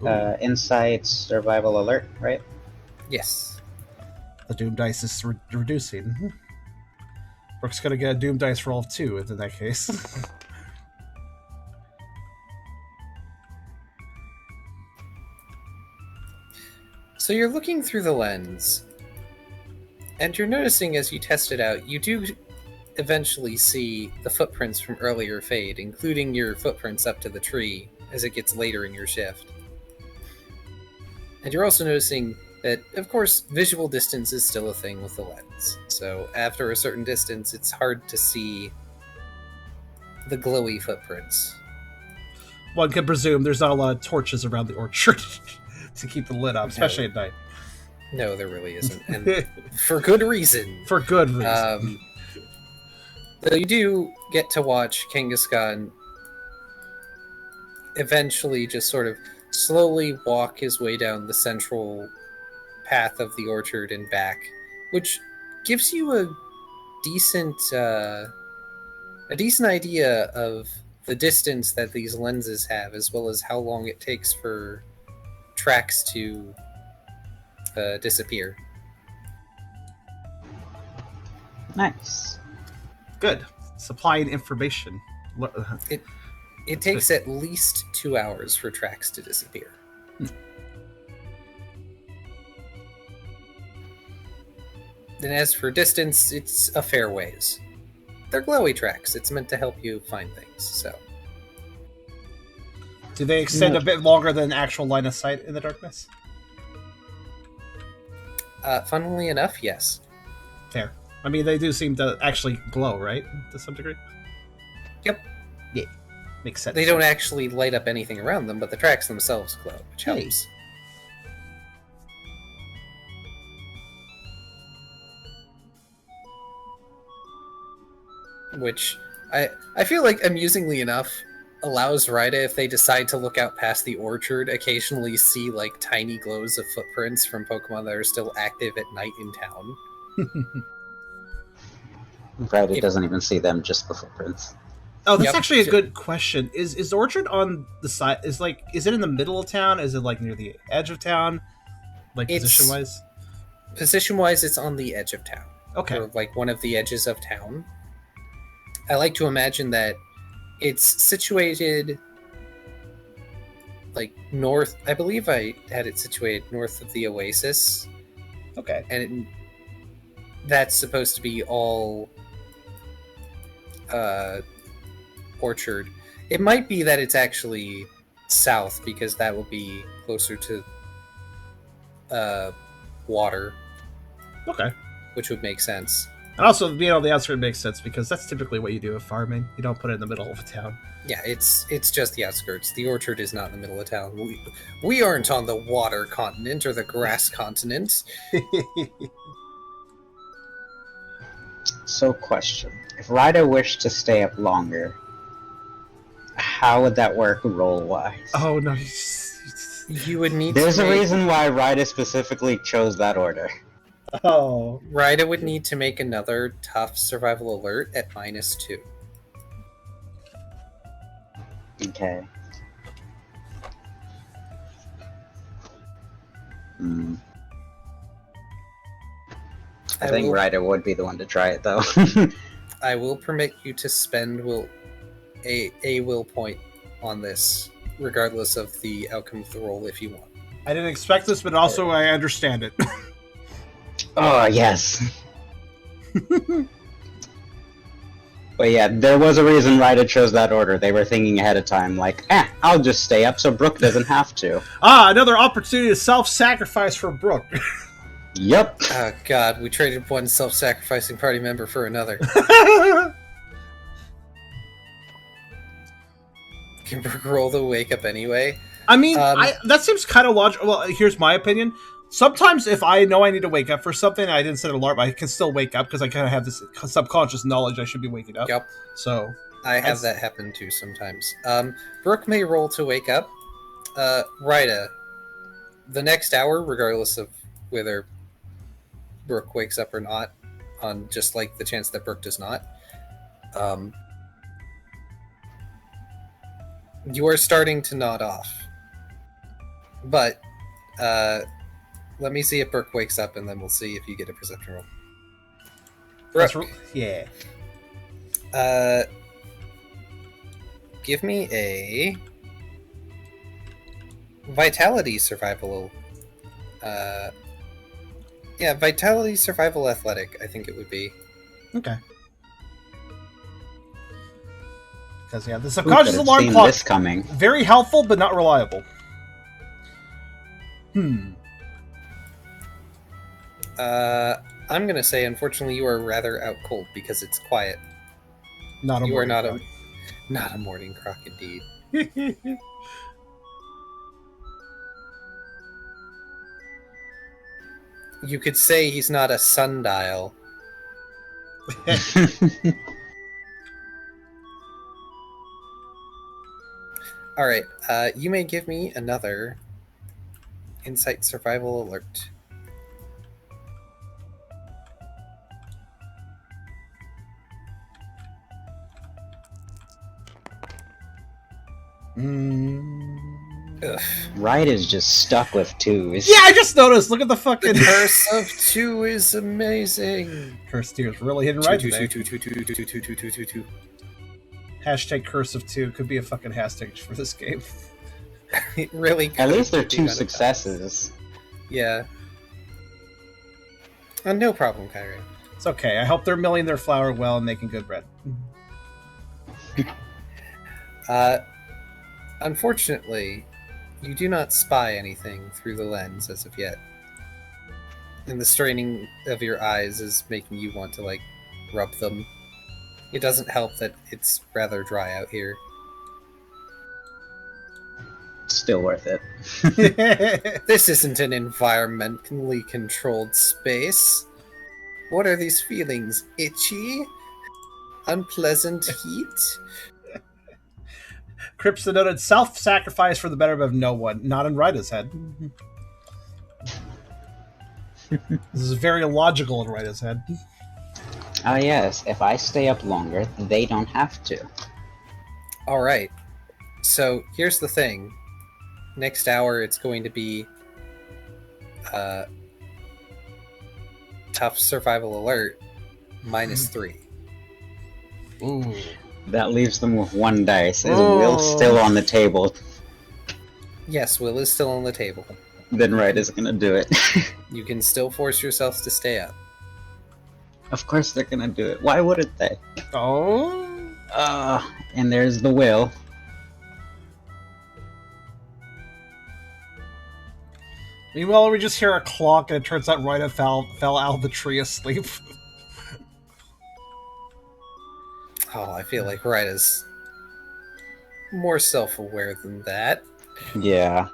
yeah. Insight, survival alert, right? Yes. The Doom dice is reducing. Brooke's gonna get a Doom dice roll of 2 in that case. So you're looking through the lens, and you're noticing as you test it out, you do eventually see the footprints from earlier fade, including your footprints up to the tree as it gets later in your shift. And you're also noticing that, of course, visual distance is still a thing with the lens. So after a certain distance, it's hard to see the glowy footprints. One can presume there's not a lot of torches around the orchard to keep the lit up, especially at night. No, there really isn't. And for good reason. For good reason. Though you do get to watch Kangaskhan eventually just sort of slowly walk his way down the central path of the orchard and back, which gives you a decent idea of the distance that these lenses have, as well as how long it takes for tracks to disappear. Nice. Good. Supplying information. It takes at least 2 hours for tracks to disappear. And as for distance, it's a fair ways. They're glowy tracks. It's meant to help you find things, so. Do they extend a bit longer than actual line of sight in the darkness? Funnily enough, yes. Fair. I mean, they do seem to actually glow, right? To some degree? Yep. Yeah. Makes sense. They don't actually light up anything around them, but the tracks themselves glow, which Hey. helps. Which I feel like, amusingly enough, allows Ryder, if they decide to look out past the orchard, occasionally see like tiny glows of footprints from Pokemon that are still active at night in town. Right, it doesn't even see them, just the footprints. Oh, that's Yep. actually a good question. Is the orchard on the side? Is it in the middle of town? Is it like near the edge of town? Like It's- position wise? Position-wise, it's on the edge of town. Okay. Or like one of the edges of town. I like to imagine that it's situated like north. I believe I had it situated north of the Oasis, Okay. and that's supposed to be all orchard. It might be that it's actually south, because that will be closer to water, Okay. which would make sense. And also, being on the outskirts makes sense because that's typically what you do with farming. You don't put it in the middle of a town. Yeah, it's just the outskirts. The orchard is not in the middle of town. We aren't on the water continent or the grass continent. So, question. If Ryder wished to stay up longer, how would that work roll-wise? Oh no! You would need There's to a make, reason why Ryder specifically chose that order. Oh. Ryder would need to make another tough survival alert at -2. Okay. Hmm. I think will, Ryder would be the one to try it, though. I will permit you to spend a will point on this, regardless of the outcome of the roll, if you want. I didn't expect this, but also I understand it. Oh, yes. But yeah, there was a reason Ryder chose that order. They were thinking ahead of time, like, I'll just stay up so Brooke doesn't have to. Another opportunity to self-sacrifice for Brooke. Yep. Oh god, we traded one self-sacrificing party member for another. Can Brooke roll the wake up anyway? I mean, that seems kind of logical. Well, here's my opinion. Sometimes if I know I need to wake up for something, I didn't set an alarm, I can still wake up because I kind of have this subconscious knowledge I should be waking up. Yep. So I have that happen too sometimes. Brooke may roll to wake up. Ryder, the next hour, regardless of whether Brooke wakes up or not, on just like the chance that Brooke does not, you are starting to nod off. But let me see if Brooke wakes up, and then we'll see if you get a perception roll. Brooke, yeah. Give me a vitality survival. Vitality survival athletic, I think it would be. Okay. Because the Who subconscious could have alarm seen clock this coming? very helpful but not reliable. I'm gonna say, unfortunately, you are rather out cold because it's quiet. Not a You are not morning not a morning croc, indeed. clock. You could say he's not a sundial. All right, you may give me another insight survival alert. Ugh. Ryder's just stuck with 2s. Yeah, I just noticed. Look at the fucking The Curse of 2 is amazing. Curse 2 is really hitting right today. Two. Hashtag Curse of 2 could be a fucking hashtag for this game. It really could. At least they're with the 2 amount of successes. times. Yeah. No problem, Kyrio. It's okay. I hope they're milling their flour well and making good bread. Unfortunately, you do not spy anything through the lens as of yet. And the straining of your eyes is making you want to, rub them. It doesn't help that it's rather dry out here. Still worth it. This isn't an environmentally controlled space. What are these feelings? Itchy? Unpleasant heat? Crips denoted self-sacrifice for the betterment of no one, not in Ryder's head. This is very illogical in Ryder's head. Oh yes, if I stay up longer, they don't have to. Alright. So, here's the thing. Next hour, it's going to be tough survival alert -3. Ooh. That leaves them with 1 dice. Is Will still on the table? Yes, Will is still on the table. Then Ryder's gonna do it. You can still force yourself to stay up. Of course they're gonna do it. Why wouldn't they? Oh. And there's the Will. Meanwhile, we just hear a clock, and it turns out Ryder fell out of the tree asleep. Oh, I feel like Ryder's more self-aware than that. Yeah.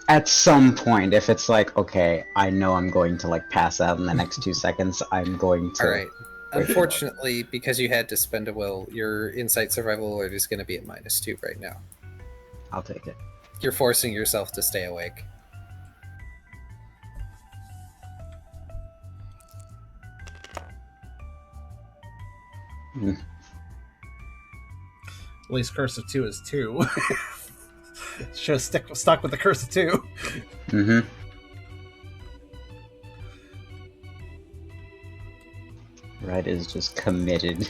At some point, if it's like, okay, I know I'm going to pass out in the next 2 seconds, I'm going to... Alright. Unfortunately, because you had to spend a will, your insight survival alert is going to be at -2 right now. I'll take it. You're forcing yourself to stay awake. Mm. At least Curse of 2 is 2. Should have stuck with the Curse of 2. Mm-hmm. Ryder's just committed.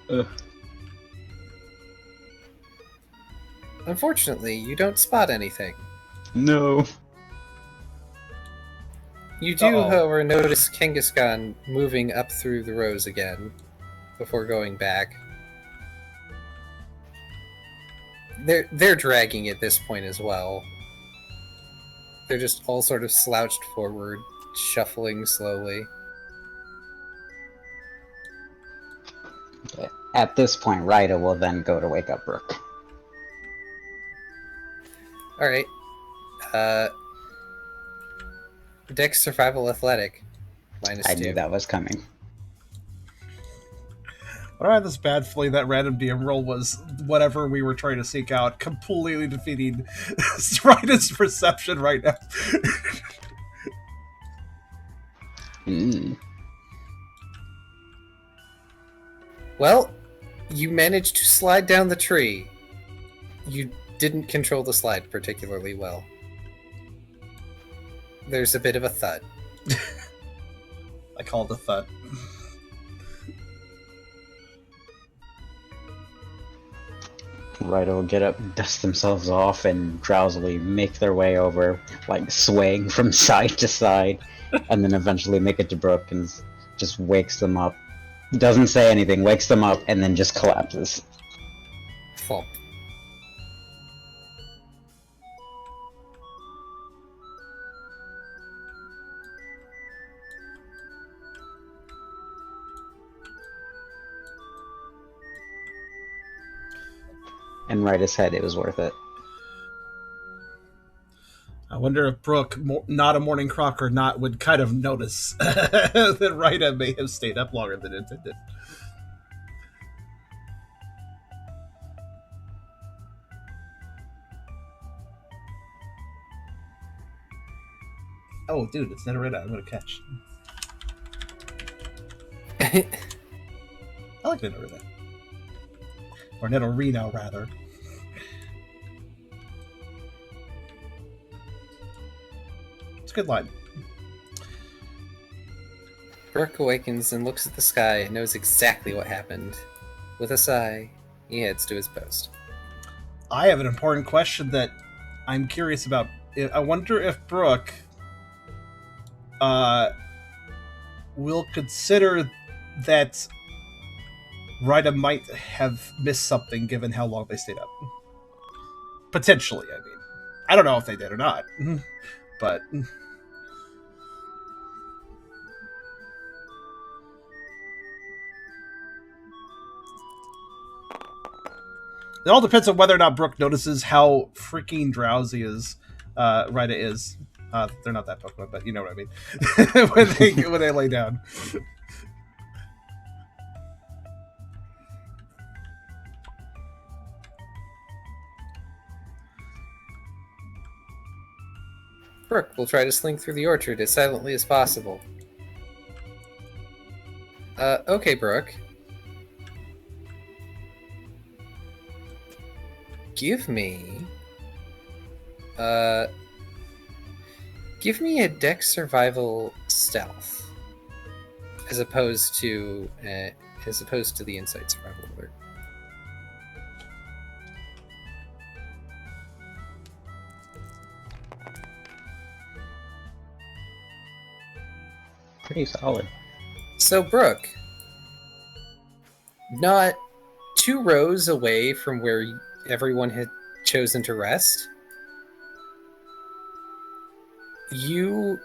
Ugh. Unfortunately, you don't spot anything. No. You do, however, notice Kangaskhan moving up through the rows again before going back. They're dragging at this point as well. They're just all sort of slouched forward, shuffling slowly. Okay. At this point, Ryder will then go to wake up Brooke. Alright. Dex Survival Athletic. -2. I knew that was coming. I had this bad feeling that random DM roll was whatever we were trying to seek out, completely defeating Ryder's perception right now. Well, you managed to slide down the tree. You didn't control the slide particularly well. There's a bit of a thud. I call it a thud. Ryder will get up, dust themselves off, and drowsily make their way over, swaying from side to side, and then eventually make it to Brooke and just wakes them up. Doesn't say anything, wakes them up, and then just collapses. Thump. And Ryder's head, it was worth it. I wonder if Brooke, not a morning croc or not, would kind of notice that Ryder may have stayed up longer than intended. Oh, dude, it's Netherita. I'm going to catch. I like Netherita. Or Nidorino, rather. It's a good line. Brooke awakens and looks at the sky and knows exactly what happened. With a sigh, he heads to his post. I have an important question that I'm curious about. I wonder if Brooke will consider that Ryder might have missed something given how long they stayed up. Potentially, I mean. I don't know if they did or not. But... It all depends on whether or not Brooke notices how freaking drowsy Ryder is. They're not that Pokemon, but you know what I mean. when they lay down. Brooke will try to slink through the orchard as silently as possible. Okay, Brooke. Give me a Dex Survival Stealth, as opposed to the Insight Survival Alert. Pretty solid. So, Brooke, not 2 rows away from where everyone had chosen to rest, you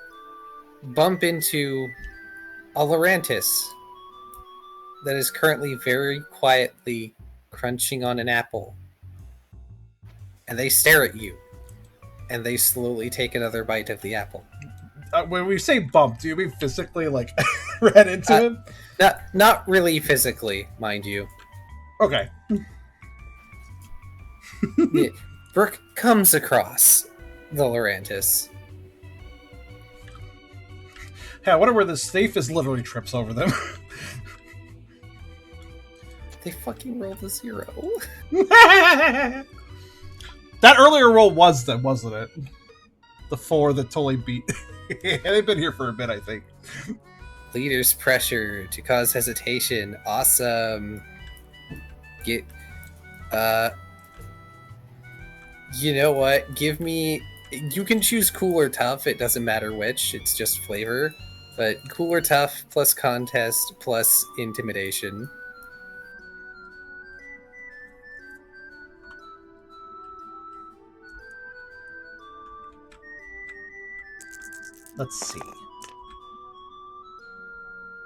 bump into a Lurantis that is currently very quietly crunching on an apple. And they stare at you, and they slowly take another bite of the apple. When we say bump, do you mean physically, like, ran into him? Not really physically, mind you. Okay. Yeah, Brooke comes across the Lurantis. Hey, I wonder where the safest literally trips over them. They fucking rolled a 0. That earlier roll was them, wasn't it? The 4 that totally beat. Yeah, they've been here for a bit, I think. Leader's pressure to cause hesitation. Awesome. You know what? Give me... You can choose cool or tough. It doesn't matter which. It's just flavor. But cool or tough plus contest plus intimidation. Let's see.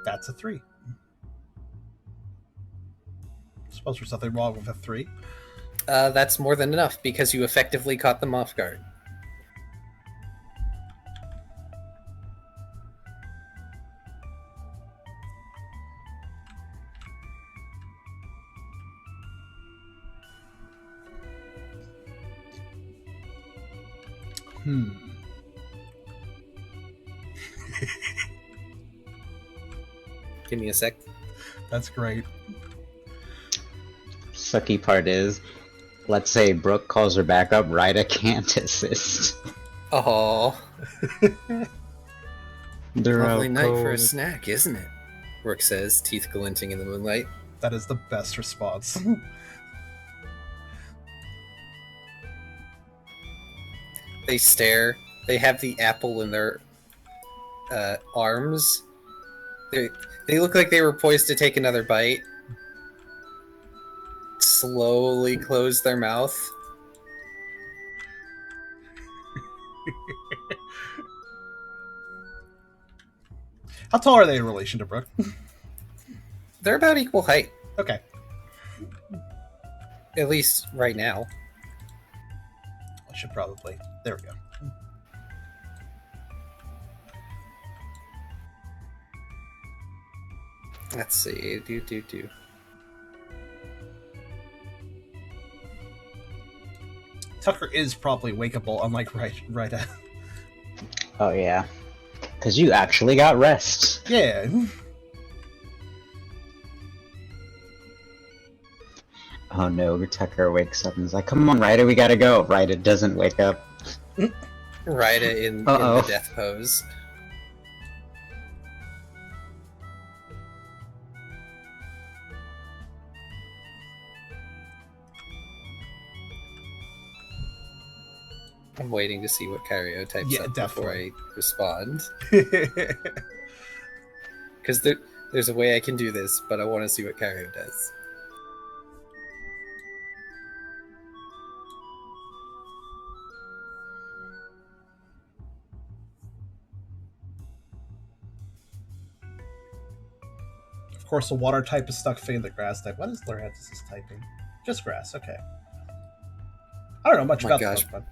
That's a 3. Suppose there's something wrong with a 3. That's more than enough because you effectively caught them off guard. Give me a sec. That's great. Sucky part is, let's say Brooke calls her back up, Ryder can't assist. Oh, They're lovely out night for a cold. snack, isn't it? Rook says, teeth glinting in the moonlight. That is the best response. They stare. They have the apple in their arms. They look like they were poised to take another bite. Slowly close their mouth. How tall are they in relation to Brooke? They're about equal height, Okay. at least right now. I should probably... There we go. Let's see. Do. Tucker is probably wakeable, unlike Ryder. Oh yeah, because you actually got rest. Yeah. Oh no, Tucker wakes up and is like, come on, Ryder, we gotta go. Ryder doesn't wake up. Ryder in Uh-oh. the death pose. I'm waiting to see what Kyrio types up before I respond. Because there's a way I can do this, but I want to see what Kyrio does. Of course, the water type is stuck fitting the grass type. What is Lurantis typing? Just grass, okay. I don't know much about gosh. the Pokemon.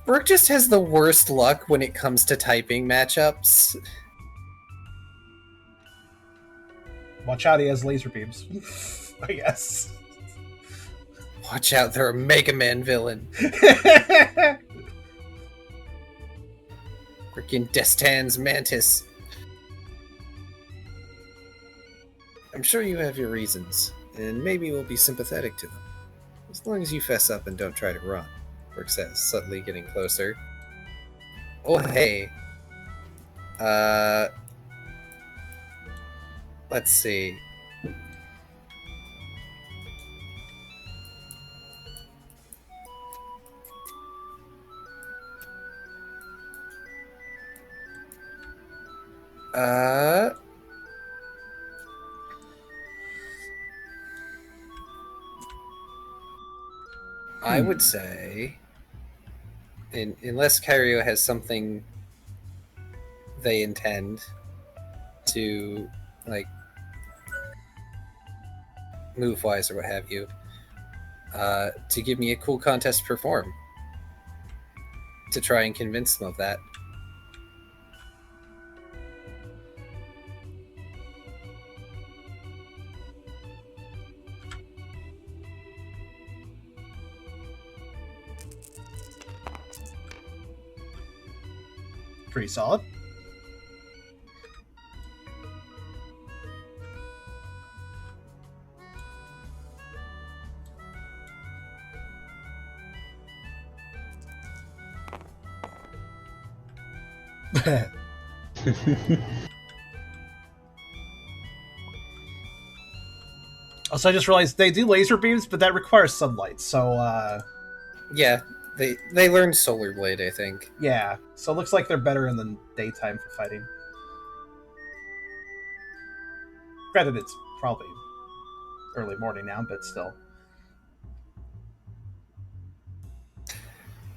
Brooke just has the worst luck when it comes to typing matchups. Watch out, he has laser beams. I guess. Watch out, they're a Mega Man villain. Freaking Destan's Mantis. I'm sure you have your reasons, and maybe we'll be sympathetic to them. As long as you fess up and don't try to run, Brooke says, subtly getting closer. Oh, hey. Let's see. I would say, unless Kyrio has something they intend to, like, move-wise or what have you, to give me a cool contest to perform, to try and convince them of that. Pretty solid. Also, I just realized they do laser beams, but that requires sunlight, so, Yeah, they learned Solar Blade, I think. yeah. So it looks like they're better in the daytime for fighting. Granted, it's probably early morning now, but still.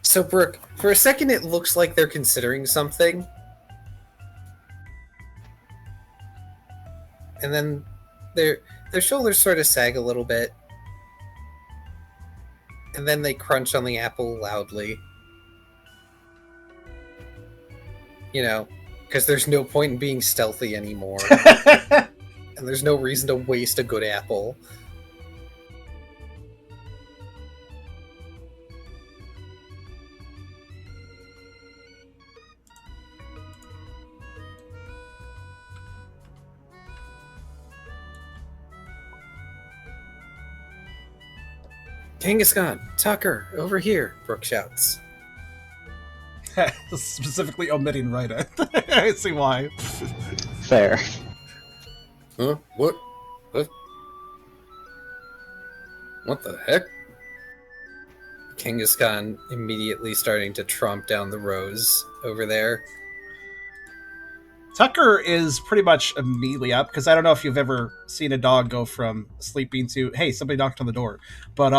So, Brooke, for a second it looks like they're considering something. And then their shoulders sort of sag a little bit. And then they crunch on the apple loudly. You know, because there's no point in being stealthy anymore. And there's no reason to waste a good apple. Kangaskhan, Tucker, over here, Brooke shouts. Specifically omitting Ryder. I see why. Fair. Huh? What? What the heck? Kangaskhan immediately starting to tromp down the rows over there. Tucker is pretty much immediately up, because I don't know if you've ever seen a dog go from sleeping to, hey, somebody knocked on the door. But,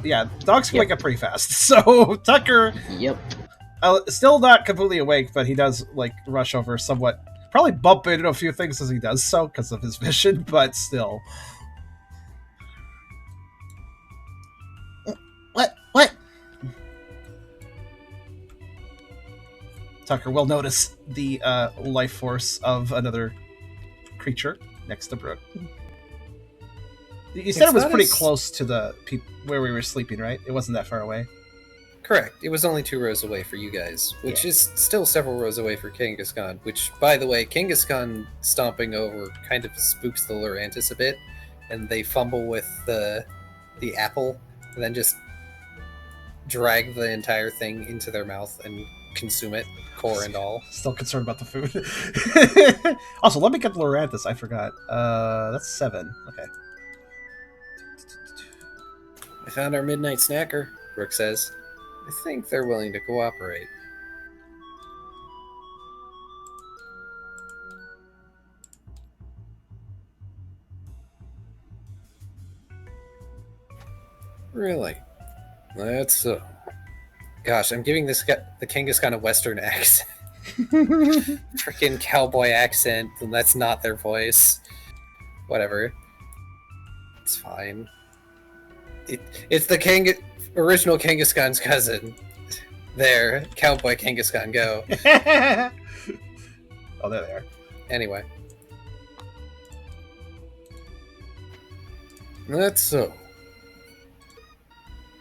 yeah, dogs can wake up pretty fast. So, Tucker, Yep. still not completely awake, but he does, like, rush over somewhat. Probably bump into a few things as he does so, because of his vision, but still. What? Tucker will notice the life force of another creature next to Brooke. You said It's it was not pretty as- close to the where we were sleeping, right? It wasn't that far away. Correct. It was only 2 rows away for you guys, which Yeah. is still several rows away for Kangaskhan, which, by the way, Kangaskhan stomping over kind of spooks the Lurantis a bit, and they fumble with the apple, and then just drag the entire thing into their mouth and consume it, core and all. Still concerned about the food. Also, let me get Lurantis. I forgot. That's 7. Okay. I found our midnight snacker, Brooke says. I think they're willing to cooperate. Really? That's so. Gosh, I'm giving this guy the Kangaskhan a Western accent. Freaking cowboy accent, and that's not their voice. Whatever. It's fine. It's the original Kangaskhan's cousin. There, cowboy Kangaskhan, go. Oh, there they are. Anyway. That's so.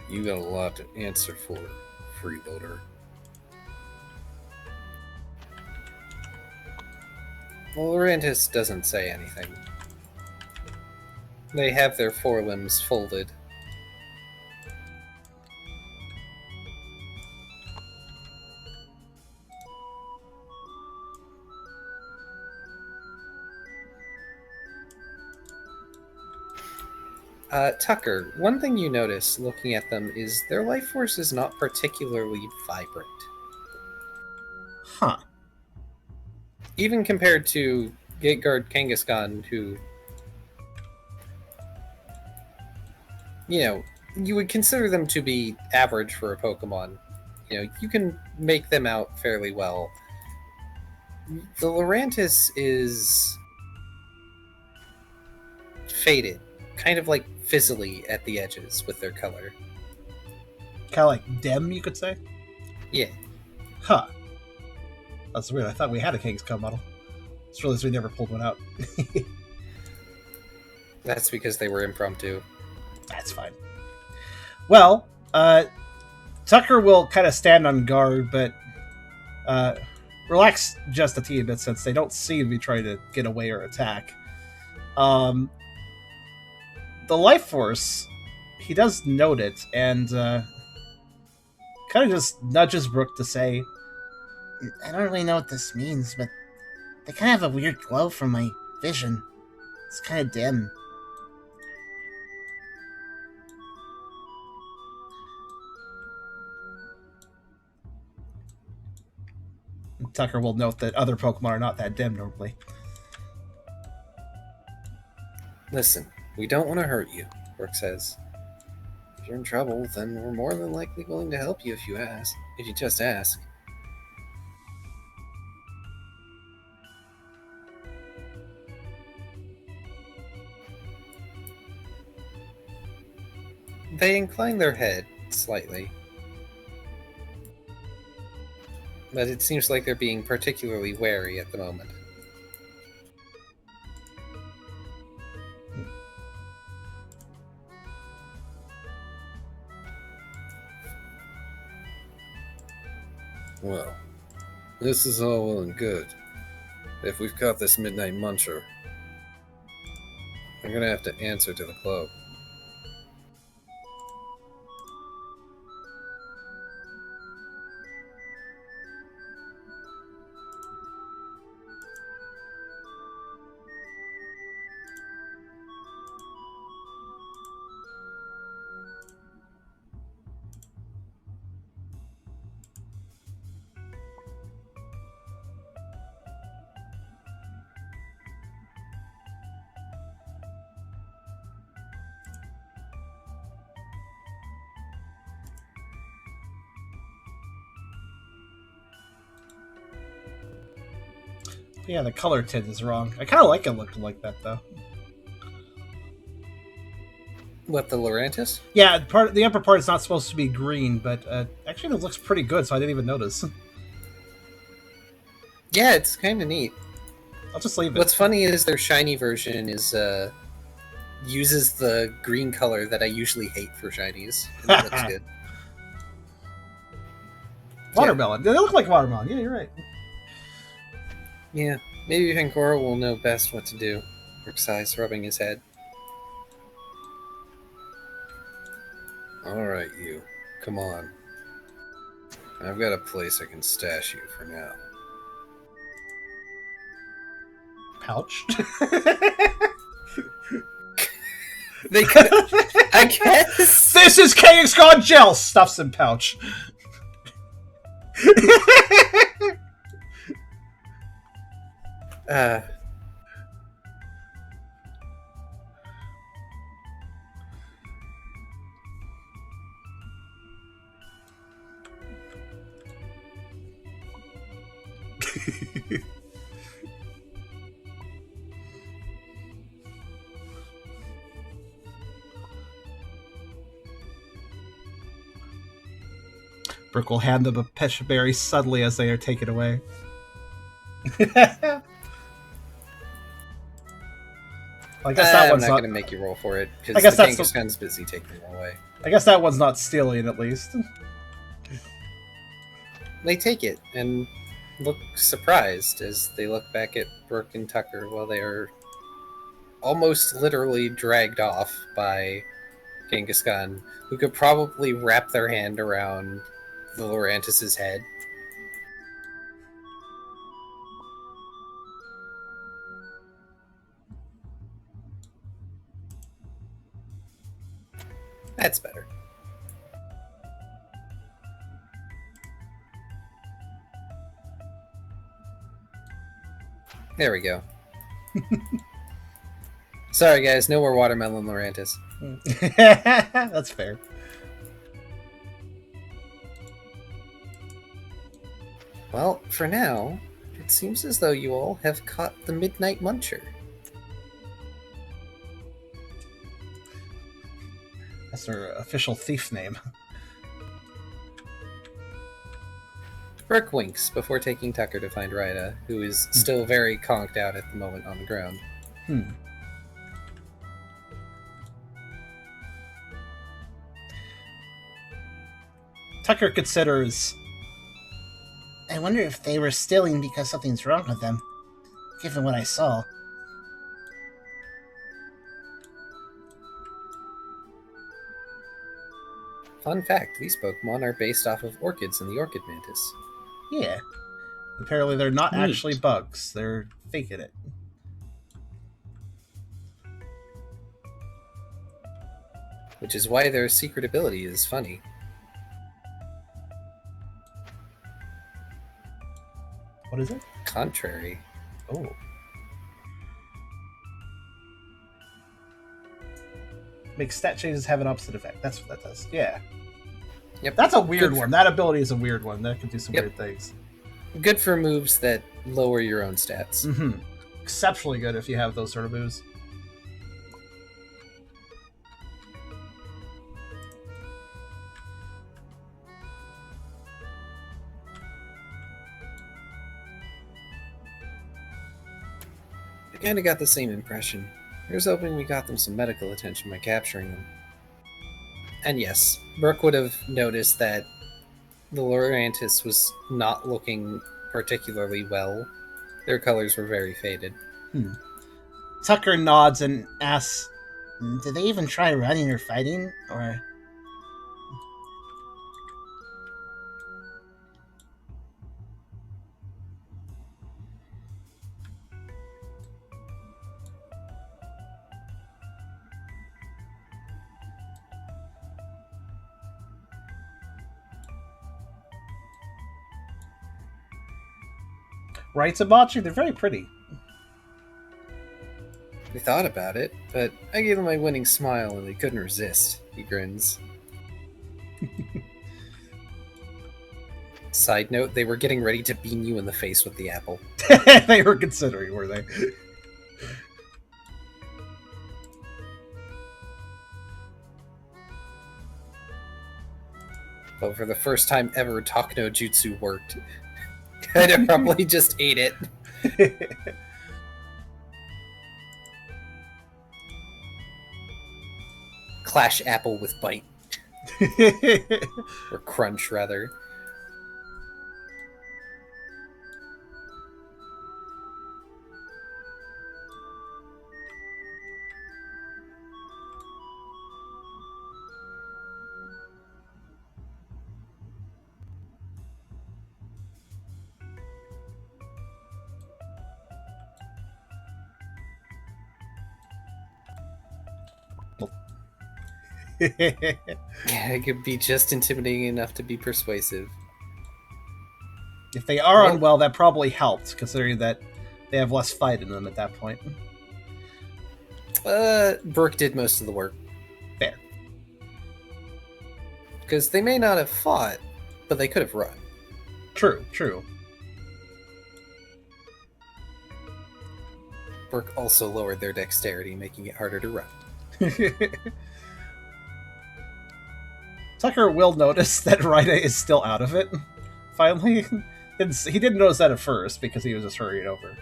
You got a lot to answer for, freeloader. Well, Lurantis doesn't say anything. They have their forelimbs folded. Tucker, one thing you notice looking at them is their life force is not particularly vibrant. Huh. Even compared to Gateguard Kangaskhan, who, you know, you would consider them to be average for a Pokemon. You know, you can make them out fairly well. The Lurantis is faded, kind of like fizzly at the edges with their color. Kind of like Dem, you could say? Yeah. Huh. That's weird. I thought we had a King's Cup model. It's realized we never pulled one out. That's because they were impromptu. That's fine. Well, Tucker will kind of stand on guard, but relax just a teeny bit since they don't seem to be trying to get away or attack. The life force, he does note it, and kind of just nudges Brooke to say, I don't really know what this means, but they kind of have a weird glow from my vision. It's kind of dim. Tucker will note that other Pokemon are not that dim normally. Listen, we don't want to hurt you, Brooke says. If you're in trouble, then we're more than likely willing to help you if you ask. If you just ask. They incline their head slightly. But it seems like they're being particularly wary at the moment. Well, this is all well and good. If we've caught this midnight muncher, I'm gonna have to answer to the club. Yeah, the color tint is wrong. I kind of like it looking like that, though. What, the Lurantis? Yeah, the upper part is not supposed to be green, but actually it looks pretty good, so I didn't even notice. Yeah, it's kind of neat. I'll just leave it. What's funny is their shiny version is uses the green color that I usually hate for shinies. And it looks good. Watermelon. Yeah. They look like watermelon. Yeah, you're right. Yeah, maybe Vancora will know best what to do. Brooke sighs, rubbing his head. Alright, you. Come on. I've got a place I can stash you for now. Pouch. They could... I guess! This is King's Gone Gel! Stuffs in pouch. Brooke will hand them a Peshaberry subtly as they are taken away. I guess that I'm one's not not. going to make you roll for it, I because guess the that's Kangaskhan's busy taking them away. I guess that one's not stealing, at least. They take it and look surprised as they look back at Brooke and Tucker while they are almost literally dragged off by Kangaskhan, who could probably wrap their hand around the Lurantis' head. That's better. There we go. Sorry, guys. No more watermelon Lurantis. That's fair. Well, for now, it seems as though you all have caught the Midnight Muncher. That's their official thief name. Brooke winks before taking Tucker to find Ryder, who is still very conked out at the moment on the ground. Tucker considers... I wonder if they were stealing because something's wrong with them, given what I saw. Fun fact, these Pokemon are based off of orchids in the Orchid Mantis. Yeah. Apparently they're not Neat. actually bugs. They're faking it. Which is why their secret ability is funny. What is it? Contrary. Oh. Makes stat changes have an opposite effect. That's what that does. Yeah. Yep. That's a weird Good one. for- That ability is a weird one. That can do some Yep. weird things. Good for moves that lower your own stats. Mm-hmm. Exceptionally good if you have those sort of moves. I kinda got the same impression. I was hoping we got them some medical attention by capturing them. And yes, Brooke would have noticed that the Lurantis was not looking particularly well. Their colors were very faded. Tucker nods and asks, Did they even try running or fighting, or... right, Zebachi? They're very pretty. They thought about it, but I gave them my winning smile and they couldn't resist. He grins. Side note, they were getting ready to beam you in the face with the apple. They were considering, were they? But for the first time ever, Talk No Jutsu worked. I'd have probably just ate it. Clash apple with bite. Or crunch, rather. Yeah, it could be just intimidating enough to be persuasive. If they are Well- unwell, that probably helped, considering that they have less fight in them at that point. Brooke did most of the work. Fair. Because they may not have fought, but they could have run. True. Brooke also lowered their dexterity, making it harder to run. Tucker will notice that Ryder is still out of it. Finally, he didn't notice that at first because he was just hurrying over.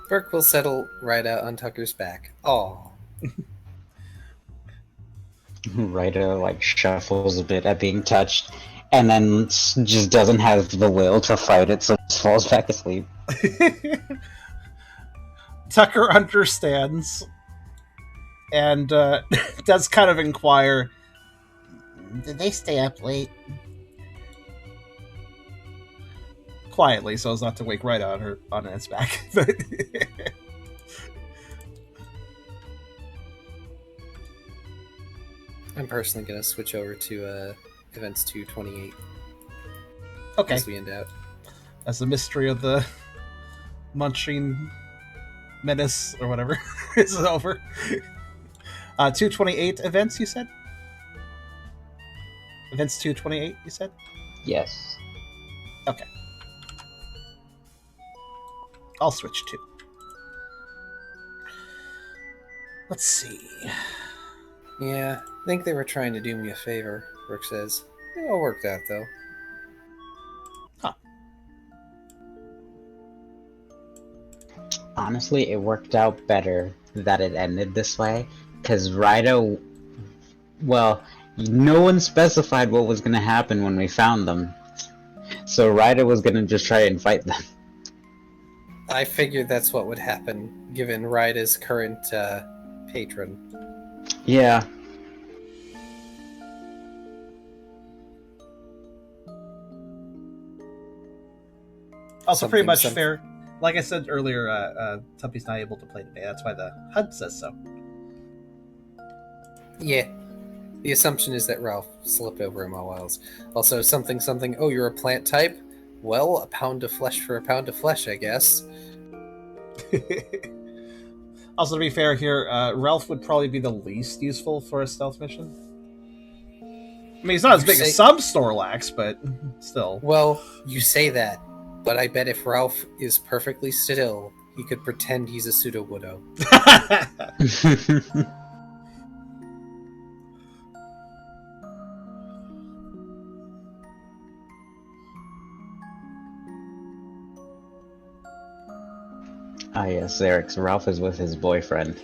Brooke will settle right out on Tucker's back. Aw. Ryder like shuffles a bit at being touched, and then just doesn't have the will to fight it, so just falls back asleep. Tucker understands and does kind of inquire. Did they stay up late? Quietly, so as not to wake Ryder on its back. But I'm personally going to switch over to Events 228 okay, as we end out. as the mystery of the munching menace or whatever is over. 228 events, you said? Events 228, you said? Yes. Okay. I'll switch too. Let's see. Yeah, I think they were trying to do me a favor, Brooke says. It all worked out, though. Honestly, it worked out better that it ended this way, because Ryder, well, no one specified what was going to happen when we found them. So Ryder was going to just try and fight them. I figured that's what would happen, given Ryder's current patron. Yeah. Also, pretty much Something. fair. Like I said earlier, Tuppy's not able to play today. That's why the HUD says so. Yeah. The assumption is that Ralph slipped over in Mawile's. Also, something, oh, you're a plant type? Well, a pound of flesh for a pound of flesh, I guess. Also, to be fair here, Ralph would probably be the least useful for a stealth mission. I mean, he's not as big as some Snorlax, but still. Well, you say that, but I bet if Ralph is perfectly still, he could pretend he's a pseudo-widow. Ah yes, Eric's Ralph is with his boyfriend.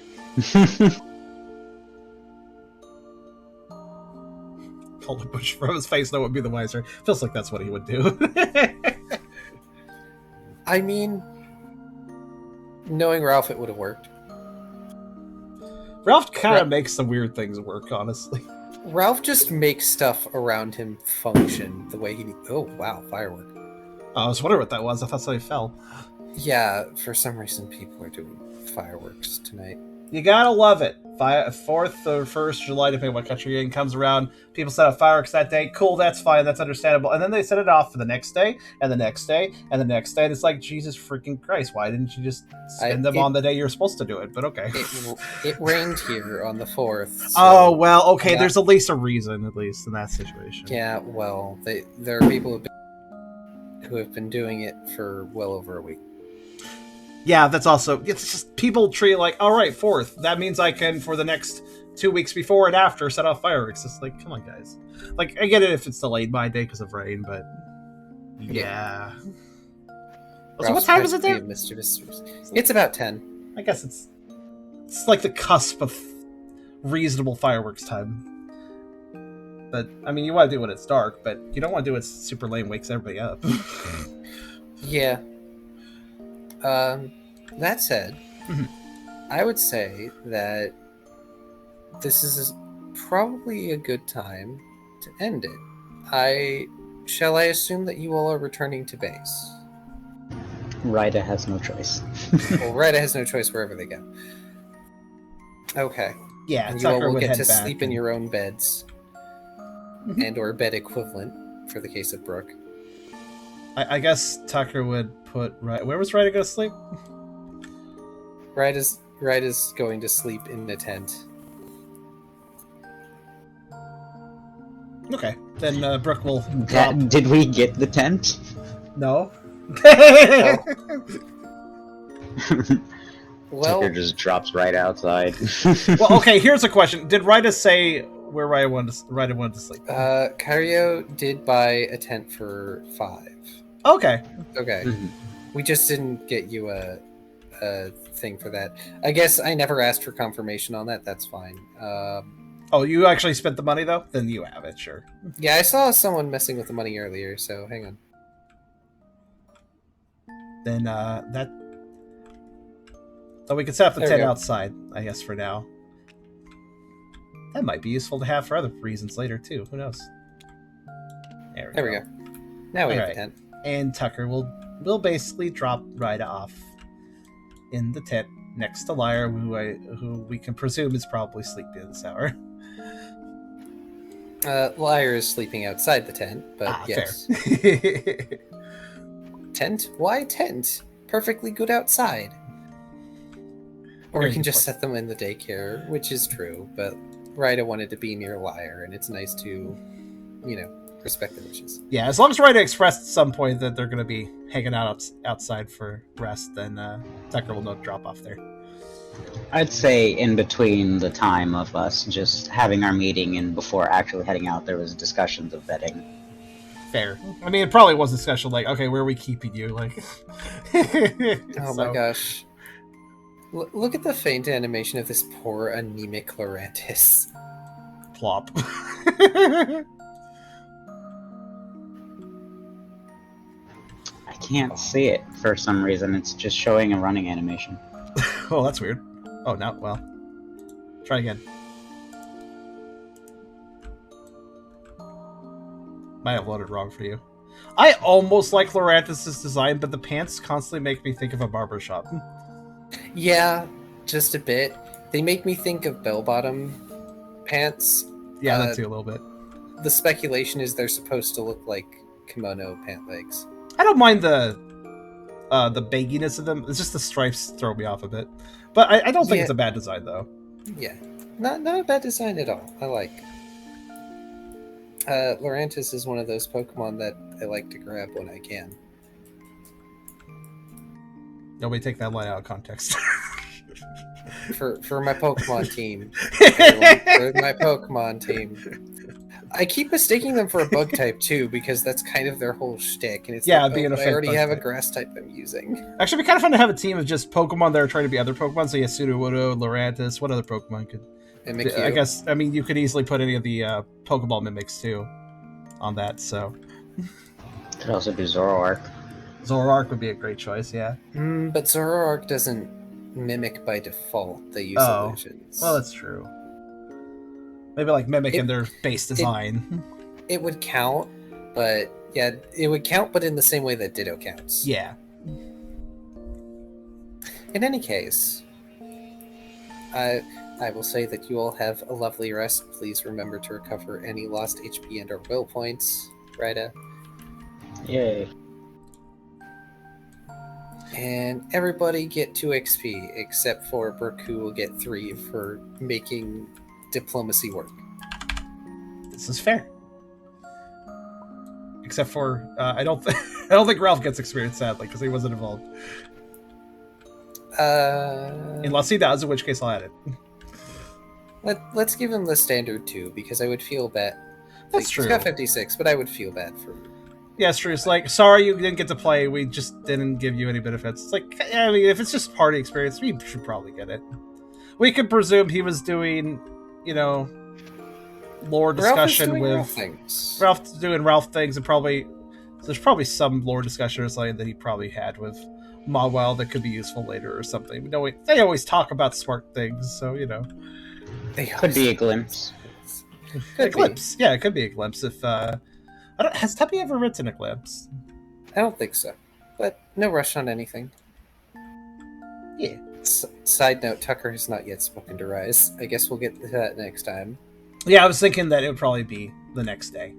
Pull a bush from his face, no one would be the wiser. Feels like that's what he would do. I mean, knowing Ralph, it would have worked. Ralph kind of Ra- makes some weird things work, honestly. Ralph just makes stuff around him function the way he needs. Oh, wow, firework. I was wondering what that was. I thought somebody fell. Yeah, for some reason people are doing fireworks tonight. You gotta love it. 4th or 1st July, depending on what country you're in, comes around. People set up fireworks that day. Cool, that's fine, that's understandable. And then they set it off for the next day, and the next day, and the next day. And it's like, Jesus freaking Christ, why didn't you just spend them on the day you're supposed to do it? But okay. It rained here on the 4th. So oh, well, okay, yeah. There's at least a reason, at least, in that situation. Yeah, well, there are people who have been doing it for well over a week. Yeah, that's also, it's just people treat it like, all right, 4th. That means I can, for the next 2 weeks before and after, set off fireworks. It's like, come on, guys. Like, I get it if it's delayed by a day because of rain, but yeah. So what time is it there? It's about 10. I guess it's like the cusp of reasonable fireworks time. But, I mean, you want to do it when it's dark, but you don't want to do it super late and wakes everybody up. Yeah. That said, I would say that this is probably a good time to end it. Shall I assume that you all are returning to base? Ryder has no choice. Well, Ryder has no choice wherever they go. Okay. Yeah, And you all Tucker will would get head to back sleep in and- your own beds. Mhm. And or bed equivalent, for the case of Brooke. I guess Tucker would put... Where was Ryder going to sleep? Ryder's going to sleep in the tent. Okay, then Brooke will drop... Did we get the tent? No? Well, Tucker just drops right outside. Well, okay, here's a question. Did Ryder say where Ryder wanted to sleep? Kyrio did buy a tent for 5. Okay. Okay. Mhm. We just didn't get you a thing for that. I guess I never asked for confirmation on that. That's fine. Oh, you actually spent the money, though? Then you have it, sure. Yeah, I saw someone messing with the money earlier, so hang on. Then, that... So we can set up the There we tent go. outside, I guess, for now. That might be useful to have for other reasons later, too. Who knows? There we go. Now we have Alright. the tent. And Tucker will basically drop Ryder off in the tent next to Lyre, who we can presume is probably sleeping this hour. Lyre is sleeping outside the tent, but yes. Fair. Tent? Why tent? Perfectly good outside. Or we Very can good just point. set them in the daycare, which is true, but Ryder wanted to be near Lyre, and it's nice to, respect their wishes. Yeah, as long as Ryder expressed at some point that they're going to be hanging out outside for rest, then Tucker will not drop off there. I'd say in between the time of us just having our meeting and before actually heading out, there was discussions of vetting. Fair. I mean, it probably wasn't special, like, okay, where are we keeping you? Like, Oh my gosh. Look at the faint animation of this poor anemic Lurantis. Plop. I can't see it for some reason. It's just showing a running animation. Oh, that's weird. Oh, no, well. Try again. Might have loaded wrong for you. I almost like Lurantis' design, but the pants constantly make me think of a barbershop. Yeah, just a bit. They make me think of bell-bottom pants. Yeah, that too, a little bit. The speculation is they're supposed to look like kimono pant legs. I don't mind the bagginess of them. It's just the stripes throw me off a bit. But I don't think Yeah. it's a bad design, though. Yeah, not a bad design at all. I like. Lurantis is one of those Pokemon that I like to grab when I can. Nobody take that line out of context. For my Pokemon team. For my Pokemon team. I keep mistaking them for a bug type too, because that's kind of their whole shtick. And it's Yeah, like, being a but I fake already bug have a type. grass type I'm using. Actually, it'd be kind of fun to have a team of just Pokemon that are trying to be other Pokemon. So you have Sudowoodo, Lurantis. What other Pokemon could... And Mimikyu. I guess, I mean, you could easily put any of the Pokeball mimics, too, on that, so... Could also do Zoroark. Zoroark would be a great choice, yeah. But Zoroark doesn't mimic by default. They use Oh. illusions. Well, that's true. Maybe, like, mimic in It- their base design. It would count, but yeah, it would count, but in the same way that Ditto counts. Yeah. In any case, I will say that you all have a lovely rest. Please remember to recover any lost HP and/or will points, Ryder. Yay. And everybody get 2 XP, except for Brooke, who will get 3 for making diplomacy work. This is fair. Except for, I don't think Ralph gets experience, sadly, because he wasn't involved. Unless he does, in which case I'll add it. Let's give him the standard 2, because I would feel bad. That's true. He's got 56, but I would feel bad for... Yeah, it's true. It's like, sorry you didn't get to play. We just didn't give you any benefits. It's like, I mean, if it's just party experience, we should probably get it. We could presume he was doing, lore discussion with Ralph things. Ralph doing Ralph things, and probably there's probably some lore discussion or something that he probably had with Mawile that could be useful later or something. They always talk about smart things, so Could be a glimpse. a glimpse. Yeah, it could be a glimpse. If has Tubby ever written a glimpse? I don't think so, but no rush on anything. Yeah. Side note: Tucker has not yet spoken to Rise. I guess we'll get to that next time. Yeah, I was thinking that it would probably be the next day.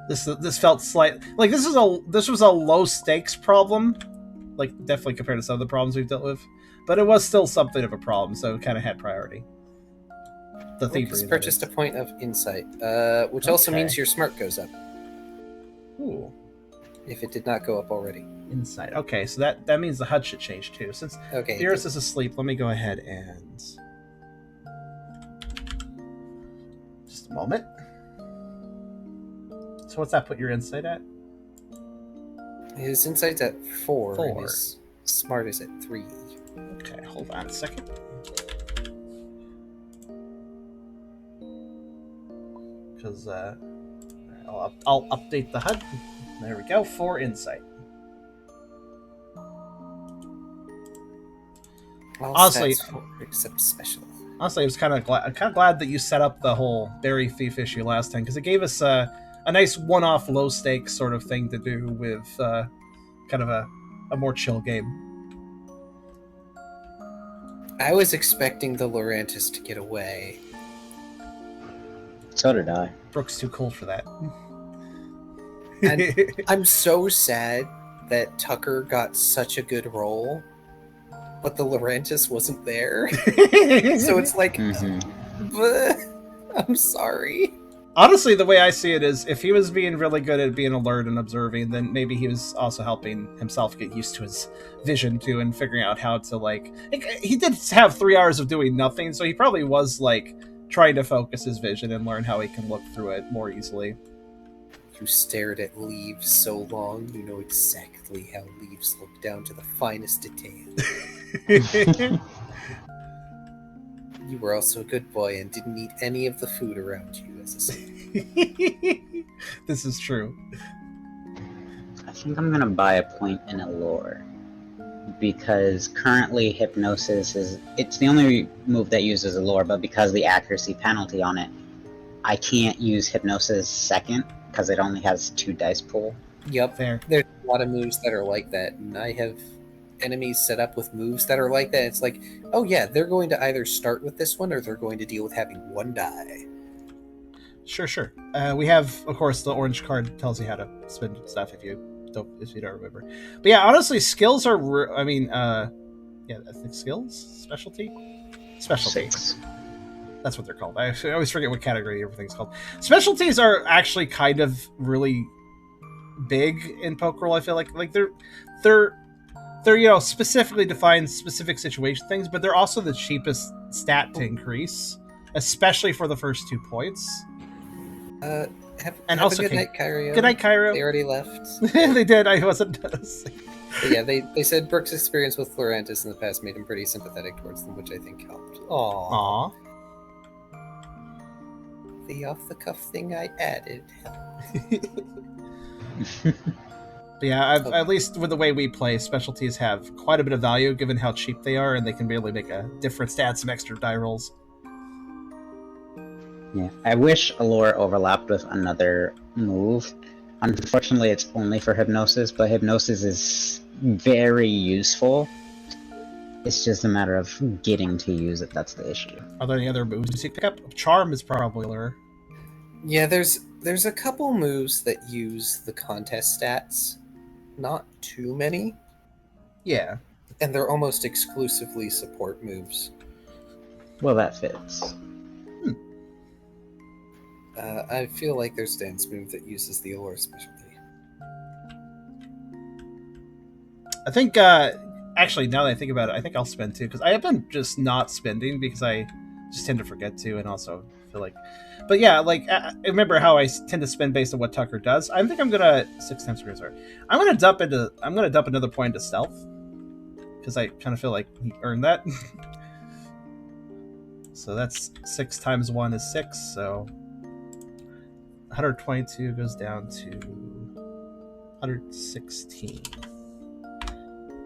This felt slight like this was a low stakes problem, like definitely compared to some of the problems we've dealt with, but it was still something of a problem, so it kind of had priority. The Lucas purchased a point of insight, which also means your smart goes up. Ooh. If it did not go up already. Insight. Okay, so that means the HUD should change too. Since Iris is asleep, let me go ahead and just a moment. So what's that put your insight at? His insight's at 4. And his smart is at 3. Okay, hold on a second. Because I'll update the HUD. There we go, 4 insight. Honestly, except special. Honestly, I was kind of glad that you set up the whole berry thief issue last time, because it gave us a nice one-off, low-stakes sort of thing to do with kind of a more chill game. I was expecting the Lurantis to get away. So did I. Brooke's too cool for that. And I'm so sad that Tucker got such a good role, but the Lurantis wasn't there. So it's like, I'm sorry. Honestly, the way I see it is, if he was being really good at being alert and observing, then maybe he was also helping himself get used to his vision too, and figuring out how to he did have 3 hours of doing nothing, so he probably was trying to focus his vision and learn how he can look through it more easily. You stared at leaves so long, you know exactly how leaves look down to the finest detail. You were also a good boy and didn't eat any of the food around you as a son. This is true. I think I'm gonna buy a point in Allure, because currently Hypnosis it's the only move that uses Allure, but because of the accuracy penalty on it, I can't use Hypnosis second, because it only has 2 dice pool. Yep. Fair. There's a lot of moves that are like that, and I have enemies set up with moves that are like that. It's like, oh yeah, they're going to either start with this one or they're going to deal with having 1 die. Sure. We have, of course, the orange card tells you how to spend stuff if you don't remember. But yeah, honestly, skills are. I think skills, specialty. 6. That's what they're called. I always forget what category everything's called. Specialties are actually kind of really big in Pokerole. I feel like they're specifically defined specific situation things, but they're also the cheapest stat to increase, especially for the first 2 points. Have a good night, Kyrio. Good night, Kyrio. They already left. They did. I wasn't. But yeah, they said Brooke's experience with Lurantis in the past made him pretty sympathetic towards them, which I think helped. Aww. The off-the-cuff thing I added helped. But yeah, at least with the way we play, specialties have quite a bit of value given how cheap they are, and they can really make a difference to add some extra die rolls. Yeah, I wish Allure overlapped with another move. Unfortunately, it's only for Hypnosis, but Hypnosis is very useful. It's just a matter of getting to use it, that's the issue. Are there any other moves you pick up? Charm is probably Allure. Yeah, there's a couple moves that use the contest stats. Not too many. Yeah. And they're almost exclusively support moves. Well, that fits. I feel like there's a dance move that uses the Allure specialty. I think, actually, now that I think about it, I think I'll spend 2, because I have been just not spending, because I just tend to forget to, and also feel like... But yeah, I remember how I tend to spend based on what Tucker does. I think I'm gonna 6 times sorry. I'm gonna dump another point into stealth, because I kind of feel like he earned that. So that's 6 times 1 is 6, so 122 goes down to 116.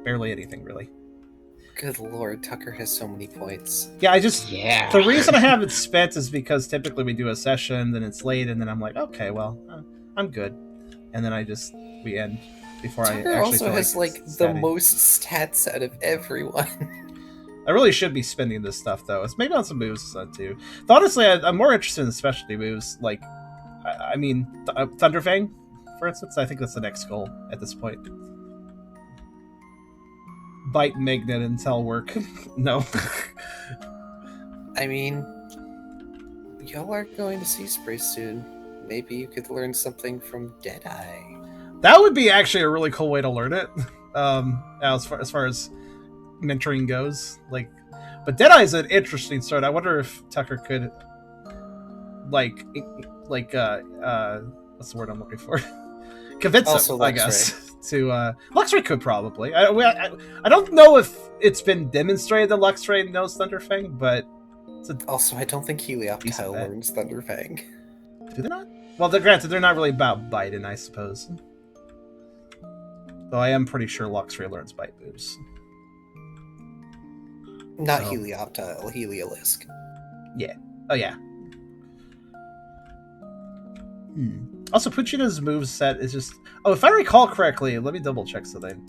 barely anything, really. Good lord, Tucker has so many points. Yeah, I just... Yeah. The reason I haven't spent is because typically we do a session, then it's late, and then I'm like, okay, well, I'm good. And then we end before I Tucker actually also feel has like the statting. most stats out of everyone. I really should be spending this stuff, though. It's maybe on some moves too. But honestly, I'm more interested in specialty moves. Like, I mean, Thunderfang, for instance. I think that's the next goal at this point. Bite, Magnet, and Telework. No. I mean, y'all are going to Sea Spray soon. Maybe you could learn something from Deadeye. That would be actually a really cool way to learn it. As far as mentoring goes, like, but Deadeye is an interesting start. I wonder if Tucker could, like, what's the word I'm looking for? Convince Also him, I Luxray. guess. To Luxray could probably. I don't know if it's been demonstrated that Luxray knows Thunderfang, but Also, I don't think Decent Helioptile bet. learns Thunderfang. do they not? Well, granted, they're not really about biting, I suppose. Though I am pretty sure Luxray learns bite moves. Not So- Helioptile, Heliolisk. Oh yeah. Also, Puccina's move set is just... Oh, if I recall correctly, let me double check something.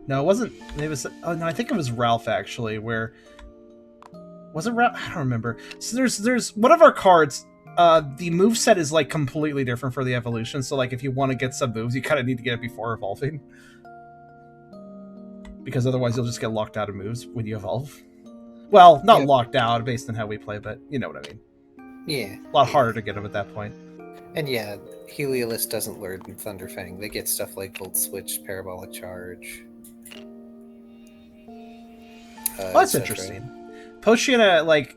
No, it wasn't... It was... Oh, no, I think it was Ralph, actually, where... Was it Ralph? I don't remember. So there's one of our cards, the move set is, like, completely different for the evolution, so, like, if you want to get some moves, you kind of need to get it before evolving. Because otherwise you'll just get locked out of moves when you evolve. Well, not Yep. locked out based on how we play, but you know what I mean. Yeah. A lot harder to get them at that point. And yeah, Heliolisk doesn't learn Thunderfang. They get stuff like Volt Switch, Parabolic Charge. Well, that's etc. interesting. Poshina, like,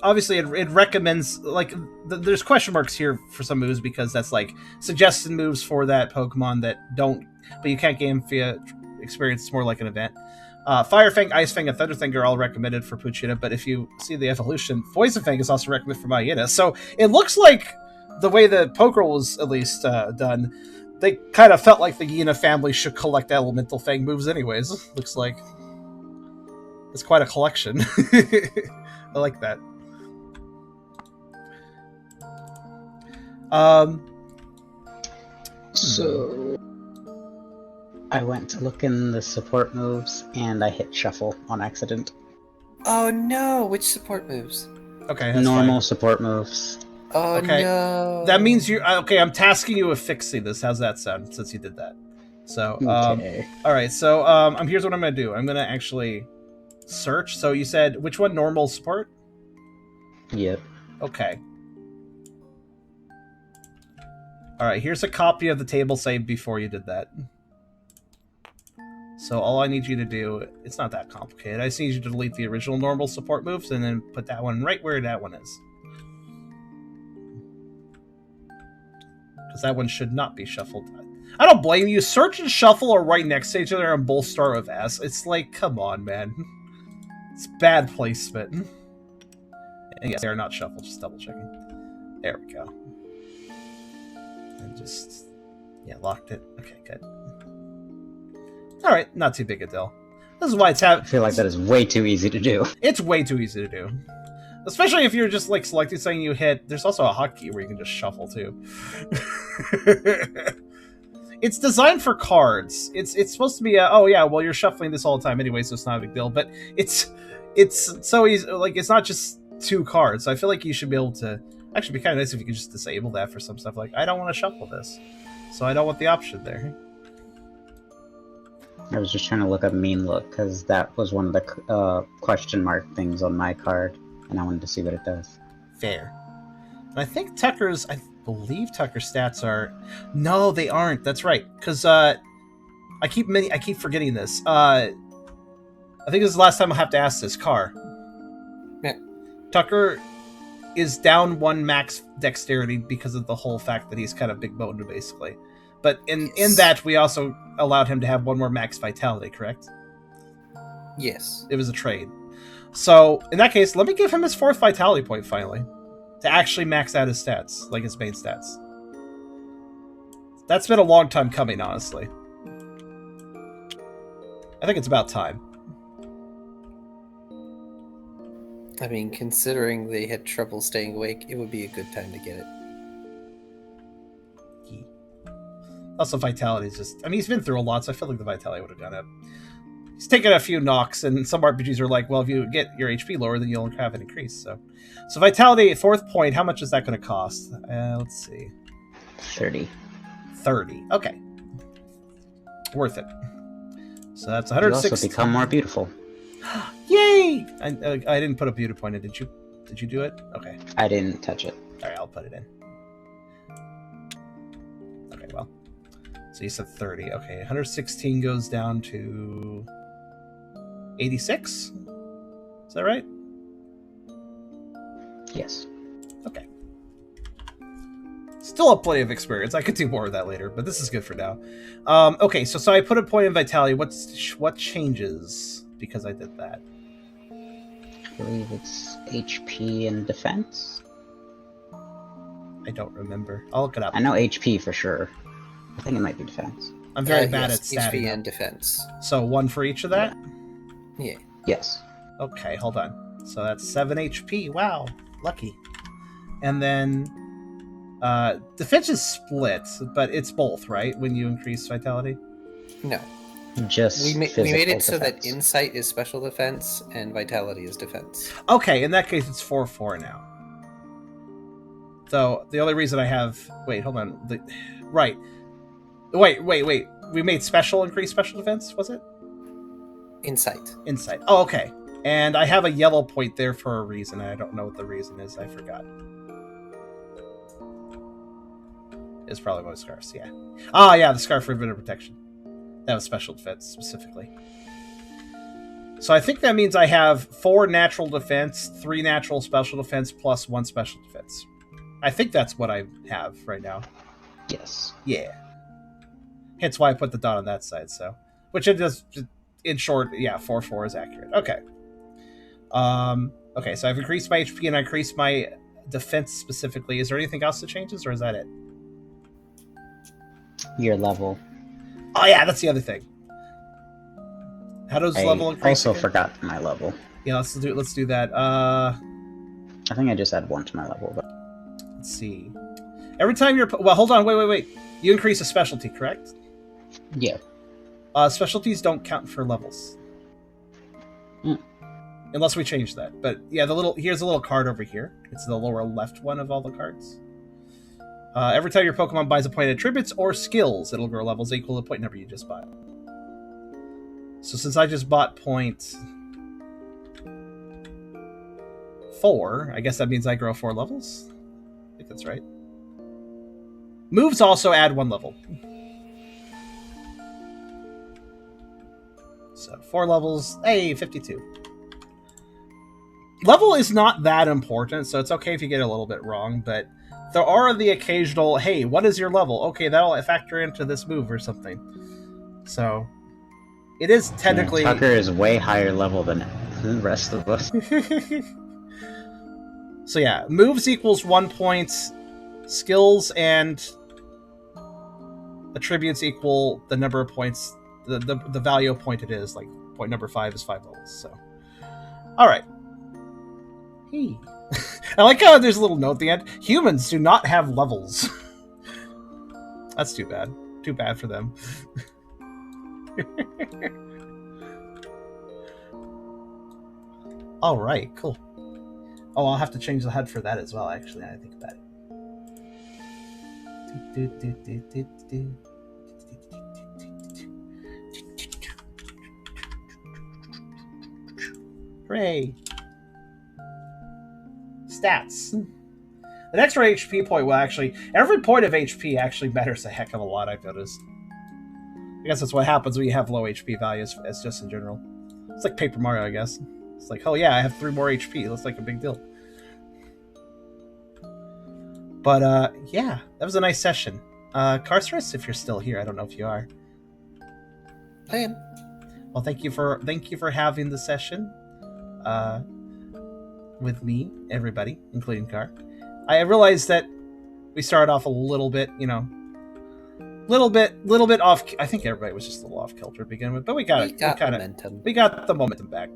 obviously it recommends, like, there's question marks here for some moves because that's, like, suggested moves for that Pokemon that don't, but you can't game via experience. It's more like an event. Firefang, Icefang, and Thunderfang are all recommended for Poochyena, but if you see the evolution, Poison Fang is also recommended for Myena. So it looks like the way the Pokerole was at least done, they kind of felt like the Yena family should collect Elemental Fang moves anyways. Looks like it's quite a collection. I like that. So I went to look in the support moves and I hit shuffle on accident. Oh no! Which support moves? Okay, that's Normal fine. support moves. Oh Okay. no! That means you okay. I'm tasking you with fixing this. How's that sound? Since you did that, so Okay. all right. So here's what I'm gonna do. I'm gonna actually search. So you said which one? Normal support. Yep. Okay. All right. Here's a copy of the table saved before you did that. So all I need you to do, it's not that complicated. I just need you to delete the original normal support moves and then put that one right where that one is. Because that one should not be shuffled. I don't blame you. Search and shuffle are right next to each other and both start with S. It's like, come on, man. It's bad placement. And yes, they are not shuffled. Just double checking. There we go. And just, yeah, locked it. Okay, good. Alright, not too big a deal. This is why it's I feel like that is way too easy to do. It's way too easy to do. Especially if you're just, like, selecting something you hit. There's also a hotkey where you can just shuffle, too. It's designed for cards. It's supposed to be a, oh yeah, well, you're shuffling this all the time anyway, so it's not a big deal. But it's so easy, like, it's not just 2 cards. So I feel like you should be able to... Actually, it'd be kind of nice if you could just disable that for some stuff. Like, I don't want to shuffle this. So I don't want the option there. I was just trying to look up mean look because that was one of the question mark things on my card, and I wanted to see what it does. Fair. And I think Tucker's... I believe Tucker's stats are... No, they aren't. That's right. Because I keep forgetting this. I think this is the last time I'll have to ask this. Car. Yeah. Tucker is down 1 max dexterity because of the whole fact that he's kind of big boned, basically. But in that, we also allowed him to have 1 more max vitality, correct? Yes. It was a trade. So, in that case, let me give him his 4th vitality point, finally. To actually max out his stats, like his main stats. That's been a long time coming, honestly. I think it's about time. I mean, considering they had trouble staying awake, it would be a good time to get it. Also, vitality's just... I mean, he's been through a lot, so I feel like the vitality would have gone up. He's taken a few knocks, and some RPGs are like, well, if you get your HP lower, then you'll have an increase. So vitality, 4th point, how much is that going to cost? Let's see. 30. 30. Okay. Worth it. So that's You 160. also become more beautiful. Yay! I didn't put a beauty point in. Did you? Did you do it? Okay. I didn't touch it. All right, I'll put it in. Okay, well. So you said 30. Okay, 116 goes down to 86? Is that right? Yes. Okay. Still have plenty of experience. I could do more of that later, but this is good for now. Okay, so I put a point in vitality. What changes because I did that? I believe it's HP and defense. I don't remember. I'll look it up. I know HP for sure. I think it might be defense. I'm very bad yes, at statting. HP and defense. So 1 for each of that? Yeah. Yes. Okay, hold on. So that's 7 HP. Wow, lucky. And then defense is split, but it's both, right? When you increase vitality? No. Just We made it so defense. that insight is special defense and vitality is defense. Okay, in that case, it's 4/4 now. So the only reason I have... Wait, hold on. Right. Wait. We made special increase special defense, was it? Insight. Insight. Oh, okay. And I have a yellow point there for a reason. I don't know what the reason is. I forgot. It's probably one of the scarves, yeah. Ah, yeah, the scarf for infinite protection. That was special defense, specifically. So I think that means I have 4 natural defense, 3 natural special defense, plus 1 special defense. I think that's what I have right now. Yes. Yeah. Hence why I put the dot on that side, so... Which it does... In short, yeah, 4/4 is accurate. Okay. Okay, so I've increased my HP and I increased my defense specifically. Is there anything else that changes, or is that it? Your level. Oh yeah, that's the other thing. How does I level increase? also again? forgot my level. Yeah, let's do that. I think I just add 1 to my level, but Let's see. Every time you're... Well, hold on, wait. You increase a specialty, correct? yeah. Specialties don't count for levels. Hmm. Unless we change that. But yeah, here's a little card over here. It's the lower left one of all the cards. Every time your Pokemon buys a point of attributes or skills, it'll grow levels equal to the point number you just bought. So since I just bought point 4, I guess that means I grow 4 levels? I think that's right. Moves also add 1 level. So 4 levels, hey, 52. Level is not that important, so it's okay if you get a little bit wrong, but there are the occasional, hey, what is your level? Okay, that'll factor into this move or something. So, it is technically... Yeah, Tucker is way higher level than the rest of us. So yeah, moves equals 1 point, skills and attributes equal the number of points, the value of point it is, like point number 5 is 5 levels, so. Alright. Hey. I like how there's a little note at the end. Humans do not have levels. That's too bad. Too bad for them. Alright, cool. Oh, I'll have to change the HUD for that as well, actually, I think about it. Hooray! Stats. The next HP point will actually... Every point of HP actually matters a heck of a lot, I've noticed. I guess that's what happens when you have low HP values, as just in general. It's like Paper Mario, I guess. It's like, oh yeah, I have 3 more HP. That's like a big deal. But, yeah, that was a nice session. Karserus, if you're still here, I don't know if you are. I am. Well, thank you for having the session. With me, everybody, including Kar. I realized that we started off a little bit, little bit off. I think everybody was just a little off kilter to begin with, but we got momentum. We got the momentum back.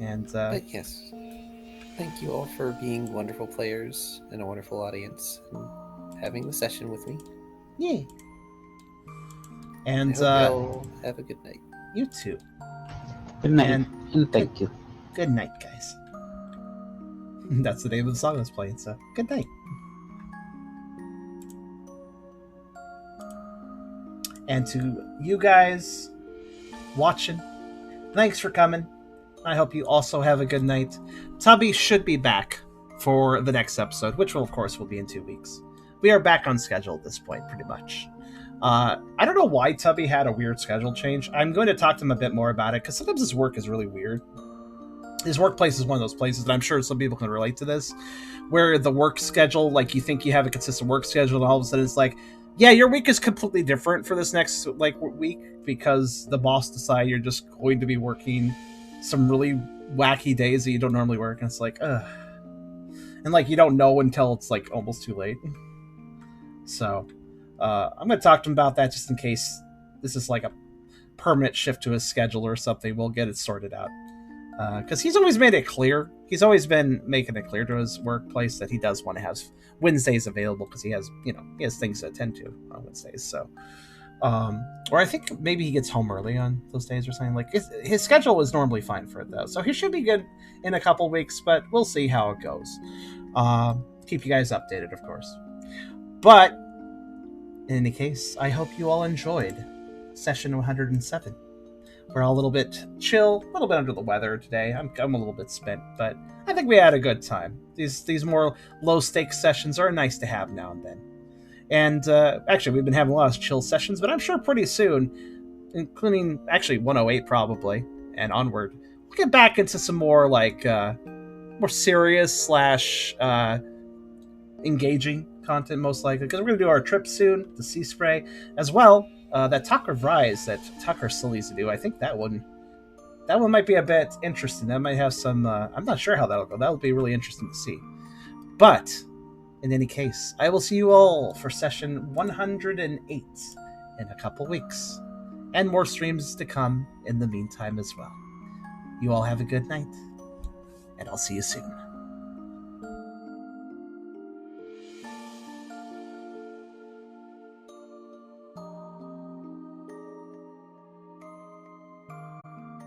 And but yes, thank you all for being wonderful players and a wonderful audience and having the session with me. Yay! And I hope y'all have a good night. You too. Good night, and thank you. Good night, guys. That's the name of the song that's playing, so good night. And to you guys watching, thanks for coming. I hope you also have a good night. Tubby should be back for the next episode, which will, of course, will be in 2 weeks. We are back on schedule at this point, pretty much. I don't know why Tubby had a weird schedule change. I'm going to talk to him a bit more about it, because sometimes his work is really weird. His workplace is one of those places, and I'm sure some people can relate to this, where the work schedule, like, you think you have a consistent work schedule, and all of a sudden it's like, yeah, your week is completely different for this next, like, week, because the boss decided you're just going to be working some really wacky days that you don't normally work, and it's like, ugh. And, like, you don't know until it's, like, almost too late. So, I'm going to talk to him about that just in case this is, like, a permanent shift to his schedule or something. We'll get it sorted out. Because he's always made it clear. He's always been making it clear to his workplace that he does want to have Wednesdays available because he has things to attend to on Wednesdays. So, or I think maybe he gets home early on those days or something. Like his schedule was normally fine for it though, so he should be good in a couple weeks. But we'll see how it goes. Keep you guys updated, of course. But in any case, I hope you all enjoyed session 107. We're all a little bit chill, a little bit under the weather today. I'm a little bit spent, but I think we had a good time. These more low-stakes sessions are nice to have now and then. And actually, we've been having a lot of chill sessions, but I'm sure pretty soon, including actually 108 probably, and onward, we'll get back into some more, like, more serious / engaging content, most likely, because we're going to do our trip soon, the Sea Spray, as well. That Talk of Rise that Tucker still needs to do, I think that one might be a bit interesting. That might have some, I'm not sure how that'll go. That'll be really interesting to see. But, in any case, I will see you all for session 108 in a couple weeks. And more streams to come in the meantime as well. You all have a good night, and I'll see you soon.